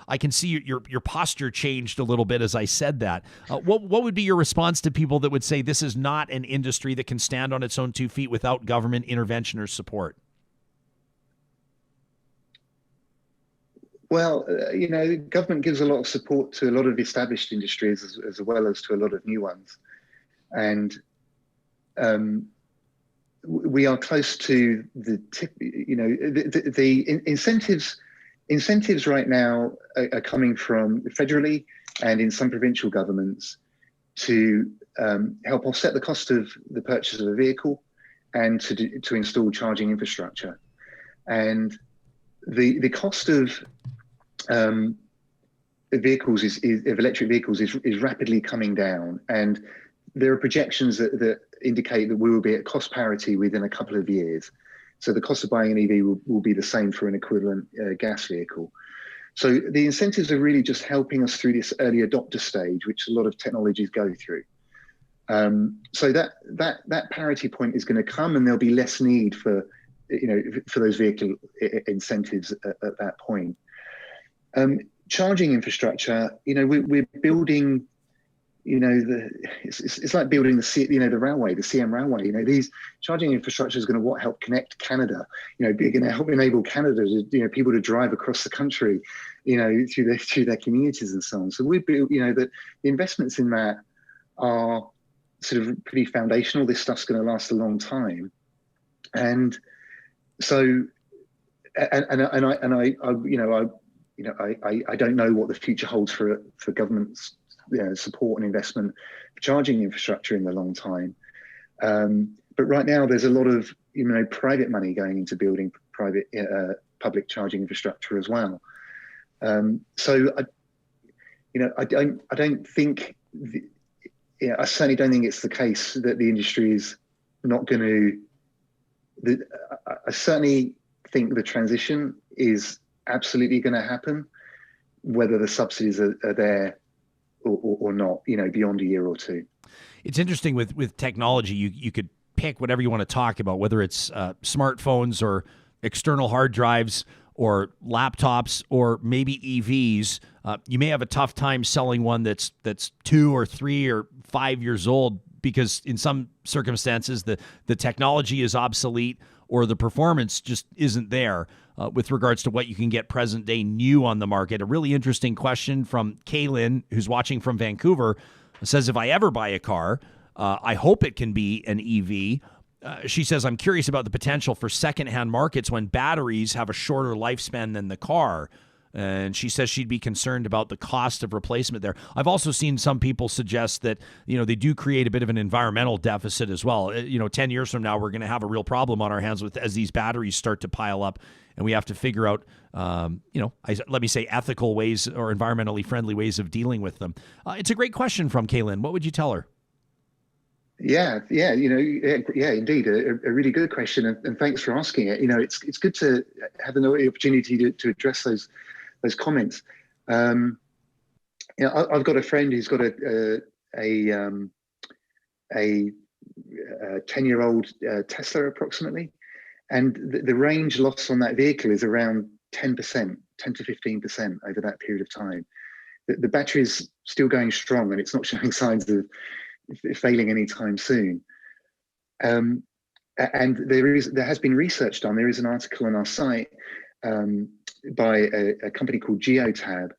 I can see your posture changed a little bit as I said that. What would be your response to people that would say this is not an industry that can stand on its own 2 feet without government intervention or support? Well, government gives a lot of support to a lot of established industries as well as to a lot of new ones. And we are close to the tip. The incentives right now are coming from federally and in some provincial governments to help offset the cost of the purchase of a vehicle and to install charging infrastructure. And the cost of vehicles of electric vehicles is rapidly coming down, and there are projections that indicate that we will be at cost parity within a couple of years. So the cost of buying an EV will be the same for an equivalent gas vehicle. So the incentives are really just helping us through this early adopter stage, which a lot of technologies go through. So that parity point is going to come, and there'll be less need for those vehicle incentives at that point. Charging infrastructure, we're building. It's like building the railway, the CM railway. These charging infrastructure is going to help connect Canada. They're going to help enable Canada to, people to drive across the country, through their communities and so on. So we build, the investments in that are sort of pretty foundational. This stuff's going to last a long time, and so, I don't know what the future holds for governments. Support and investment for charging infrastructure in the long time. But right now there's a lot of, private money going into building private public charging infrastructure as well. So I don't think, I certainly don't think it's the case that the industry is not going to, I certainly think the transition is absolutely going to happen, whether the subsidies are there or not, beyond a year or two. It's interesting with technology, you could pick whatever you want to talk about, whether it's smartphones or external hard drives or laptops or maybe EVs. You may have a tough time selling one that's 2 or 3 or 5 years old, because in some circumstances the technology is obsolete or the performance just isn't there. With regards to what you can get present day new on the market. A really interesting question from Kaylin, who's watching from Vancouver, says, if I ever buy a car, I hope it can be an EV. She says, I'm curious about the potential for secondhand markets when batteries have a shorter lifespan than the car. And she says she'd be concerned about the cost of replacement there. I've also seen some people suggest that, they do create a bit of an environmental deficit as well. 10 years from now, we're going to have a real problem on our hands as these batteries start to pile up, and we have to figure out, let me say ethical ways or environmentally friendly ways of dealing with them. It's a great question from Kaylin. What would you tell her? Yeah, indeed, a really good question, and thanks for asking it. It's good to have the opportunity to address those comments. I've got a friend who's got a 10-year-old Tesla approximately, and the range loss on that vehicle is around 10 to 15% over that period of time. The battery is still going strong, and it's not showing signs of failing anytime soon. And there has been research done. There is an article on our site by a company called Geotab,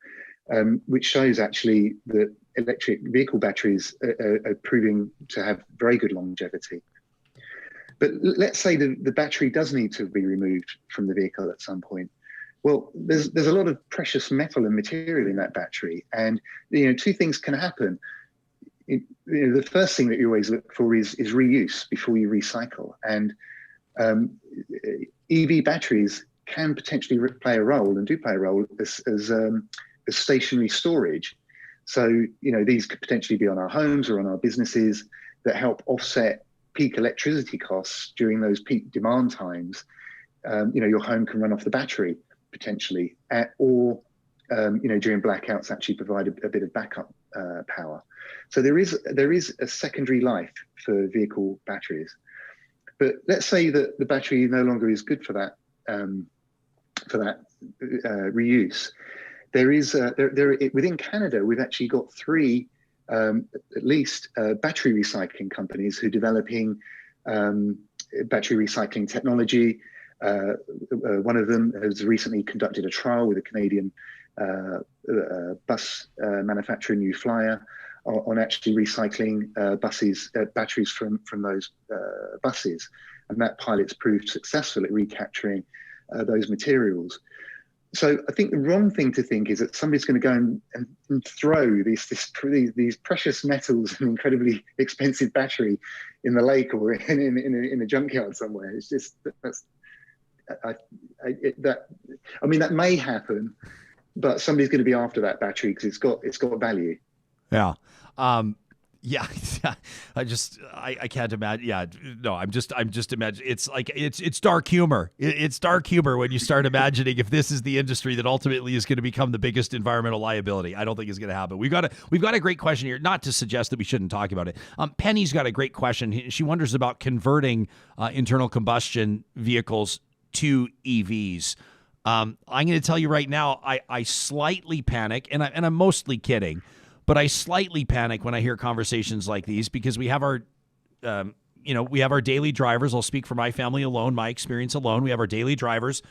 which shows actually that electric vehicle batteries are proving to have very good longevity. But let's say the battery does need to be removed from the vehicle at some point. Well, there's a lot of precious metal and material in that battery, and two things can happen. The first thing that you always look for is reuse before you recycle, and EV batteries can potentially play a role, and do play a role as stationary storage. So these could potentially be on our homes or on our businesses that help offset peak electricity costs during those peak demand times. Your home can run off the battery potentially, or during blackouts actually provide a bit of backup power. So there is a secondary life for vehicle batteries. But let's say that the battery no longer is good for that reuse. There is within Canada, we've actually got 3 at least battery recycling companies who are developing battery recycling technology. One of them has recently conducted a trial with a Canadian bus manufacturer, New Flyer, on actually recycling batteries from those buses, and that pilot's proved successful at recapturing those materials. So I think the wrong thing to think is that somebody's going to go and throw these precious metals and incredibly expensive battery in the lake or in a junkyard somewhere. It's just that may happen, but somebody's going to be after that battery because it's got value. Yeah. Yeah. I can't imagine. Yeah. No, I'm just imagining. It's like, it's dark humor. It's dark humor when you start imagining if this is the industry that ultimately is going to become the biggest environmental liability. I don't think it's going to happen. We've got a great question here, not to suggest that we shouldn't talk about it. Penny's got a great question. She wonders about converting internal combustion vehicles to EVs. I'm going to tell you right now, I slightly panic, and I'm mostly kidding, but I slightly panic when I hear conversations like these, because we have our, we have our daily drivers. I'll speak for my family alone, my experience alone. We have our daily drivers,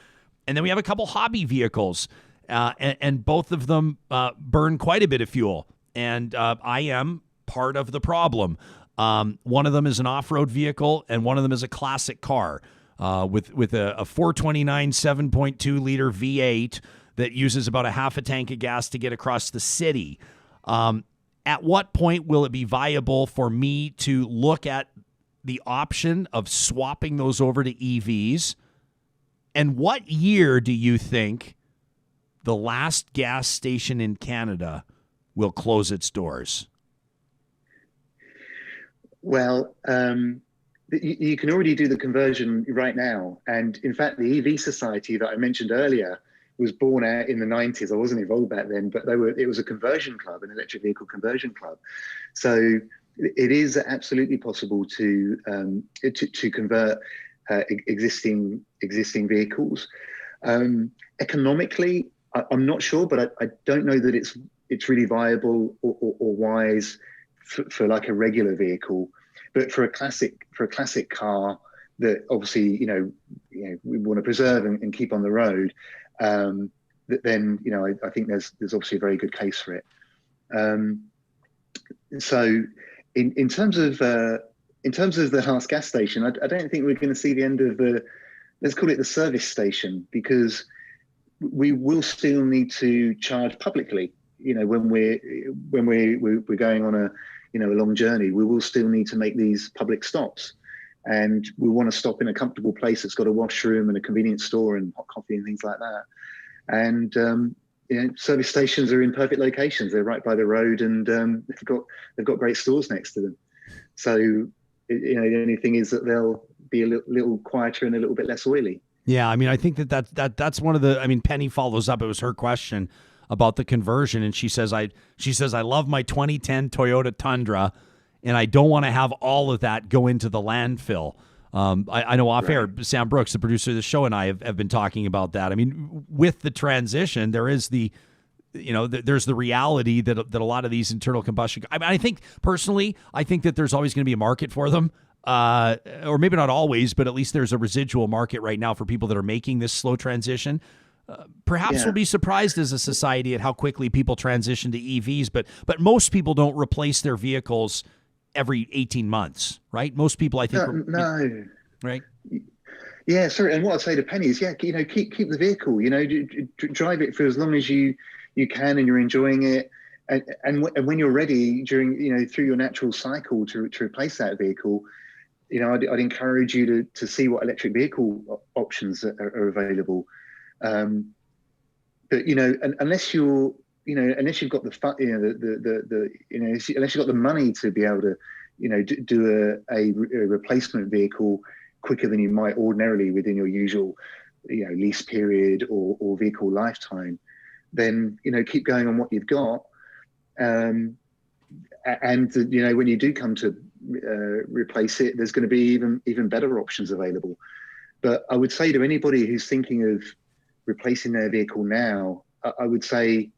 and then we have a couple hobby vehicles, and both of them burn quite a bit of fuel, and I am part of the problem. One of them is an off-road vehicle, and one of them is a classic car with a 429 7.2 liter V8 that uses about a half a tank of gas to get across the city. At what point will it be viable for me to look at the option of swapping those over to EVs? And what year do you think the last gas station in Canada will close its doors? Well, you can already do the conversion right now. And in fact, the EV Society that I mentioned earlier was born out in the 90s. I wasn't involved back then, but it was a conversion club, an electric vehicle conversion club. So it is absolutely possible to convert existing vehicles. Economically, I'm not sure, but I don't know that it's really viable or wise for like a regular vehicle. But for a classic car that obviously we want to preserve and keep on the road, then I think there's obviously a very good case for it. So in terms of the last gas station, I don't think we're going to see the end of let's call it the service station, because we will still need to charge publicly. When we're going on a long journey, we will still need to make these public stops, and we want to stop in a comfortable place that's got a washroom and a convenience store and hot coffee and things like that. And service stations are in perfect locations. They're right by the road, and they've got great stores next to them. So The only thing is that they'll be a little quieter and a little bit less oily. Yeah, I mean, I think that's one of the. I mean, Penny follows up. It was her question about the conversion, and she says, I love my 2010 Toyota Tundra, and I don't want to have all of that go into the landfill. I know off air, Sam Brooks, the producer of the show, and I have been talking about that. I mean, with the transition, there is there's the reality that a lot of these internal combustion. I mean, I think personally, that there's always going to be a market for them. Or maybe not always, but at least there's a residual market right now for people that are making this slow transition. Perhaps we'll be surprised as a society at how quickly people transition to EVs, but most people don't replace their vehicles every 18 months, right? Most people, I think, no. Right? Yeah, sorry. And what I'd say to Penny is, keep the vehicle. Drive it for as long as you can, and you're enjoying it. And when you're ready during, through your natural cycle to replace that vehicle, I'd encourage you to see what electric vehicle options are available. But unless you've got unless you've got the money to be able to, do a replacement vehicle quicker than you might ordinarily within your usual, lease period or vehicle lifetime, then keep going on what you've got. And when you do come to replace it, there's going to be even better options available. But I would say to anybody who's thinking of replacing their vehicle now, I would say,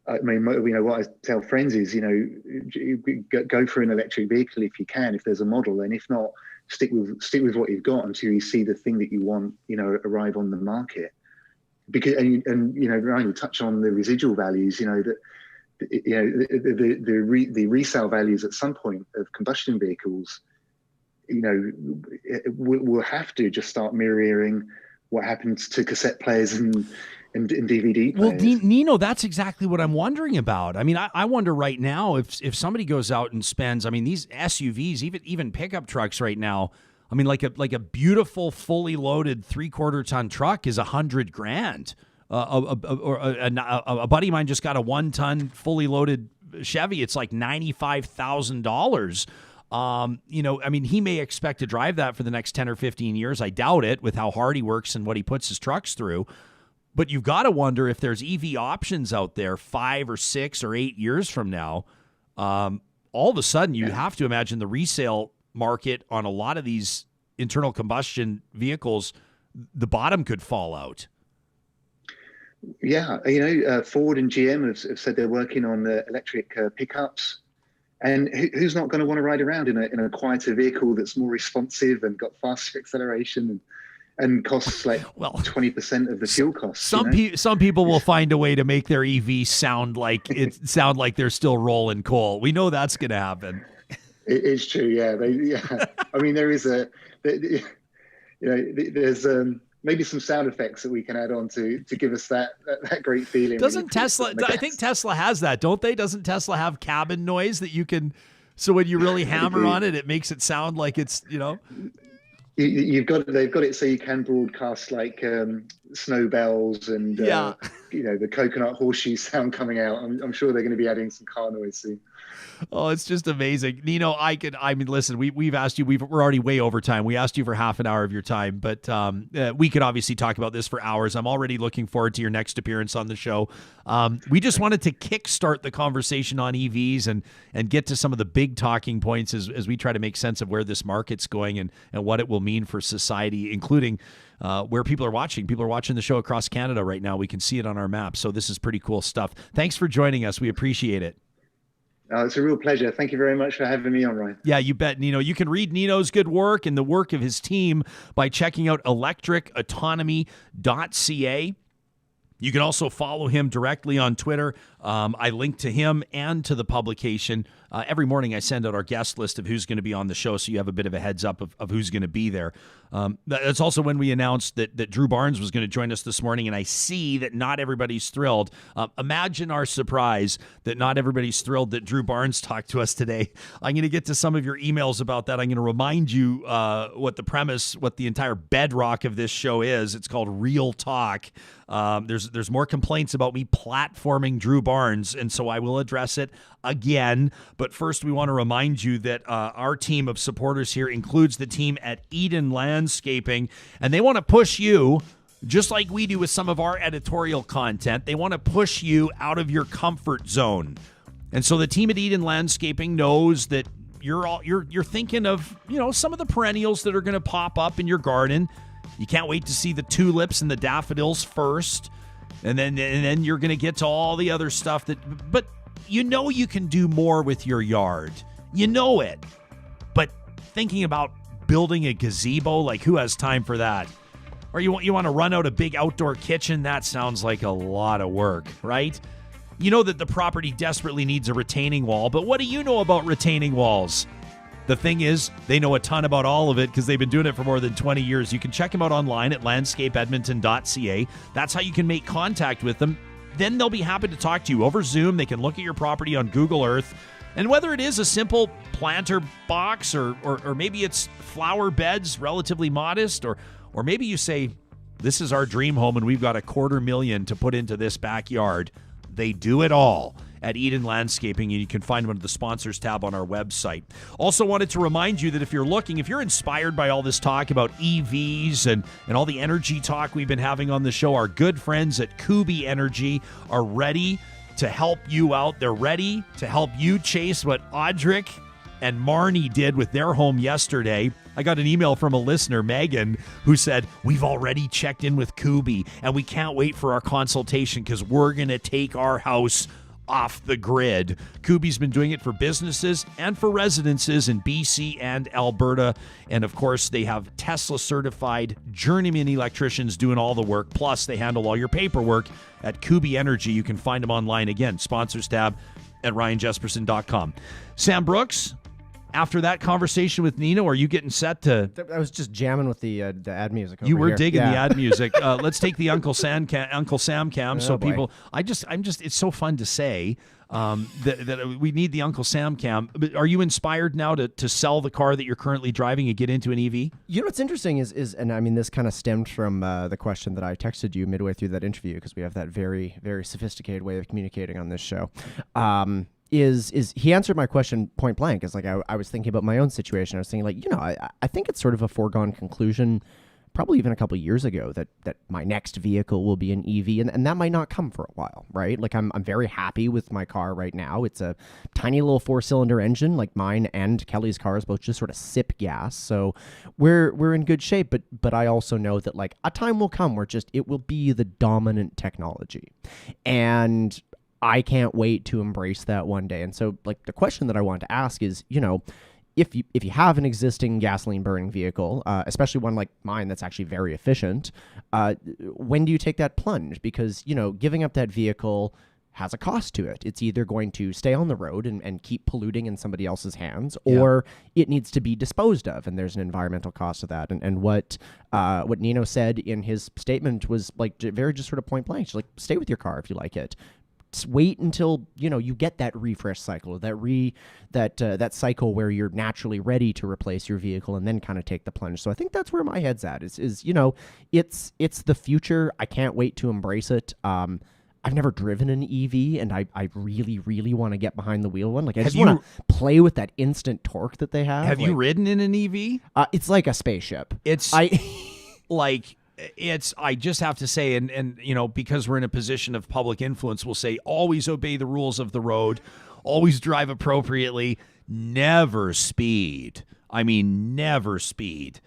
what I tell friends is, go for an electric vehicle if you can, if there's a model, and if not, stick with what you've got until you see the thing that you want, arrive on the market. Because Ryan, you touch on the residual values, that the resale values at some point of combustion vehicles, will have to just start mirroring what happens to cassette players and DVD players. Well, Nino, that's exactly what I'm wondering about. I mean, I wonder right now if somebody goes out and spends, I mean, these SUVs, even pickup trucks right now, I mean, like a beautiful fully loaded 3/4 ton truck is $100,000. A buddy of mine just got a 1 ton fully loaded Chevy. It's like $95,000. I mean, he may expect to drive that for the next 10 or 15 years. I doubt it with how hard he works and what he puts his trucks through. But you've got to wonder if there's EV options out there 5 or 6 or 8 years from now. All of a sudden, you have to imagine the resale market on a lot of these internal combustion vehicles, the bottom could fall out. Yeah, Ford and GM have said they're working on the electric pickups, and who's not going to want to ride around in a quieter vehicle that's more responsive and got faster acceleration and costs like 20% of the fuel costs. Some people will find a way to make their EV sound like they're still rolling coal. We know that's going to happen. It's true, yeah. I mean, there is there's maybe some sound effects that we can add on to give us that great feeling. Doesn't Tesla? I think Tesla has that, don't they? Doesn't Tesla have cabin noise that you can? So when you really hammer on it, it makes it sound like it's They've got it so you can broadcast like snow bells and the coconut horseshoe sound coming out. I'm sure they're going to be adding some car noise soon. Oh, it's just amazing. Nino, listen, we've asked you, we're already way over time. We asked you for half an hour of your time, but we could obviously talk about this for hours. I'm already looking forward to your next appearance on the show. We just wanted to kickstart the conversation on EVs and get to some of the big talking points as we try to make sense of where this market's going and what it will mean for society, including where people are watching. People are watching the show across Canada right now. We can see it on our map. So this is pretty cool stuff. Thanks for joining us. We appreciate it. It's a real pleasure. Thank you very much for having me on, Ryan. Yeah, you bet, Nino. You can read Nino's good work and the work of his team by checking out electricautonomy.ca. You can also follow him directly on Twitter. I link to him and to the publication. Every morning I send out our guest list of who's going to be on the show, so you have a bit of a heads up of who's going to be there. That's also when we announced that Drew Barnes was going to join us this morning, and I see that not everybody's thrilled. Imagine our surprise that not everybody's thrilled that Drew Barnes talked to us today. I'm going to get to some of your emails about that. I'm going to remind you what the entire bedrock of this show is. It's called Real Talk. There's more complaints about me platforming Drew Barnes, and so I will address it again. But first, we want to remind you that our team of supporters here includes the team at Eden Landscaping, and they want to push you, just like we do with some of our editorial content. They want to push you out of your comfort zone. And so the team at Eden Landscaping knows that you're thinking of, some of the perennials that are going to pop up in your garden. You can't wait to see the tulips and the daffodils first, and then you're going to get to all the other stuff but you can do more with your yard. You know it. But thinking about building a gazebo, like, who has time for that? Or you want to run out a big outdoor kitchen? That sounds like a lot of work, right? You know that the property desperately needs a retaining wall, but what do you know about retaining walls? The thing is, they know a ton about all of it because they've been doing it for more than 20 years. You can check them out online at landscapeedmonton.ca. That's how you can make contact with them. Then they'll be happy to talk to you over Zoom. They can look at your property on Google Earth. And whether it is a simple planter box or maybe it's flower beds, relatively modest, or maybe you say, this is our dream home and we've got $250,000 to put into this backyard. They do it all at Eden Landscaping, and you can find them under the sponsors tab on our website. Also wanted to remind you that if you're inspired by all this talk about EVs and all the energy talk we've been having on the show, our good friends at Kubi Energy are ready to help you out. They're ready to help you chase what Audric and Marnie did with their home yesterday. I got an email from a listener, Megan, who said, we've already checked in with Kubi, and we can't wait for our consultation because we're going to take our house off the grid. Kubi's been doing it for businesses and for residences in BC and Alberta. And of course, they have Tesla certified journeyman electricians doing all the work. Plus, they handle all your paperwork at Kubi Energy. You can find them online. Again, sponsors tab at ryanjesperson.com. Sam Brooks, after that conversation with Nino, are you getting set to... I was just jamming with the ad music over You were here. digging the ad music. Let's take the Uncle Sam cam. So boy. people... it's so fun to say that we need the Uncle Sam cam. But are you inspired now to sell the car that you're currently driving and get into an EV? You know what's interesting is and I mean, this kind of stemmed from the question that I texted you midway through that interview, because we have that very, very sophisticated way of communicating on this show. Is he answered my question point blank. It's like I was thinking about my own situation. I was thinking, like, I think it's sort of a foregone conclusion, probably even a couple of years ago, that my next vehicle will be an EV, and that might not come for a while, right? Like, I'm very happy with my car right now. It's a tiny little 4-cylinder engine, like mine and Kelly's cars both just sort of sip gas, so we're in good shape. But I also know that, like, a time will come where it will be the dominant technology, and I can't wait to embrace that one day. And so, like, the question that I want to ask is, if you have an existing gasoline burning vehicle, especially one like mine that's actually very efficient, when do you take that plunge? Because, giving up that vehicle has a cost to it. It's either going to stay on the road and keep polluting in somebody else's hands, or it needs to be disposed of, and there's an environmental cost to that. And what Nino said in his statement was, like, very just sort of point blank. She's like, stay with your car if you like it. Wait until you get that refresh cycle, that cycle where you're naturally ready to replace your vehicle, and then kind of take the plunge. So I think that's where my head's at. Is it's the future. I can't wait to embrace it. I've never driven an EV, and I really, really want to get behind the wheel one. Like, I just want to play with that instant torque that they have. Have you ridden in an EV? It's like a spaceship. I just have to say, and because we're in a position of public influence, we'll say always obey the rules of the road, always drive appropriately, never speed. I mean, never speed.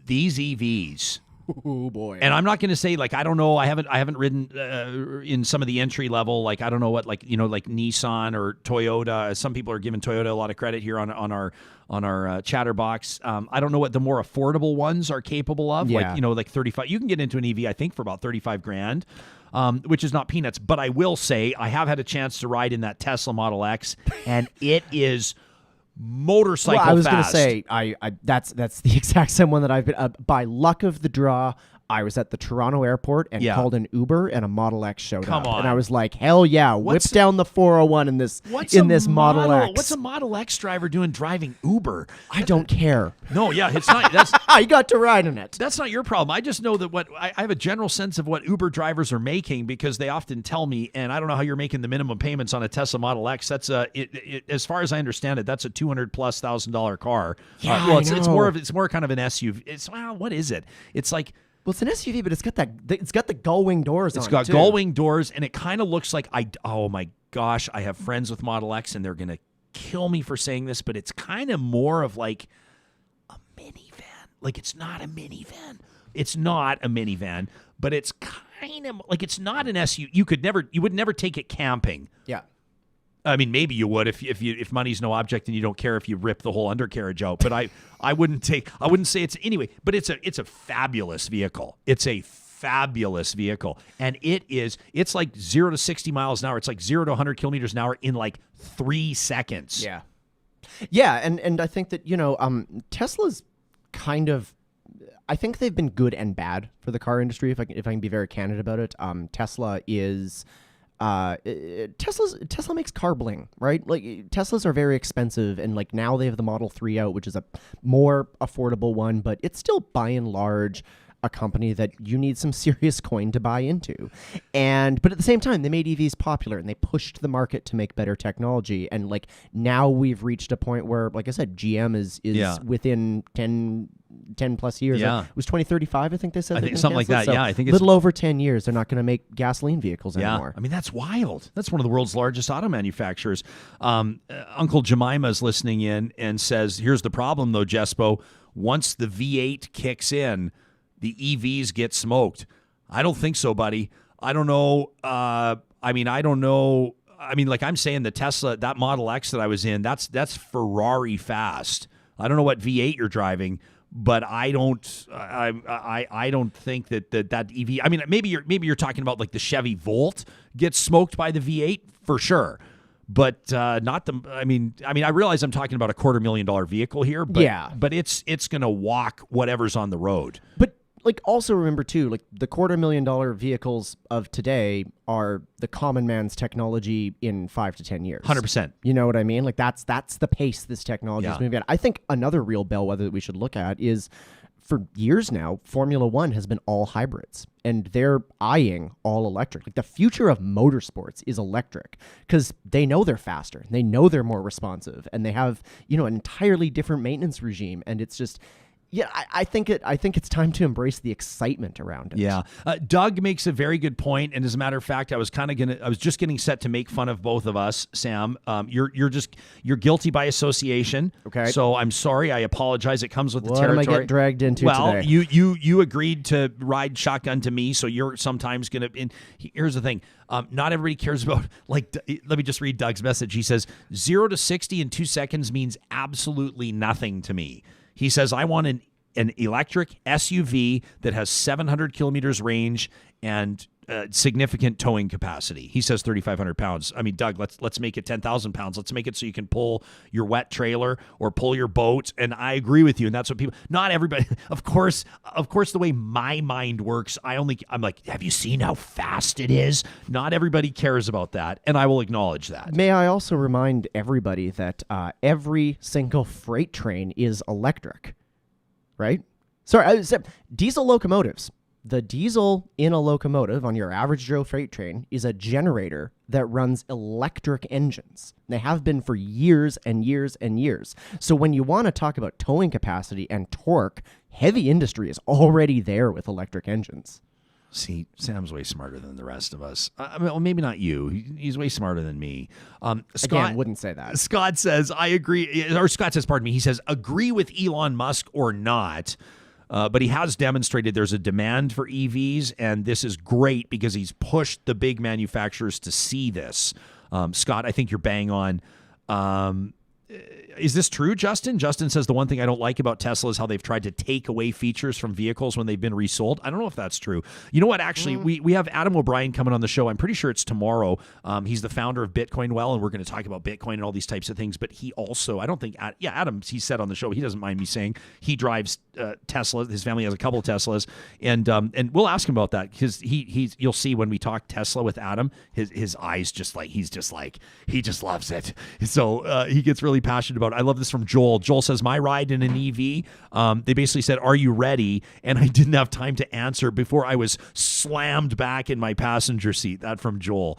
These EVs. Oh boy. And I'm not going to say, like, I don't know, I haven't ridden in some of the entry level, like, I don't know what, like Nissan or Toyota. Some people are giving Toyota a lot of credit here on our chatterbox. I don't know what the more affordable ones are capable of. Yeah. Like 35. You can get into an EV, I think, for about $35,000, which is not peanuts. But I will say, I have had a chance to ride in that Tesla Model X, and it is motorcycle fast. I was going to say, that's the exact same one that I've been, by luck of the draw, I was at the Toronto airport and called an Uber, and a Model X showed Come up. on. And I was like, hell yeah, whip down the 401 in this Model X. What's a Model X driver doing driving Uber? I don't care. No, yeah, it's not. That's I got to ride in it. That's not your problem. I just know that I have a general sense of what Uber drivers are making because they often tell me, and I don't know how you're making the minimum payments on a Tesla Model X. That's as far as I understand it, that's a $200,000+ car. Yeah, well, I know. it's more kind of an SUV. What is it? It's like. Well, it's an SUV, but it's got the gull-wing doors on it. It's got gull-wing doors, and it kind of looks like oh my gosh, I have friends with Model X, and they're going to kill me for saying this, but it's kind of more of like a minivan. Like, it's not a minivan. It's not a minivan, but it's kind of like it's not an SUV. You would never take it camping. Yeah. I mean, maybe you would if money's no object and you don't care if you rip the whole undercarriage out. But I wouldn't say it's anyway. But it's a fabulous vehicle. It's a fabulous vehicle, and it's like 0 to 60 miles an hour. It's like 0 to 100 kilometers an hour in like 3 seconds. Yeah, yeah, and I think that Tesla's kind of. I think they've been good and bad for the car industry. If I can be very candid about it, Tesla is. Tesla makes car bling, right? Like, Teslas are very expensive, and like now they have the Model 3 out, which is a more affordable one, but it's still by and large a company that you need some serious coin to buy into. But at the same time, they made EVs popular and they pushed the market to make better technology. And like now we've reached a point where, like I said, GM is within 10 plus years. Yeah. It was 2035, I think they said. I think something like that. So yeah, I think a little over 10 years, they're not going to make gasoline vehicles anymore. I mean, that's wild. That's one of the world's largest auto manufacturers. Uncle Jemima's listening in and says, here's the problem, though, Jespo. Once the V8 kicks in, the EVs get smoked. I don't think so, buddy. I don't know. I don't know. I mean, like I'm saying, the Tesla, that Model X that I was in, that's Ferrari fast. I don't know what V8 you're driving, but I don't think that EV. I mean, maybe you're talking about like the Chevy Volt gets smoked by the V8 for sure. But not the. I mean, I realize I'm talking about a $250,000 vehicle here, but but it's going to walk whatever's on the road. But like, also remember too, like the $250,000 vehicles of today are the common man's technology in 5 to 10 years. 100%. You know what I mean? Like that's the pace this technology is moving at. I think another real bellwether that we should look at is, for years now, Formula One has been all hybrids, and they're eyeing all electric. Like the future of motorsports is electric because they know they're faster, they know they're more responsive, and they have an entirely different maintenance regime. And it's just. Yeah, I think it's time to embrace the excitement around it. Yeah, Doug makes a very good point, and as a matter of fact, I was just getting set to make fun of both of us, Sam. You're guilty by association. Okay. So I'm sorry. I apologize. It comes with the territory. What am I getting dragged into today? Well, you agreed to ride shotgun to me, so you're sometimes gonna. And here's the thing. Not everybody cares about, like, let me just read Doug's message. He says 0 to 60 in 2 seconds means absolutely nothing to me. He says, I want an electric SUV that has 700 kilometers range and significant towing capacity. He says 3,500 pounds. I mean, Doug, let's make it 10,000 pounds. Let's make it so you can pull your wet trailer or pull your boat. And I agree with you. And that's what not everybody, of course, the way my mind works, I'm like, have you seen how fast it is? Not everybody cares about that. And I will acknowledge that. May I also remind everybody that every single freight train is electric, right? Sorry, diesel locomotives. The diesel in a locomotive on your average Joe freight train is a generator that runs electric engines. They have been for years and years and years. So when you want to talk about towing capacity and torque, heavy industry is already there with electric engines. See, Sam's way smarter than the rest of us. I mean, well, maybe not you. He's way smarter than me. Scott, Again, wouldn't say that. Scott says, I agree. Or Scott says, pardon me. He says, agree with Elon Musk or not. But he has demonstrated there's a demand for EVs, and this is great because he's pushed the big manufacturers to see this. Scott, I think you're bang on. Is this true, Justin? Justin says the one thing I don't like about Tesla is how they've tried to take away features from vehicles when they've been resold. I don't know if that's true. You know what? Actually, we have Adam O'Brien coming on the show. I'm pretty sure it's tomorrow. He's the founder of Bitcoin Well, and we're going to talk about Bitcoin and all these types of things. But he also, I don't think, Adam, he said on the show, he doesn't mind me saying, he drives Tesla. His family has a couple of Teslas, and we'll ask him about that because you'll see when we talk Tesla with Adam, his eyes he just loves it. So he gets really passionate about it. I love this from Joel. Joel says, my ride in an EV, they basically said, are you ready? And I didn't have time to answer before I was slammed back in my passenger seat. That from Joel.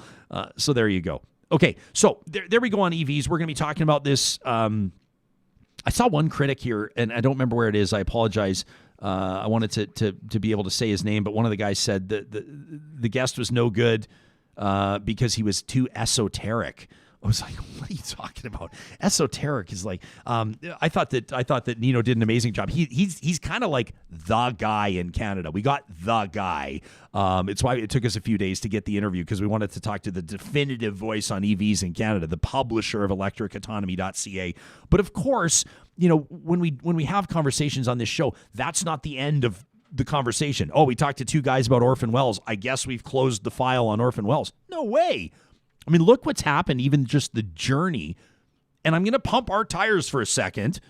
So there you go. Okay, so there we go on EVs. We're going to be talking about this. I saw one critic here, and I don't remember where it is. I apologize. I wanted to be able to say his name, but one of the guys said that the guest was no good because he was too esoteric. I was like, what are you talking about? Esoteric is like, I thought that Nino did an amazing job. He's kind of like the guy in Canada. We got the guy. It's why it took us a few days to get the interview, because we wanted to talk to the definitive voice on EVs in Canada, the publisher of electricautonomy.ca. But of course, when we have conversations on this show, that's not the end of the conversation. Oh, we talked to two guys about orphan wells. I guess we've closed the file on orphan wells. No way. I mean, look what's happened, even just the journey. And I'm going to pump our tires for a second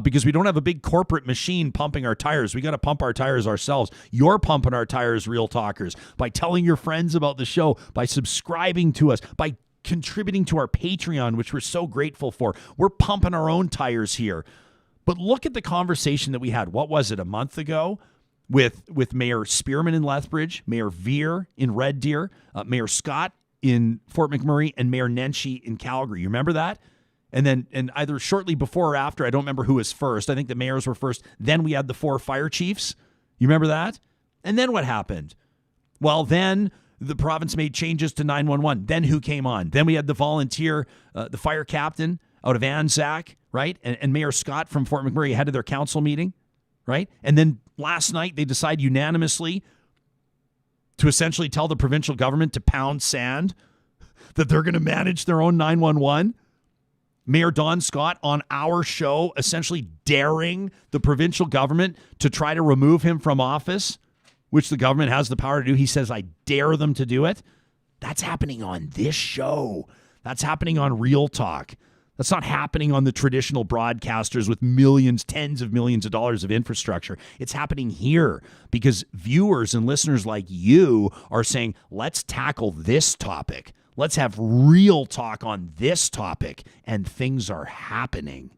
because we don't have a big corporate machine pumping our tires. We got to pump our tires ourselves. You're pumping our tires, Real Talkers, by telling your friends about the show, by subscribing to us, by contributing to our Patreon, which we're so grateful for. We're pumping our own tires here. But look at the conversation that we had. What was it, a month ago? With Mayor Spearman in Lethbridge, Mayor Veer in Red Deer, Mayor Scott in Fort McMurray, and Mayor Nenshi in Calgary. You remember that? And either shortly before or after, I don't remember who was first. I think the mayors were first. Then we had the 4 fire chiefs. You remember that? And then what happened? Well, then the province made changes to 911. Then who came on? Then we had the volunteer, the fire captain out of Anzac, right? And Mayor Scott from Fort McMurray headed their council meeting, right? And then last night they decide unanimously to essentially tell the provincial government to pound sand, that they're going to manage their own 911. Mayor Don Scott on our show essentially daring the provincial government to try to remove him from office, which the government has the power to do. He says, I dare them to do it. That's happening on this show. That's happening on Real Talk. That's not happening on the traditional broadcasters with millions, tens of millions of dollars of infrastructure. It's happening here because viewers and listeners like you are saying, let's tackle this topic. Let's have real talk on this topic. And things are happening.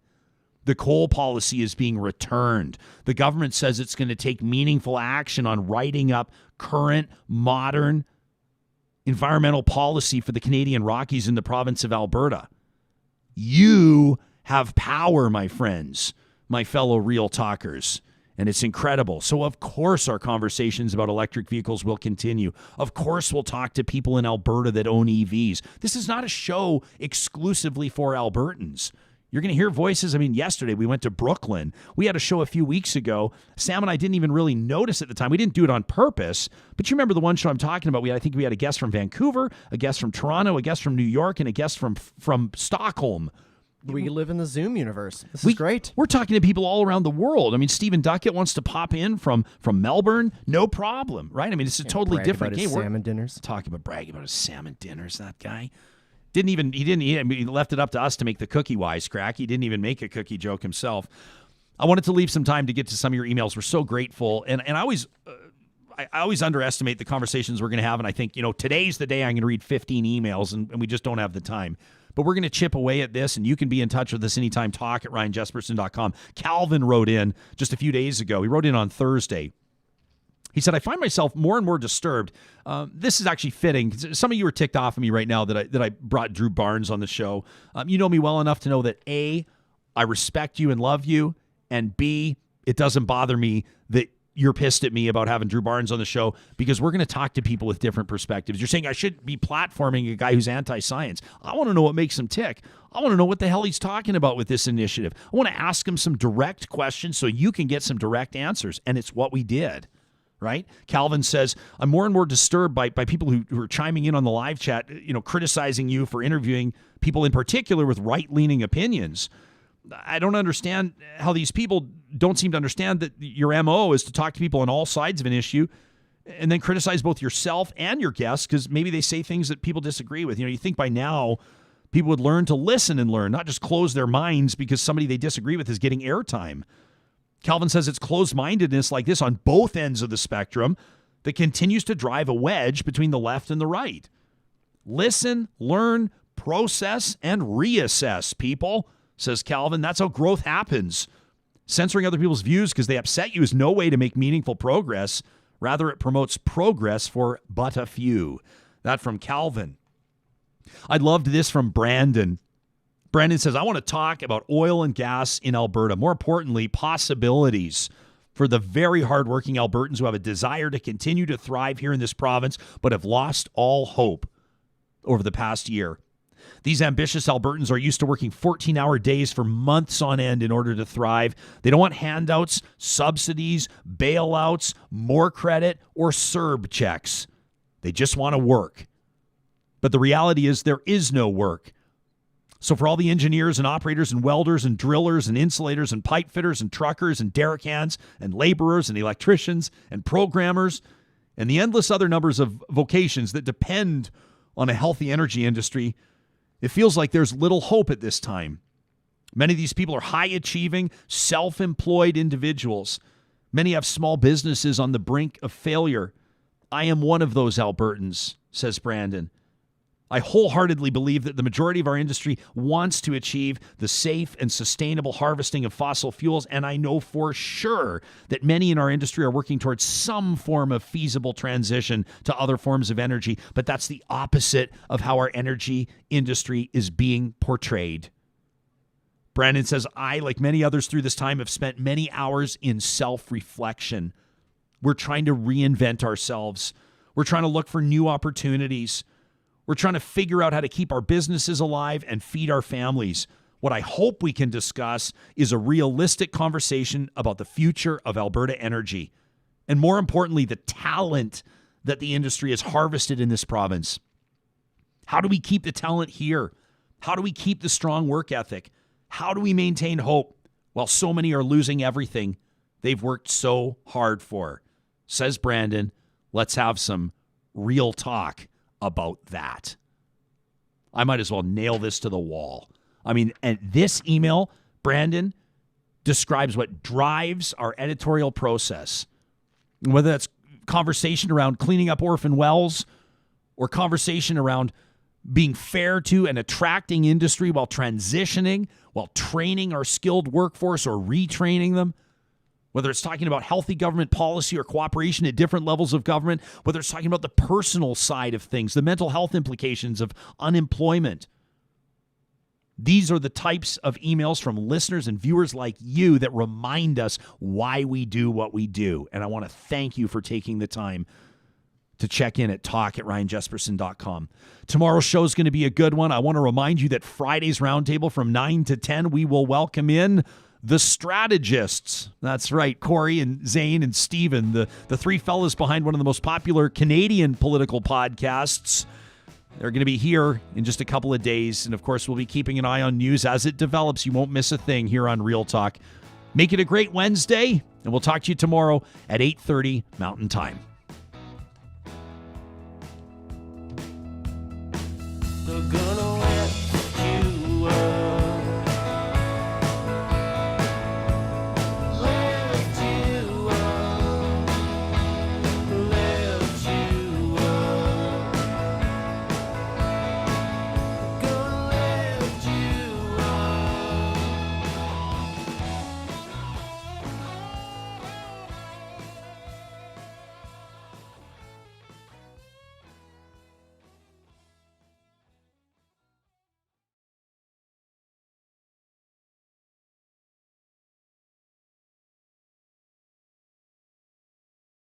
The coal policy is being returned. The government says it's going to take meaningful action on writing up current, modern environmental policy for the Canadian Rockies in the province of Alberta. You have power, my friends, my fellow Real Talkers, and it's incredible. So, of course, our conversations about electric vehicles will continue. Of course, we'll talk to people in Alberta that own EVs. This is not a show exclusively for Albertans. You're going to hear voices. I mean, yesterday we went to Brooklyn. We had a show a few weeks ago. Sam and I didn't even really notice at the time. We didn't do it on purpose. But you remember the one show I'm talking about? I think we had a guest from Vancouver, a guest from Toronto, a guest from New York, and a guest from Stockholm. We live in the Zoom universe. This is great. We're talking to people all around the world. I mean, Stephen Duckett wants to pop in from Melbourne. No problem, right? I mean, it's a totally different game. Salmon dinners. Bragging about his salmon dinners, that guy. He left it up to us to make the cookie wisecrack. He didn't even make a cookie joke himself. I wanted to leave some time to get to some of your emails. We're so grateful. And I always underestimate the conversations we're going to have. And I think, today's the day I'm going to read 15 emails and we just don't have the time. But we're going to chip away at this, and you can be in touch with us anytime. Talk at ryanjesperson.com. Calvin wrote in just a few days ago. He wrote in on Thursday. He said, I find myself more and more disturbed. This is actually fitting. Some of you are ticked off of me right now that I brought Drew Barnes on the show. You know me well enough to know that A, I respect you and love you, and B, it doesn't bother me that you're pissed at me about having Drew Barnes on the show because we're going to talk to people with different perspectives. You're saying I should be platforming a guy who's anti-science. I want to know what makes him tick. I want to know what the hell he's talking about with this initiative. I want to ask him some direct questions so you can get some direct answers, and it's what we did. Right? Calvin says, I'm more and more disturbed by people who are chiming in on the live chat, criticizing you for interviewing people in particular with right-leaning opinions. I don't understand how these people don't seem to understand that your MO is to talk to people on all sides of an issue and then criticize both yourself and your guests because maybe they say things that people disagree with. You think by now people would learn to listen and learn, not just close their minds because somebody they disagree with is getting airtime. Calvin says it's closed-mindedness like this on both ends of the spectrum that continues to drive a wedge between the left and the right. Listen, learn, process, and reassess, people, says Calvin. That's how growth happens. Censoring other people's views because they upset you is no way to make meaningful progress. Rather, it promotes progress for but a few. That from Calvin. I loved this from Brandon. Brandon says, I want to talk about oil and gas in Alberta. More importantly, possibilities for the very hardworking Albertans who have a desire to continue to thrive here in this province, but have lost all hope over the past year. These ambitious Albertans are used to working 14-hour days for months on end in order to thrive. They don't want handouts, subsidies, bailouts, more credit, or CERB checks. They just want to work. But the reality is there is no work. So for all the engineers and operators and welders and drillers and insulators and pipe fitters and truckers and derrick hands and laborers and electricians and programmers and the endless other numbers of vocations that depend on a healthy energy industry, it feels like there's little hope at this time. Many of these people are high-achieving, self-employed individuals. Many have small businesses on the brink of failure. I am one of those Albertans, says Brandon. I wholeheartedly believe that the majority of our industry wants to achieve the safe and sustainable harvesting of fossil fuels, and I know for sure that many in our industry are working towards some form of feasible transition to other forms of energy, but that's the opposite of how our energy industry is being portrayed. Brandon says, I, like many others through this time, have spent many hours in self-reflection. We're trying to reinvent ourselves. We're trying to look for new opportunities. We're trying to figure out how to keep our businesses alive and feed our families. What I hope we can discuss is a realistic conversation about the future of Alberta energy. And more importantly, the talent that the industry has harvested in this province. How do we keep the talent here? How do we keep the strong work ethic? How do we maintain hope while so many are losing everything they've worked so hard for? Says Brandon, let's have some real talk about that. I might as well nail this to the wall. I mean, and this email, Brandon, describes what drives our editorial process. Whether that's conversation around cleaning up orphan wells or conversation around being fair to and attracting industry while transitioning, while training our skilled workforce or retraining them. Whether it's talking about healthy government policy or cooperation at different levels of government, whether it's talking about the personal side of things, the mental health implications of unemployment. These are the types of emails from listeners and viewers like you that remind us why we do what we do. And I want to thank you for taking the time to check in at talk@ryanjesperson.com. Tomorrow's show is going to be a good one. I want to remind you that Friday's roundtable from 9 to 10, we will welcome in the strategists. That's right, Corey and Zane and Steven, the three fellas behind one of the most popular Canadian political podcasts. They're going to be here in just a couple of days. And of course, we'll be keeping an eye on news as it develops. You won't miss a thing here on Real Talk. Make it a great Wednesday, and we'll talk to you tomorrow at 8:30 Mountain Time. They're gonna